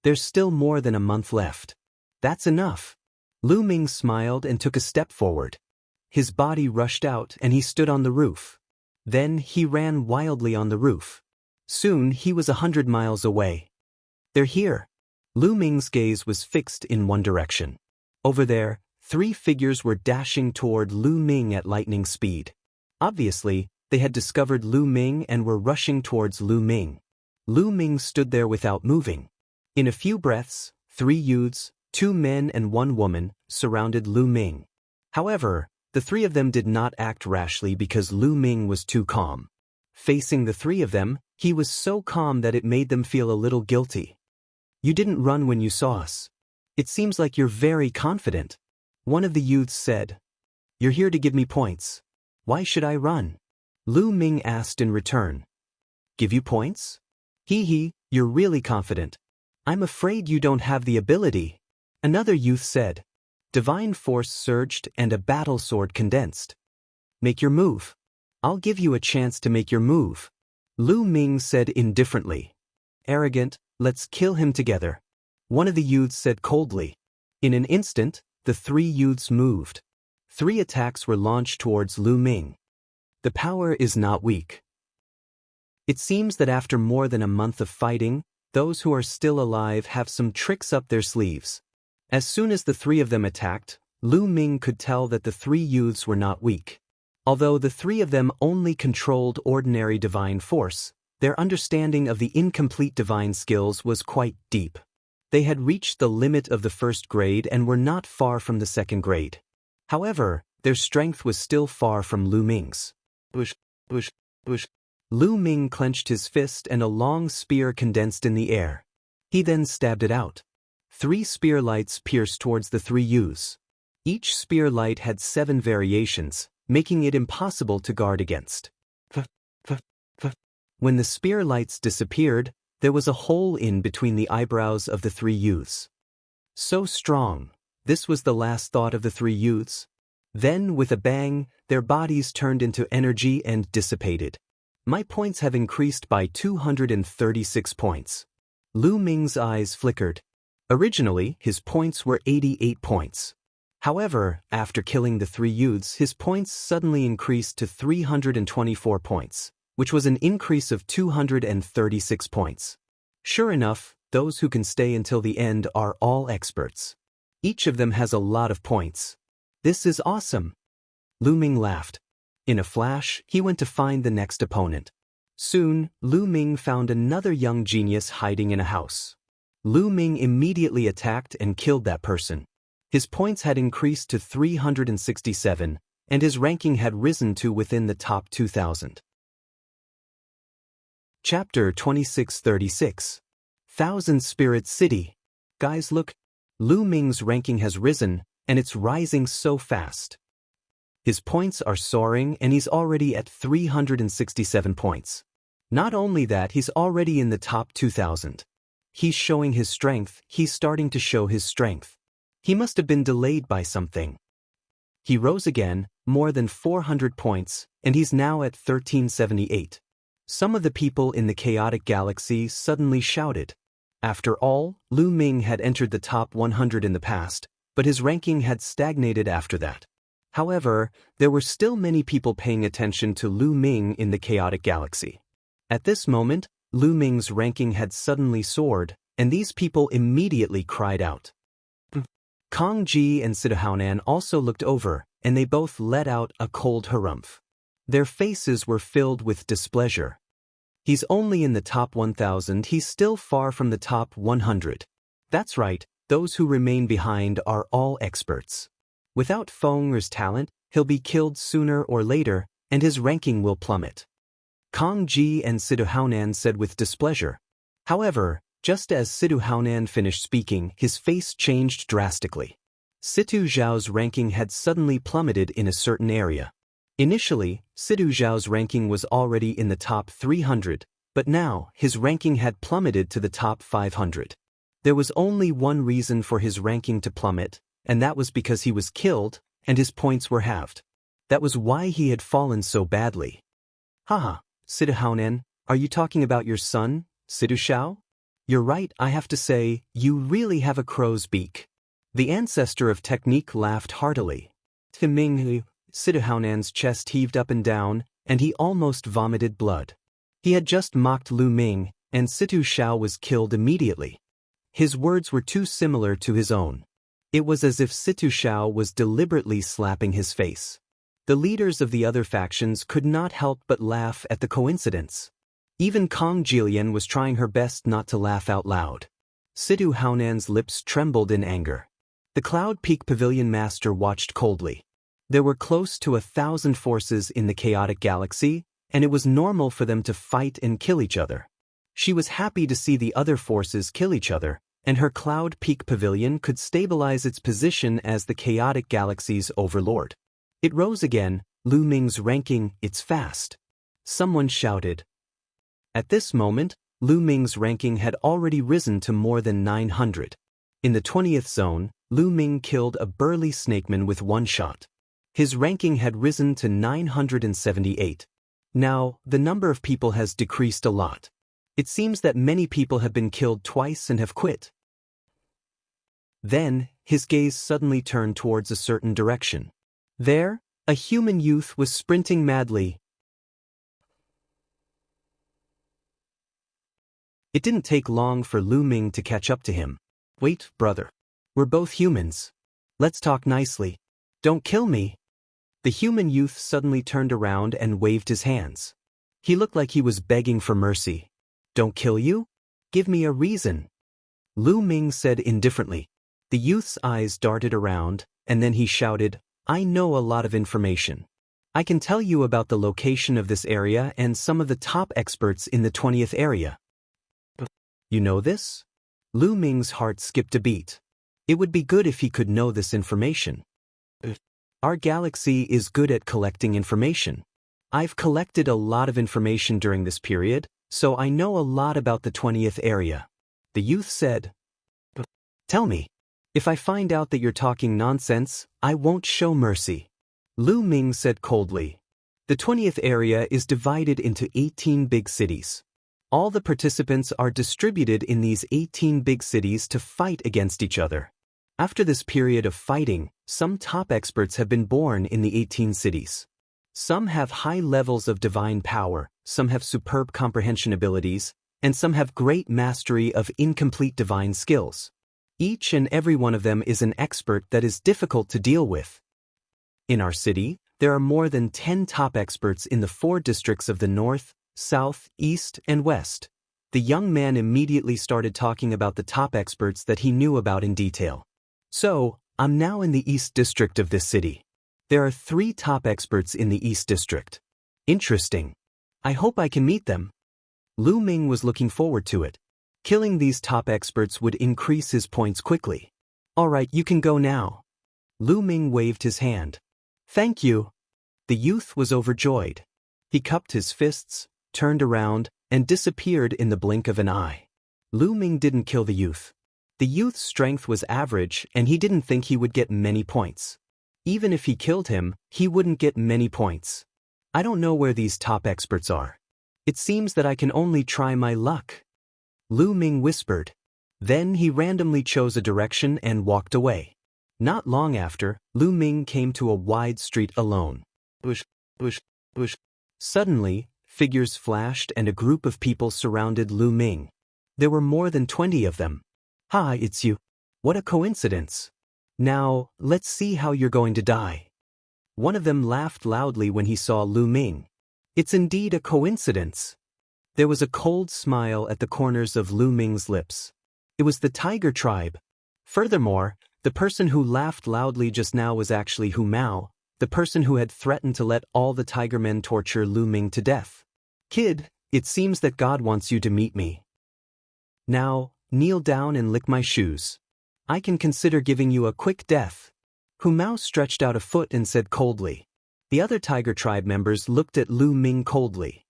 There's still more than a month left. That's enough. Lu Ming smiled and took a step forward. His body rushed out and he stood on the roof. Then he ran wildly on the roof. Soon he was 100 miles away. They're here. Lu Ming's gaze was fixed in one direction. Over there, 3 figures were dashing toward Lu Ming at lightning speed. Obviously, they had discovered Lu Ming and were rushing towards Lu Ming. Lu Ming stood there without moving. In a few breaths, 3 youths, 2 men and 1 woman, surrounded Lu Ming. However, the 3 of them did not act rashly because Lu Ming was too calm. Facing the 3 of them, he was so calm that it made them feel a little guilty. You didn't run when you saw us. It seems like you're very confident. One of the youths said. You're here to give me points. Why should I run? Lu Ming asked in return. Give you points? You're really confident. I'm afraid you don't have the ability. Another youth said. Divine force surged and a battle sword condensed. Make your move. I'll give you a chance to make your move. Lu Ming said indifferently. Arrogant, let's kill him together. One of the youths said coldly. In an instant, the 3 youths moved. 3 attacks were launched towards Lu Ming. The power is not weak. It seems that after more than a month of fighting, those who are still alive have some tricks up their sleeves. As soon as the 3 of them attacked, Lu Ming could tell that the 3 youths were not weak. Although the 3 of them only controlled ordinary divine force, their understanding of the incomplete divine skills was quite deep. They had reached the limit of the 1st grade and were not far from the 2nd grade. However, their strength was still far from Lu Ming's. Whoosh, whoosh, whoosh. Lu Ming clenched his fist and a long spear condensed in the air. He then stabbed it out. 3 spear lights pierced towards the 3 youths. Each spear light had 7 variations, making it impossible to guard against. When the spear lights disappeared, there was a hole in between the eyebrows of the 3 youths. So strong, this was the last thought of the 3 youths. Then, with a bang, their bodies turned into energy and dissipated. My points have increased by 236 points. Lu Ming's eyes flickered. Originally, his points were 88 points. However, after killing the 3 youths, his points suddenly increased to 324 points, which was an increase of 236 points. Sure enough, those who can stay until the end are all experts. Each of them has a lot of points. This is awesome. Lu Ming laughed. In a flash, he went to find the next opponent. Soon, Lu Ming found another young genius hiding in a house. Lu Ming immediately attacked and killed that person. His points had increased to 367, and his ranking had risen to within the top 2,000. Chapter 2636. Thousand Spirit City. Guys, look. Lu Ming's ranking has risen, and it's rising so fast. His points are soaring, and he's already at 367 points. Not only that, he's already in the top 2,000. He's showing his strength. He's starting to show his strength. He must have been delayed by something. He rose again, more than 400 points, and he's now at 1378. Some of the people in the chaotic galaxy suddenly shouted. After all, Lu Ming had entered the top 100 in the past, but his ranking had stagnated after that. However, there were still many people paying attention to Lu Ming in the chaotic galaxy. At this moment, Lu Ming's ranking had suddenly soared, and these people immediately cried out. Kang Ji and Sidahuanan also looked over, and they both let out a cold harumph. Their faces were filled with displeasure. He's only in the top 1,000, he's still far from the top 100. That's right, those who remain behind are all experts. Without Feng's talent, he'll be killed sooner or later, and his ranking will plummet. Kang Ji and Sidahuanan said with displeasure. However, just as Sidahuanan finished speaking, his face changed drastically. Situ Zhao's ranking had suddenly plummeted in a certain area. Initially, Situ Zhao's ranking was already in the top 300, but now his ranking had plummeted to the top 500. There was only one reason for his ranking to plummet, and that was because he was killed, and his points were halved. That was why he had fallen so badly. Haha, Sidahuanan, are you talking about your son, Situ Zhao? You're right, I have to say, you really have a crow's beak. The ancestor of technique laughed heartily. Timing, Sidahuanan's chest heaved up and down, and he almost vomited blood. He had just mocked Lu Ming, and Situ Zhao was killed immediately. His words were too similar to his own. It was as if Situ Zhao was deliberately slapping his face. The leaders of the other factions could not help but laugh at the coincidence. Even Kang Jilian was trying her best not to laugh out loud. Sidahuanan's lips trembled in anger. The Cloud Peak Pavilion Master watched coldly. There were close to 1,000 forces in the chaotic galaxy, and it was normal for them to fight and kill each other. She was happy to see the other forces kill each other, and her Cloud Peak Pavilion could stabilize its position as the chaotic galaxy's overlord. It rose again, Lu Ming's ranking, it's fast. Someone shouted. At this moment, Lu Ming's ranking had already risen to more than 900. In the 20th zone, Lu Ming killed a burly snakeman with one shot. His ranking had risen to 978. Now, the number of people has decreased a lot. It seems that many people have been killed twice and have quit. Then, his gaze suddenly turned towards a certain direction. There, a human youth was sprinting madly. It didn't take long for Lu Ming to catch up to him. Wait, brother. We're both humans. Let's talk nicely. Don't kill me. The human youth suddenly turned around and waved his hands. He looked like he was begging for mercy. Don't kill you? Give me a reason. Lu Ming said indifferently. The youth's eyes darted around, and then he shouted, I know a lot of information. I can tell you about the location of this area and some of the top experts in the 20th area. You know this? Lu Ming's heart skipped a beat. It would be good if he could know this information. Our galaxy is good at collecting information. I've collected a lot of information during this period, so I know a lot about the 20th area. The youth said. Tell me. If I find out that you're talking nonsense, I won't show mercy. Lu Ming said coldly. The 20th area is divided into 18 big cities. All the participants are distributed in these 18 big cities to fight against each other. After this period of fighting, some top experts have been born in the 18 cities. Some have high levels of divine power, some have superb comprehension abilities, and some have great mastery of incomplete divine skills. Each and every one of them is an expert that is difficult to deal with. In our city, there are more than 10 top experts in the 4 districts of the north, south, east, and west. The young man immediately started talking about the top experts that he knew about in detail. So, I'm now in the east district of this city. There are 3 top experts in the east district. Interesting. I hope I can meet them. Lu Ming was looking forward to it. Killing these top experts would increase his points quickly. Alright, you can go now. Lu Ming waved his hand. Thank you. The youth was overjoyed. He cupped his fists, turned around, and disappeared in the blink of an eye. Lu Ming didn't kill the youth. The youth's strength was average, and he didn't think he would get many points. Even if he killed him, he wouldn't get many points. I don't know where these top experts are. It seems that I can only try my luck. Lu Ming whispered. Then he randomly chose a direction and walked away. Not long after, Lu Ming came to a wide street alone. Bush, bush, bush. Suddenly, figures flashed and a group of people surrounded Lu Ming. There were more than 20 of them. Hi, it's you. What a coincidence. Now, let's see how you're going to die. One of them laughed loudly when he saw Lu Ming. It's indeed a coincidence. There was a cold smile at the corners of Lu Ming's lips. It was the tiger tribe. Furthermore, the person who laughed loudly just now was actually Hu Mao, the person who had threatened to let all the tiger men torture Lu Ming to death. Kid, it seems that God wants you to meet me. Now, kneel down and lick my shoes. I can consider giving you a quick death. Hu Mao stretched out a foot and said coldly. The other tiger tribe members looked at Lu Ming coldly.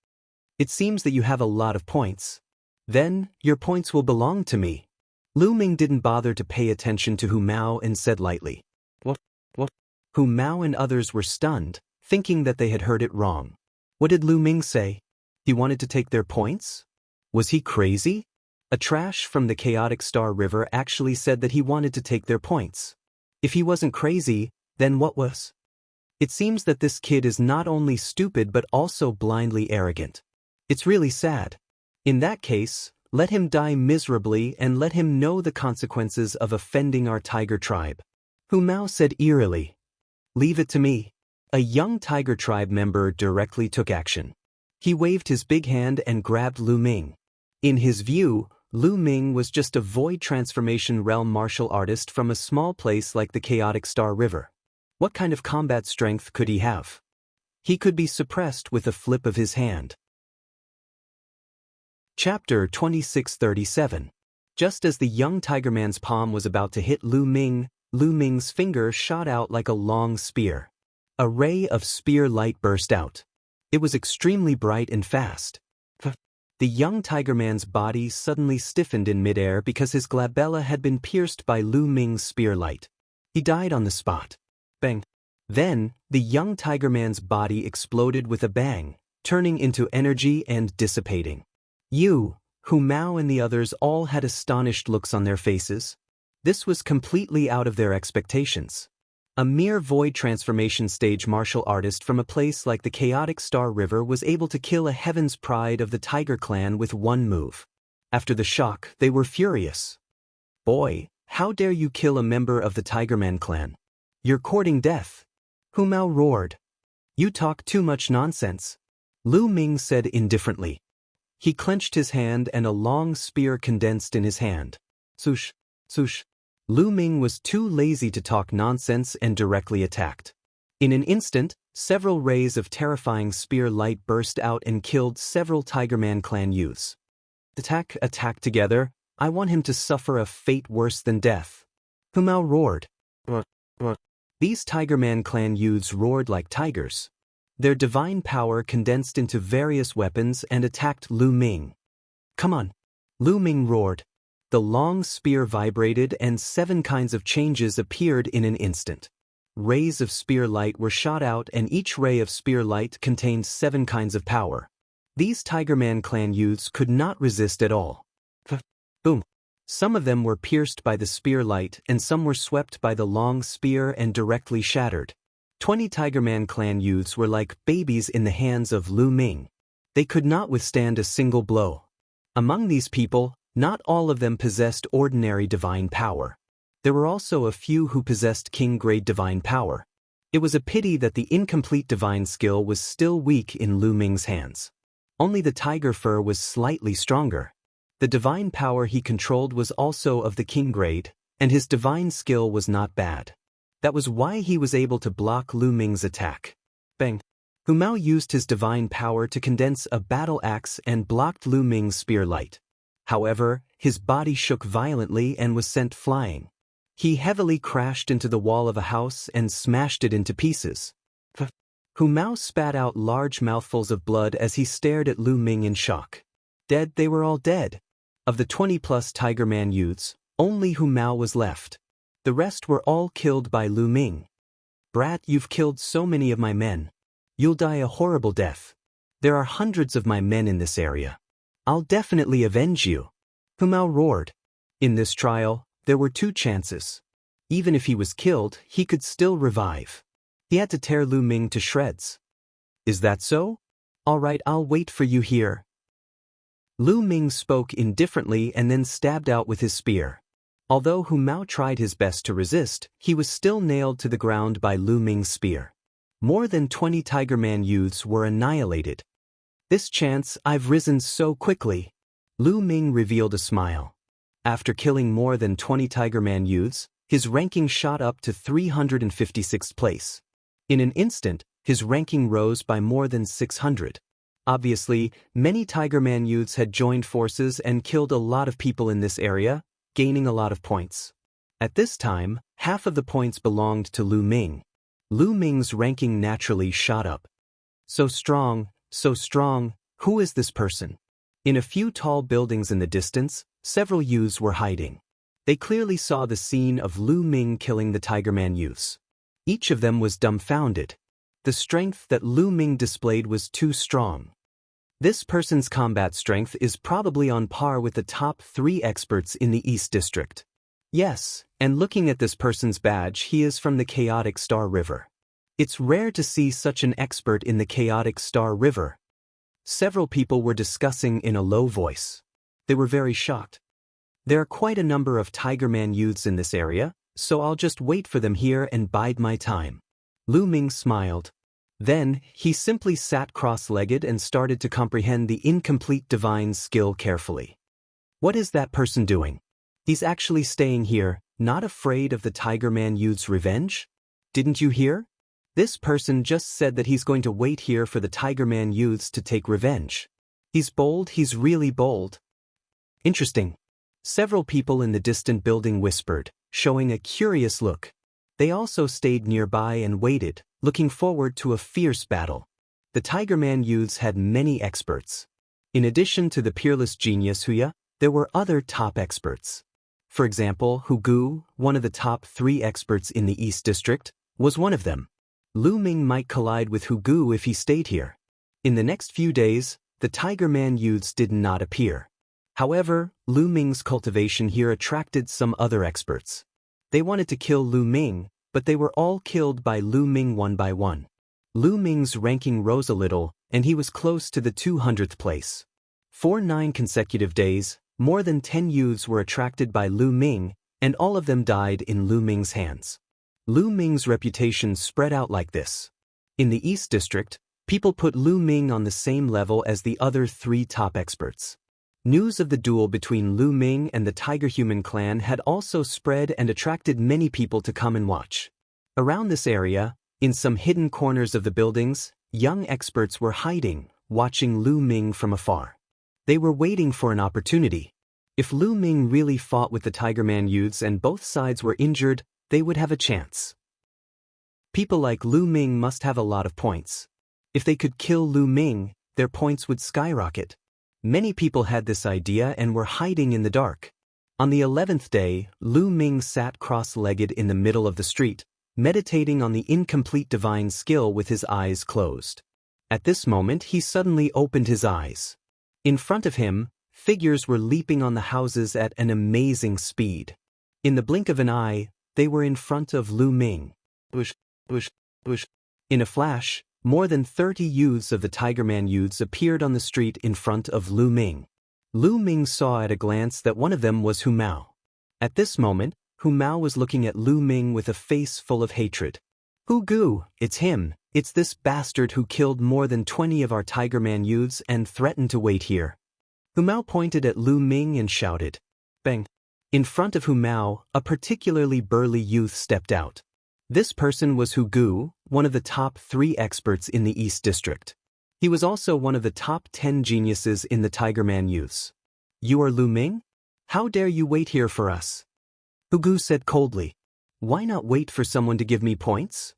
It seems that you have a lot of points. Then, your points will belong to me. Lu Ming didn't bother to pay attention to Hu Mao and said lightly. What? Hu Mao and others were stunned, thinking that they had heard it wrong. What did Lu Ming say? He wanted to take their points? Was he crazy? A trash from the chaotic Star River actually said that he wanted to take their points. If he wasn't crazy, then what was? It seems that this kid is not only stupid but also blindly arrogant. It's really sad. In that case, let him die miserably and let him know the consequences of offending our tiger tribe. Hu Mao said eerily. Leave it to me. A young tiger tribe member directly took action. He waved his big hand and grabbed Lu Ming. In his view, Lu Ming was just a void transformation realm martial artist from a small place like the chaotic Star River. What kind of combat strength could he have? He could be suppressed with a flip of his hand. Chapter 2637. Just as the young tiger man's palm was about to hit Lu Ming's finger shot out like a long spear. A ray of spear light burst out. It was extremely bright and fast. The young tiger man's body suddenly stiffened in midair because his glabella had been pierced by Lu Ming's spear light. He died on the spot. Bang. Then, the young tiger man's body exploded with a bang, turning into energy and dissipating. Hu Mao and the others all had astonished looks on their faces. This was completely out of their expectations. A mere void transformation stage martial artist from a place like the chaotic Star River was able to kill a heaven's pride of the Tiger clan with one move. After the shock, they were furious. Boy, how dare you kill a member of the Tigerman clan? You're courting death. Hu Mao roared. You talk too much nonsense. Lu Ming said indifferently. He clenched his hand and a long spear condensed in his hand. Swoosh, swoosh. Lu Ming was too lazy to talk nonsense and directly attacked. In an instant, several rays of terrifying spear light burst out and killed several Tigerman clan youths. Attack together. I want him to suffer a fate worse than death. Hu Mao roared. These Tigerman clan youths roared like tigers. Their divine power condensed into various weapons and attacked Lu Ming. Come on. Lu Ming roared. The long spear vibrated and 7 kinds of changes appeared in an instant. Rays of spear light were shot out and each ray of spear light contained 7 kinds of power. These Tigerman clan youths could not resist at all. Boom. Some of them were pierced by the spear light and some were swept by the long spear and directly shattered. 20 Tigerman clan youths were like babies in the hands of Lu Ming. They could not withstand a single blow. Among these people, not all of them possessed ordinary divine power. There were also a few who possessed king-grade divine power. It was a pity that the incomplete divine skill was still weak in Lu Ming's hands. Only the tiger fur was slightly stronger. The divine power he controlled was also of the king grade, and his divine skill was not bad. That was why he was able to block Lu Ming's attack. Bang! Hu Mao used his divine power to condense a battle axe and blocked Lu Ming's spear light. However, his body shook violently and was sent flying. He heavily crashed into the wall of a house and smashed it into pieces. Hu Mao spat out large mouthfuls of blood as he stared at Lu Ming in shock. Dead, they were all dead. Of the 20-plus Tigerman youths, only Hu Mao was left. The rest were all killed by Lu Ming. Brat, you've killed so many of my men. You'll die a horrible death. There are hundreds of my men in this area. I'll definitely avenge you. Hu Mao roared. In this trial, there were two chances. Even if he was killed, he could still revive. He had to tear Lu Ming to shreds. Is that so? All right, I'll wait for you here. Lu Ming spoke indifferently and then stabbed out with his spear. Although Hu Mao tried his best to resist, he was still nailed to the ground by Lu Ming's spear. More than 20 Tiger Man youths were annihilated. This chance, I've risen so quickly. Lu Ming revealed a smile. After killing more than 20 Tiger Man youths, his ranking shot up to 356th place. In an instant, his ranking rose by more than 600. Obviously, many Tiger Man youths had joined forces and killed a lot of people in this area, gaining a lot of points. At this time, half of the points belonged to Lu Ming. Lu Ming's ranking naturally shot up. So strong, who is this person? In a few tall buildings in the distance, several youths were hiding. They clearly saw the scene of Lu Ming killing the Tiger Man youths. Each of them was dumbfounded. The strength that Lu Ming displayed was too strong. This person's combat strength is probably on par with the top 3 experts in the East District. Yes, and looking at this person's badge, he is from the Chaotic Star River. It's rare to see such an expert in the Chaotic Star River. Several people were discussing in a low voice. They were very shocked. There are quite a number of Tiger Man youths in this area, so I'll just wait for them here and bide my time. Lu Ming smiled. Then, he simply sat cross-legged and started to comprehend the incomplete divine skill carefully. What is that person doing? He's actually staying here, not afraid of the Tiger Man youth's revenge? Didn't you hear? This person just said that he's going to wait here for the Tiger Man youths to take revenge. He's bold, he's really bold. Interesting. Several people in the distant building whispered, showing a curious look. They also stayed nearby and waited, looking forward to a fierce battle. The Tiger Man youths had many experts. In addition to the peerless genius Huya, there were other top experts. For example, Hu Gu, one of the top 3 experts in the East District, was one of them. Lu Ming might collide with Hu Gu if he stayed here. In the next few days, the Tiger Man youths did not appear. However, Lu Ming's cultivation here attracted some other experts. They wanted to kill Lu Ming, but they were all killed by Lu Ming one by one. Lu Ming's ranking rose a little, and he was close to the 200th place. For 9 consecutive days, more than 10 youths were attracted by Lu Ming, and all of them died in Lu Ming's hands. Lu Ming's reputation spread out like this. In the East District, people put Lu Ming on the same level as the other 3 top experts. News of the duel between Lu Ming and the Tiger Human clan had also spread and attracted many people to come and watch. Around this area, in some hidden corners of the buildings, young experts were hiding, watching Lu Ming from afar. They were waiting for an opportunity. If Lu Ming really fought with the Tiger Man youths and both sides were injured, they would have a chance. People like Lu Ming must have a lot of points. If they could kill Lu Ming, their points would skyrocket. Many people had this idea and were hiding in the dark. On the 11th day, Lu Ming sat cross-legged in the middle of the street, meditating on the incomplete divine skill with his eyes closed. At this moment, he suddenly opened his eyes. In front of him, figures were leaping on the houses at an amazing speed. In the blink of an eye, they were in front of Lu Ming. Bush. In a flash, more than 30 youths of the Tiger Man youths appeared on the street in front of Lu Ming. Lu Ming saw at a glance that one of them was Hu Mao. At this moment, Hu Mao was looking at Lu Ming with a face full of hatred. Hu Gu, it's him. It's this bastard who killed more than 20 of our Tiger Man youths and threatened to wait here. Hu Mao pointed at Lu Ming and shouted. Bang! In front of Hu Mao, a particularly burly youth stepped out. This person was Hu Gu, one of the top 3 experts in the East District. He was also one of the top 10 geniuses in the Tiger Man youths. You are Lu Ming? How dare you wait here for us? Hu Gu said coldly. Why not wait for someone to give me points?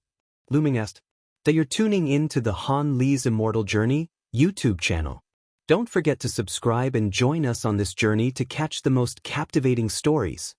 Lu Ming asked. That you're tuning in to the Han Li's Immortal Journey YouTube channel. Don't forget to subscribe and join us on this journey to catch the most captivating stories.